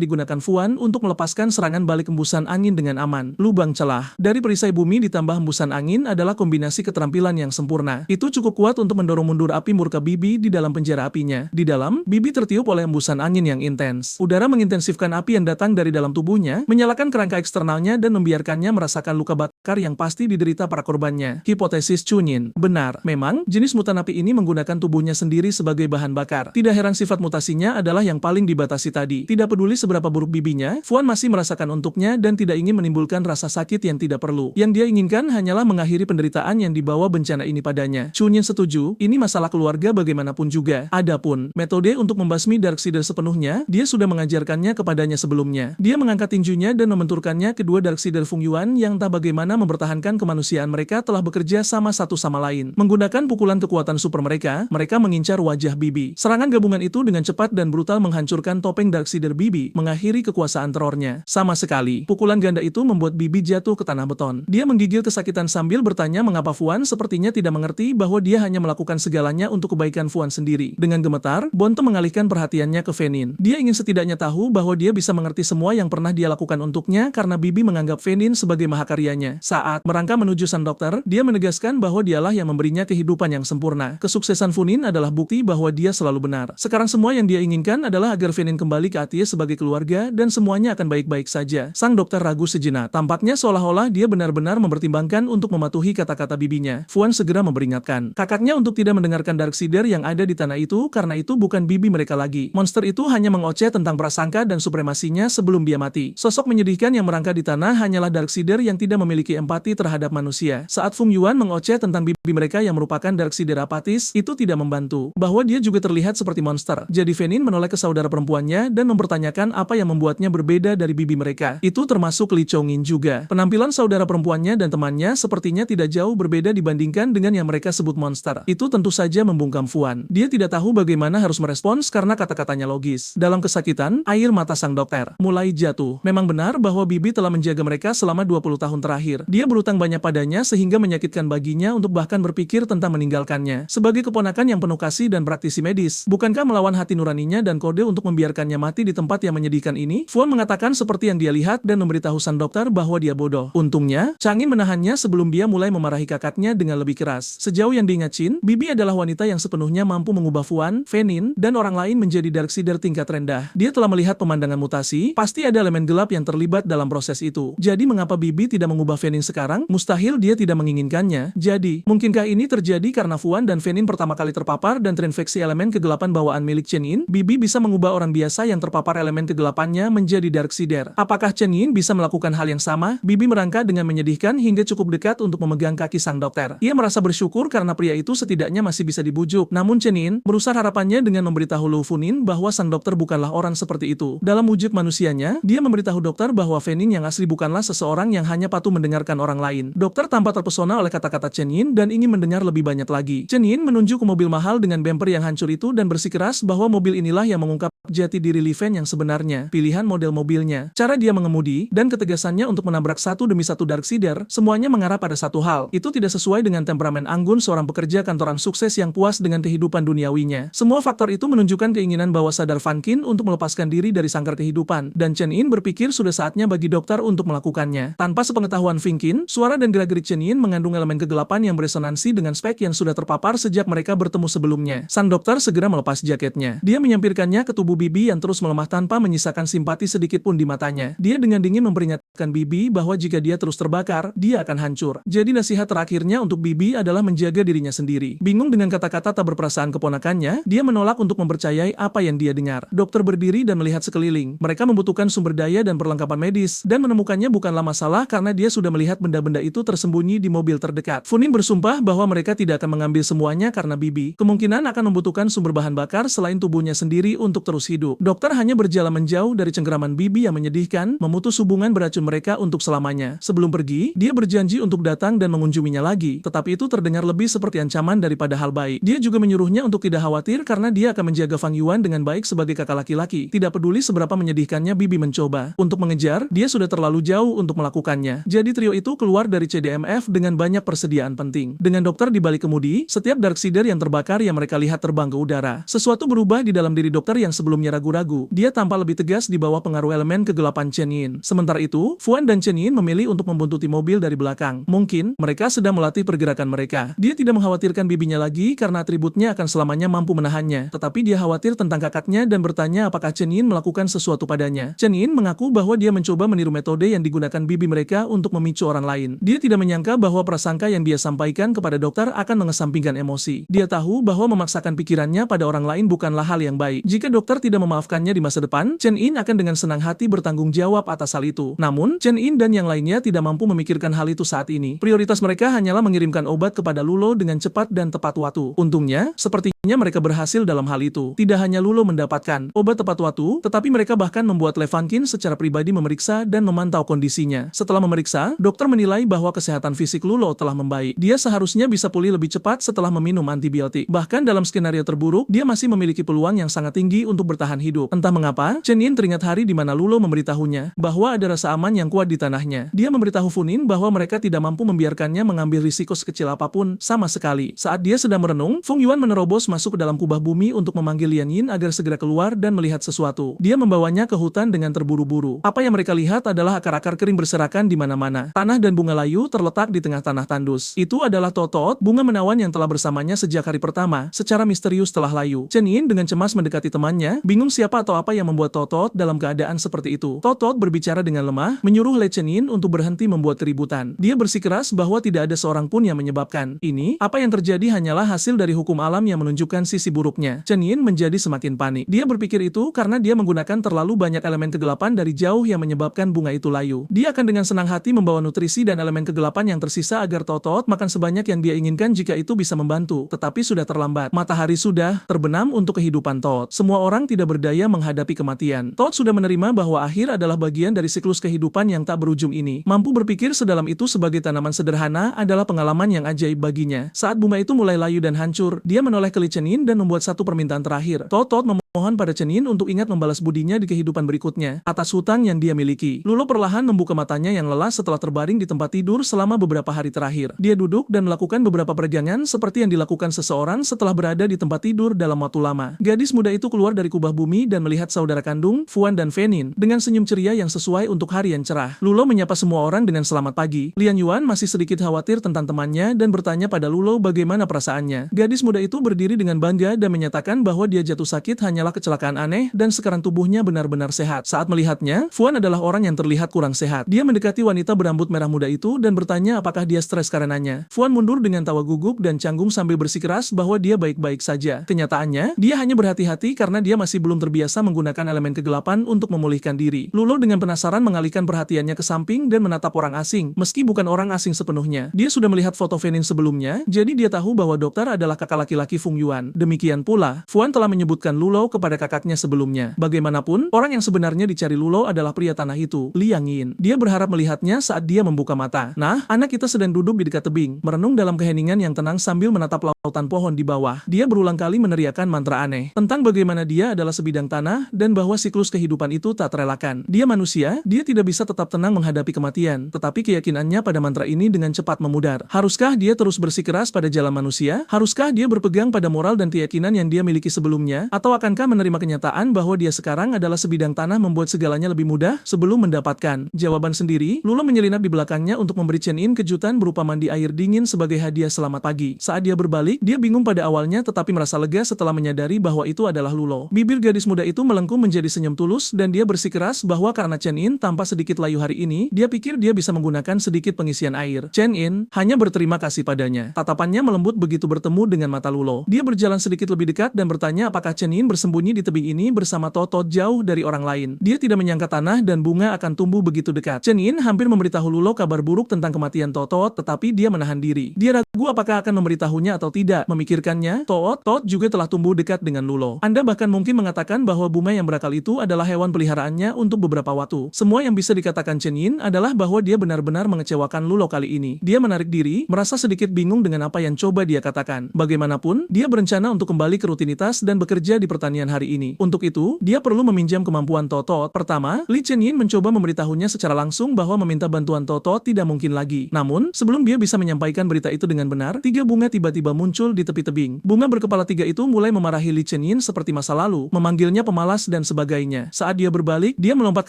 digunakan Fuan untuk melepaskan serangan balik embusan angin dengan aman. Lubang celah dari perisai bumi ditambah hembusan angin adalah kombinasi keterampilan yang sempurna. Itu cukup kuat untuk mendorong mundur api murka Bibi di dalam penjara apinya. Di dalam, Bibi tertiup oleh embusan angin yang intens. Udara mengintensifkan api yang datang dari dalam tubuhnya, menyalakan kerangka eksternalnya dan membiarkannya merasakan luka bakar yang pasti diderita para korbannya. Hipotesis Chunyin benar. Memang, jenis mutan api ini menggunakan tubuhnya sendiri sebagai bahan bakar. Tidak heran sifat mutasinya adalah yang paling dibatasi tadi. Tidak peduli seberapa buruk Bibinya, Fuan masih merasakan untuknya dan tidak ingin menimbulkan rasa sakit yang tidak perlu. Yang dia inginkan hanyalah mengakhiri penderitaan yang dibawa bencana ini padanya. Chunyin setuju, ini masalah keluarga bagaimanapun juga. Adapun metode untuk membasmi Darksider sepenuhnya, dia sudah mengajarkannya kepadanya sebelumnya. Dia mengangkat tinjunya dan membenturkannya kedua Darksider Fung Yuan yang tak bagaimana mempertahankan kemanusiaan mereka telah bekerja sama satu sama lain. Menggunakan pukulan kekuatan super mereka mengincar wajah Bibi. Serangan gabungan itu dengan cepat dan brutal menghancurkan topeng Darksider Bibi, mengakhiri kekuasaan terornya. Sama sekali, pukulan ganda itu membuat Bibi jatuh ke tanah beton. Dia menggigil kesakitan sambil bertanya mengapa Fuan sepertinya tidak mengerti bahwa dia hanya melakukan segalanya untuk kebaikan Fuan sendiri. Dengan gemetar, Bonte mengalihkan perhatiannya ke Fenin. Dia ingin setidaknya tahu bahwa dia bisa mengerti semua yang pernah dia lakukan untuknya karena Bibi menganggap Fenin sebagai mahakaryanya. Saat merangkak menuju sang dokter, dia menegaskan bahwa dialah yang memberinya kehidupan yang sempurna. Kesuksesan Funin adalah bukti bahwa dia selalu benar. Sekarang semua yang dia inginkan adalah agar Fenin kembali ke Aties sebagai keluarga dan semuanya akan baik-baik saja. Sang dokter ragu sejenak. Tampaknya seolah-olah dia benar-benar mempertimbangkan untuk mematuhi kata-kata bibinya. Fuan segera memperingatkan kakaknya untuk tidak mendengarkan Darksider yang ada di tanah itu karena itu bukan bibi mereka lagi. Monster itu hanya mengoceh tentang prasangka dan supremasinya sebelum dia mati. Sosok menyedihkan yang merangkak di tanah hanyalah Darksider yang tidak memiliki empati terhadap manusia. Saat Fung Yuan mengoceh tentang bibi mereka yang merupakan Darksider apatis, itu tidak membantu. Bahwa dia juga terlihat seperti monster. Jadi Fenin menoleh ke saudara perempuannya dan mempertanyakan apa yang membuatnya berbeda dari bibi mereka. Itu termasuk Li Chongqing juga. Penampilan saudara perempuannya dan temannya kelakuannya sepertinya tidak jauh berbeda dibandingkan dengan yang mereka sebut monster. Itu tentu saja membungkam Fuan. Dia tidak tahu bagaimana harus merespons karena kata-katanya logis. Dalam kesakitan, air mata sang dokter mulai jatuh. Memang benar bahwa Bibi telah menjaga mereka selama 20 tahun terakhir. Dia berutang banyak padanya sehingga menyakitkan baginya untuk bahkan berpikir tentang meninggalkannya. Sebagai keponakan yang penuh kasih dan praktisi medis, bukankah melawan hati nuraninya dan kode untuk membiarkannya mati di tempat yang menyedihkan ini? Fuan mengatakan seperti yang dia lihat dan memberitahu sang dokter bahwa dia bodoh. Untungnya, Changin menahannya sebelum dia mulai memarahi kakaknya dengan lebih keras. Sejauh yang diingat Chin, Bibi adalah wanita yang sepenuhnya mampu mengubah Fuan, Fenin, dan orang lain menjadi Darksider tingkat rendah. Dia telah melihat pemandangan mutasi, pasti ada elemen gelap yang terlibat dalam proses itu. Jadi mengapa Bibi tidak mengubah Fenin sekarang? Mustahil dia tidak menginginkannya. Jadi, mungkinkah ini terjadi karena Fuan dan Fenin pertama kali terpapar dan terinfeksi elemen kegelapan bawaan milik Chen Yin? Bibi bisa mengubah orang biasa yang terpapar elemen kegelapannya menjadi Darksider. Apakah Chen Yin bisa melakukan hal yang sama? Bibi merangkak dengan menyedihkan hingga cukup dekat untuk memegang kaki sang dokter. Ia merasa bersyukur karena pria itu setidaknya masih bisa dibujuk. Namun Chen Yin berusaha harapannya dengan memberitahu Lu Funin bahwa sang dokter bukanlah orang seperti itu. Dalam wujud manusianya, dia memberitahu dokter bahwa Fenin yang asli bukanlah seseorang yang hanya patuh mendengarkan orang lain. Dokter tampak terpesona oleh kata-kata Chen Yin dan ingin mendengar lebih banyak lagi. Chen Yin menunjuk ke mobil mahal dengan bumper yang hancur itu dan bersikeras bahwa mobil inilah yang mengungkap jati diri Li Fen yang sebenarnya. Pilihan model mobilnya, cara dia mengemudi, dan ketegasannya untuk menabrak satu demi satu Darksider, semuanya mengarah pada satu hal. Itu tidak sesuai dengan temperamen anggun seorang pekerja kantoran sukses yang puas dengan kehidupan duniawinya. Semua faktor itu menunjukkan keinginan bawah sadar Fan Qin untuk melepaskan diri dari sangkar kehidupan, dan Chen Yin berpikir sudah saatnya bagi dokter untuk melakukannya. Tanpa sepengetahuan Fan Qin, suara dan gerak-gerik Chen Yin mengandung elemen kegelapan yang beresonansi dengan spek yang sudah terpapar sejak mereka bertemu sebelumnya. Sang dokter segera melepas jaketnya. Dia menyempirkannya ke tubuh Bibi yang terus melemah tanpa menyisakan simpati sedikit pun di matanya. Dia dengan dingin memperingatkan Bibi bahwa jika dia terus terbakar, dia akan hancur. Jadi nasihat terakhirnya untuk Bibi adalah menjaga dirinya sendiri. Bingung dengan kata-kata tak berperasaan keponakannya, dia menolak untuk mempercayai apa yang dia dengar. Dokter berdiri dan melihat sekeliling. Mereka membutuhkan sumber daya dan perlengkapan medis, dan menemukannya bukanlah masalah karena dia sudah melihat benda-benda itu tersembunyi di mobil terdekat. Funin bersumpah bahwa mereka tidak akan mengambil semuanya karena Bibi kemungkinan akan membutuhkan sumber bahan bakar selain tubuhnya sendiri untuk terus hidup. Dokter hanya berjalan menjauh dari cengkeraman Bibi yang menyedihkan, memutus hubungan beracun mereka untuk selamanya. Sebelum pergi, dia berjanji untuk datang dan mengunjunginya lagi, tetapi itu terdengar lebih seperti ancaman daripada hal baik. Dia juga menyuruhnya untuk tidak khawatir karena dia akan menjaga Fang Yuan dengan baik sebagai kakak laki-laki. Tidak peduli seberapa menyedihkannya Bibi mencoba untuk mengejar, dia sudah terlalu jauh untuk melakukannya. Jadi trio itu keluar dari CDMF dengan banyak persediaan penting. Dengan dokter di balik kemudi, setiap Darksider yang terbakar yang mereka lihat terbang ke udara. Sesuatu berubah di dalam diri dokter yang sebelumnya ragu-ragu. Dia tampak lebih tegas di bawah pengaruh elemen kegelapan Chen Yin. Sementara itu, Fuan dan Chen Yin memilih untuk membuntuti mobil dari belakang. Mungkin, mereka sedang melatih pergerakan mereka. Dia tidak mengkhawatirkan bibinya lagi karena atributnya akan selamanya mampu menahannya. Tetapi dia khawatir tentang kakaknya dan bertanya apakah Chen Yin melakukan sesuatu padanya. Chen Yin mengaku bahwa dia mencoba meniru metode yang digunakan bibi mereka untuk memicu orang lain. Dia tidak menyangka bahwa prasangka yang dia sampaikan kepada dokter akan mengesampingkan emosi. Dia tahu bahwa memaksakan pikirannya pada orang lain bukanlah hal yang baik. Jika dokter tidak memaafkannya di masa depan, Chen Yin akan dengan senang hati bertanggung jawab atas hal itu. Namun, Chen Yin dan yang lainnya tidak mampu memikirkan hal itu saat ini. Prioritas mereka hanyalah mengirimkan obat kepada Lulo dengan cepat dan tepat waktu. Untungnya, sepertinya mereka berhasil dalam hal itu. Tidak hanya Lulo mendapatkan obat tepat waktu, tetapi mereka bahkan membuat Le Fan Qin secara pribadi memeriksa dan memantau kondisinya. Setelah memeriksa, dokter menilai bahwa kesehatan fisik Lulo telah membaik. Dia seharusnya bisa pulih lebih cepat setelah meminum antibiotik. Bahkan dalam skenario terburuk, dia masih memiliki peluang yang sangat tinggi untuk bertahan hidup. Entah mengapa, Chen Yin teringat hari di mana Lulo memberitahunya bahwa ada rasa aman yang kuat di tanahnya. Dia memberitahu Funin bahwa mereka tidak mampu membiarkannya mengambil risiko sekecil apapun sama sekali. Saat dia sedang merenung, Feng Yuan menerobos masuk ke dalam kubah bumi untuk memanggil Lian Yin agar segera keluar dan melihat sesuatu. Dia membawanya ke hutan dengan terburu-buru. Apa yang mereka lihat adalah akar-akar kering berserakan di mana-mana. Tanah dan bunga layu terletak di tengah tanah tandus. Itu adalah Totot, bunga menawan yang telah bersamanya sejak hari pertama, secara misterius telah layu. Chen Yin dengan cemas mendekati temannya, bingung siapa atau apa yang membuat Totot dalam keadaan seperti itu. Totot berbicara dengan lemah, menyuruh Le Chen Yin untuk berhenti membuat keributan. Dia bersikeras bahwa tidak ada seorang pun yang menyebabkan ini. Apa yang terjadi hanyalah hasil dari hukum alam yang menunjukkan sisi buruknya. Chen Yin menjadi semakin panik. Dia berpikir itu karena dia menggunakan terlalu banyak elemen kegelapan dari jauh yang menyebabkan bunga itu layu. Dia akan dengan senang hati membawa nutrisi dan elemen kegelapan yang tersisa agar Totot makan sebanyak yang dia inginkan jika itu bisa membantu. Tetapi sudah terlambat. Matahari sudah terbenam untuk kehidupan Totot. Semua orang sekarang tidak berdaya menghadapi kematian. Todd sudah menerima bahwa akhir adalah bagian dari siklus kehidupan yang tak berujung ini. Mampu berpikir sedalam itu sebagai tanaman sederhana adalah pengalaman yang ajaib baginya. Saat bunga itu mulai layu dan hancur, dia menoleh ke Li Chenin dan membuat satu permintaan terakhir. Todd memohon pada Chenin untuk ingat membalas budinya di kehidupan berikutnya atas hutang yang dia miliki. Lulo perlahan membuka matanya yang lelah setelah terbaring di tempat tidur selama beberapa hari terakhir. Dia duduk dan melakukan beberapa peregangan seperti yang dilakukan seseorang setelah berada di tempat tidur dalam waktu lama. Gadis muda itu keluar dari kubah bumi dan melihat saudara kandung, Fuan dan Fenin, dengan senyum ceria yang sesuai untuk hari yang cerah. Lulo menyapa semua orang dengan selamat pagi. Lian Yuan masih sedikit khawatir tentang temannya dan bertanya pada Lulo bagaimana perasaannya. Gadis muda itu berdiri dengan bangga dan menyatakan bahwa dia jatuh sakit hanyalah kecelakaan aneh dan sekarang tubuhnya benar-benar sehat. Saat melihatnya, Fuan adalah orang yang terlihat kurang sehat. Dia mendekati wanita berambut merah muda itu dan bertanya apakah dia stres karenanya. Fuan mundur dengan tawa gugup dan canggung sambil bersikeras bahwa dia baik-baik saja. Kenyataannya, dia hanya berhati-hati karena dia masih belum terbiasa menggunakan elemen kegelapan untuk memulihkan diri. Lulo dengan penasaran mengalihkan perhatiannya ke samping dan menatap orang asing, meski bukan orang asing sepenuhnya. Dia sudah melihat foto Fenin sebelumnya, jadi dia tahu bahwa dokter adalah kakak laki-laki Fung Yuan. Demikian pula, Fuan telah menyebutkan Lulo kepada kakaknya sebelumnya. Bagaimanapun, orang yang sebenarnya dicari Lulo adalah pria tanah itu, Liang Yin. Dia berharap melihatnya saat dia membuka mata. Nah, anak kita sedang duduk di dekat tebing, merenung dalam keheningan yang tenang sambil menatap lautan pohon di bawah. Dia berulang kali meneriakkan mantra aneh tentang bagaimana dia adalah sebidang tanah dan bahwa siklus kehidupan itu tak terelakkan. Dia manusia, dia tidak bisa tetap tenang menghadapi kematian, tetapi keyakinannya pada mantra ini dengan cepat memudar. Haruskah dia terus bersikeras pada jalan manusia? Haruskah dia berpegang pada moral dan keyakinan yang dia miliki sebelumnya? Atau akankah menerima kenyataan bahwa dia sekarang adalah sebidang tanah membuat segalanya lebih mudah sebelum mendapatkan jawaban sendiri? Lulo menyelinap di belakangnya untuk memberi Chen In kejutan berupa mandi air dingin sebagai hadiah selamat pagi. Saat dia berbalik, dia bingung pada awalnya tetapi merasa lega setelah menyadari bahwa itu adalah Lulo. Bibir gadis muda itu melengkung menjadi senyum tulus dan dia bersikeras bahwa karena Chen In tampak sedikit layu hari ini, dia pikir dia bisa menggunakan sedikit pengisian air. Chen In hanya berterima kasih padanya. Tatapannya melembut begitu bertemu dengan mata Lulo. Dia berjalan sedikit lebih dekat dan bertanya apakah Chen In bersembunyi di tebing ini bersama Todd jauh dari orang lain. Dia tidak menyangka tanah dan bunga akan tumbuh begitu dekat. Chen In hampir memberitahu Lulo kabar buruk tentang kematian Todd, tetapi dia menahan diri. Dia ragu apakah akan memberitahunya atau tidak. Memikirkannya, Todd juga telah tumbuh dekat dengan Lulo. Anda bahkan mungkin mengatakan bahwa bunga yang berakal itu adalah hewan peliharaannya untuk beberapa waktu. Semua yang bisa dikatakan Chen In adalah bahwa dia benar-benar mengecewakan Lulo kali ini. Dia menarik diri, merasa sedikit bingung dengan apa yang coba dia katakan. Bagaimanapun, dia berencana untuk kembali ke rutinitas dan bekerja di pertanian hari ini. Untuk itu, dia perlu meminjam kemampuan Todd. Pertama, Li Chen In mencoba memberitahunya secara langsung bahwa meminta bantuan Todd tidak mungkin lagi. Namun, sebelum dia bisa menyampaikan berita itu dengan benar, 3 bunga tiba-tiba muncul di tepi tebing. Bunga berkepala 3 itu mulai memarahi Li Chen In seperti masa lalu, memanggilnya pemalas dan sebagainya. Saat dia berbalik, dia melompat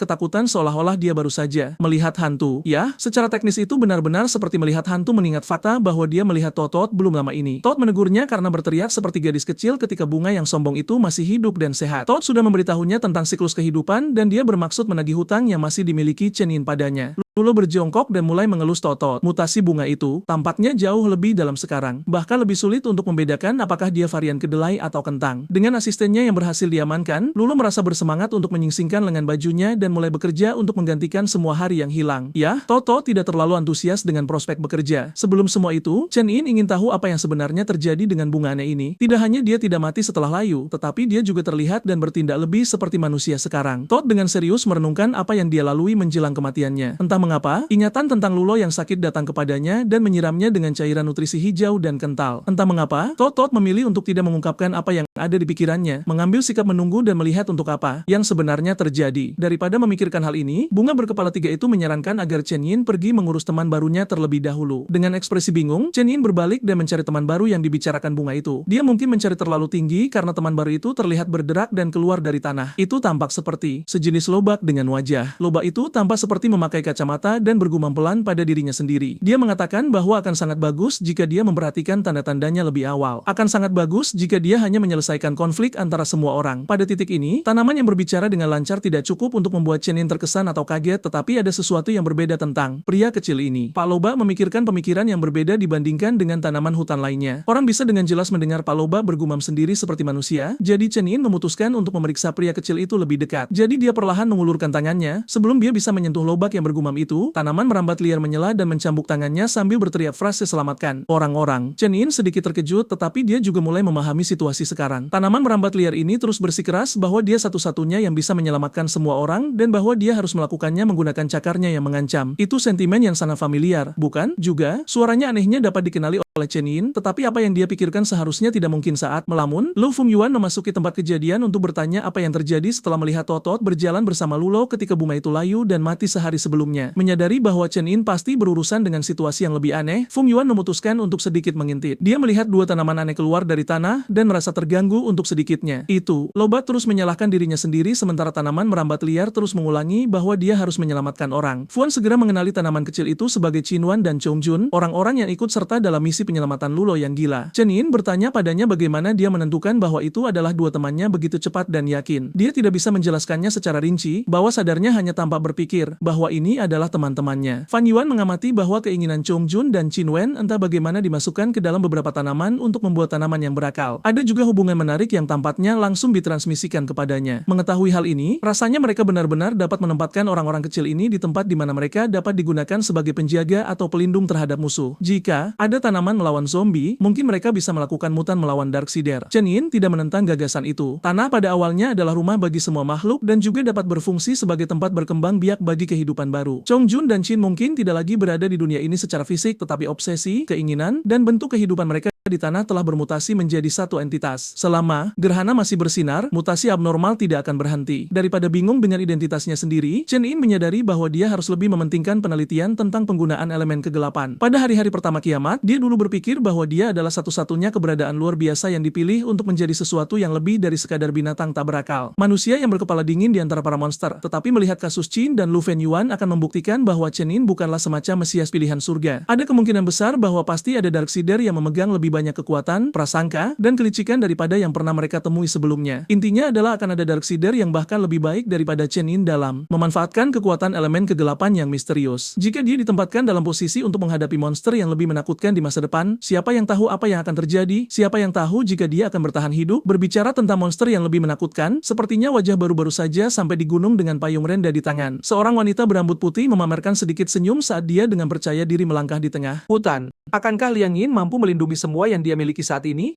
ketakutan seolah-olah dia baru saja melihat hantu. Ya, secara teknis itu benar-benar seperti melihat hantu mengingat fakta bahwa dia melihat Todd belum lama ini. Todd menegurnya karena berteriak seperti gadis kecil ketika bunga yang sombong itu masih hidup dan sehat. Todd sudah memberitahunya tentang siklus kehidupan dan dia bermaksud menagih hutang yang masih dimiliki Chen In padanya. Lulo berjongkok dan mulai mengelus Todd. Mutasi bunga itu tampaknya jauh lebih dalam sekarang. Bahkan lebih sulit untuk membedakan apakah dia varian kedelai atau kentang. Dengan asistennya yang berhasil diamankan, Lulo merasa bersemangat untuk menyingsingkan lengan bajunya dan mulai bekerja untuk menggantikan semua hari yang hilang. Ya, Todd tidak terlalu antusias dengan prospek bekerja. Sebelum semua itu, Chen In ingin tahu apa yang sebenarnya terjadi dengan bunga aneh ini. Tidak hanya dia tidak mati setelah layu, tetapi dia juga terlihat dan bertindak lebih seperti manusia sekarang. Todd dengan serius merenungkan apa yang dia lalui menjelang kematiannya. Entah mengapa, ingatan tentang Lulo yang sakit datang kepadanya dan menyiramnya dengan cairan nutrisi hijau dan kental. Entah mengapa, Todd memilih untuk tidak mengungkapkan apa yang ada di pikirannya, mengambil sikap menunggu dan melihat untuk apa yang sebenarnya terjadi. Daripada memikirkan hal ini, bunga berkepala 3 itu menyarankan agar Chen In pergi mengurus teman barunya terlebih dahulu. Dengan ekspresi bingung, Chen In berbalik dan mencari teman baru yang dibicarakan bunga itu. Dia mungkin mencari terlalu tinggi karena teman baru itu terlihat berderak dan keluar dari tanah. Itu tampak seperti sejenis lobak dengan wajah. Lobak itu tampak seperti memakai kacamata dan bergumam pelan pada dirinya sendiri. Dia mengatakan bahwa akan sangat bagus jika dia memperhatikan tanda-tandanya lebih awal. Akan sangat bagus jika dia hanya menyelesaikan konflik antara semua orang. Pada titik ini, tanaman yang berbicara dengan lancar tidak cukup untuk membuat Chen In terkesan atau kaget, tetapi ada sesuatu yang berbeda tentang pria kecil ini. Pak Lobak memikirkan pemikiran yang berbeda dibandingkan dengan tanaman hutan lainnya. Orang bisa dengan jelas mendengar Pak Lobak bergumam sendiri seperti manusia, jadi Chen In memutuskan untuk memeriksa pria kecil itu lebih dekat. Jadi dia perlahan mengulurkan tangannya sebelum dia bisa menyentuh lobak yang bergumam itu. itu, tanaman merambat liar menyela dan mencambuk tangannya sambil berteriak frase selamatkan orang-orang. Chen Yin sedikit terkejut tetapi dia juga mulai memahami situasi sekarang. Tanaman merambat liar ini terus bersikeras bahwa dia satu-satunya yang bisa menyelamatkan semua orang dan bahwa dia harus melakukannya menggunakan cakarnya yang mengancam. Itu sentimen yang sangat familiar, bukan? Juga, suaranya anehnya dapat dikenali oleh Chen Yin, tetapi apa yang dia pikirkan seharusnya tidak mungkin saat melamun. Lu Fungyuan memasuki tempat kejadian untuk bertanya apa yang terjadi setelah melihat Totot berjalan bersama Lulo ketika bunga itu layu dan mati sehari sebelumnya. Menyadari bahwa Chen Yin pasti berurusan dengan situasi yang lebih aneh, Fungyuan memutuskan untuk sedikit mengintip. Dia melihat dua tanaman aneh keluar dari tanah dan merasa terganggu untuk sedikitnya. Itu, Lobat terus menyalahkan dirinya sendiri sementara tanaman merambat liar terus mengulangi bahwa dia harus menyelamatkan orang. Fuan segera mengenali tanaman kecil itu sebagai Qinwan dan Chongjun, orang-orang yang ikut serta dalam misi penyelamatan Lulo yang gila. Chen Yin bertanya padanya bagaimana dia menentukan bahwa itu adalah dua temannya begitu cepat dan yakin. Dia tidak bisa menjelaskannya secara rinci, bahwa sadarnya hanya tampak berpikir bahwa ini adalah teman-temannya. Fan Yuan mengamati bahwa keinginan Chongjun dan Qinwen entah bagaimana dimasukkan ke dalam beberapa tanaman untuk membuat tanaman yang berakal. Ada juga hubungan menarik yang tampaknya langsung ditransmisikan kepadanya. Mengetahui hal ini, rasanya mereka benar-benar dapat menempatkan orang-orang kecil ini di tempat di mana mereka dapat digunakan sebagai penjaga atau pelindung terhadap musuh. Jika ada tanaman melawan zombie, mungkin mereka bisa melakukan mutan melawan Darksider. Chen Yin tidak menentang gagasan itu. Tanah pada awalnya adalah rumah bagi semua makhluk dan juga dapat berfungsi sebagai tempat berkembang biak bagi kehidupan baru. Chongjun dan Qin mungkin tidak lagi berada di dunia ini secara fisik, tetapi obsesi, keinginan, dan bentuk kehidupan mereka di tanah telah bermutasi menjadi satu entitas. Selama gerhana masih bersinar, mutasi abnormal tidak akan berhenti. Daripada bingung dengan identitasnya sendiri, Chen Yin menyadari bahwa dia harus lebih mementingkan penelitian tentang penggunaan elemen kegelapan. Pada hari-hari pertama kiamat, dia dulu berpikir bahwa dia adalah satu-satunya keberadaan luar biasa yang dipilih untuk menjadi sesuatu yang lebih dari sekadar binatang tak berakal. Manusia yang berkepala dingin di antara para monster. Tetapi melihat kasus Qin dan Lu Fenyuan akan membuktikan bahwa Chen Yin bukanlah semacam mesias pilihan surga. Ada kemungkinan besar bahwa pasti ada Darksider yang memegang lebih banyak kekuatan, prasangka, dan kelicikan daripada yang pernah mereka temui sebelumnya. Intinya adalah akan ada Darksider yang bahkan lebih baik daripada Chen Yin dalam memanfaatkan kekuatan elemen kegelapan yang misterius. Jika dia ditempatkan dalam posisi untuk menghadapi monster yang lebih menakutkan di masa depan, siapa yang tahu apa yang akan terjadi? Siapa yang tahu jika dia akan bertahan hidup? Berbicara tentang monster yang lebih menakutkan, sepertinya wajah baru-baru saja sampai di gunung dengan payung renda di tangan. Seorang wanita berambut putih memamerkan sedikit senyum saat dia dengan percaya diri melangkah di tengah hutan. Akankah Liang Yin mampu melindungi semua yang dia miliki saat ini?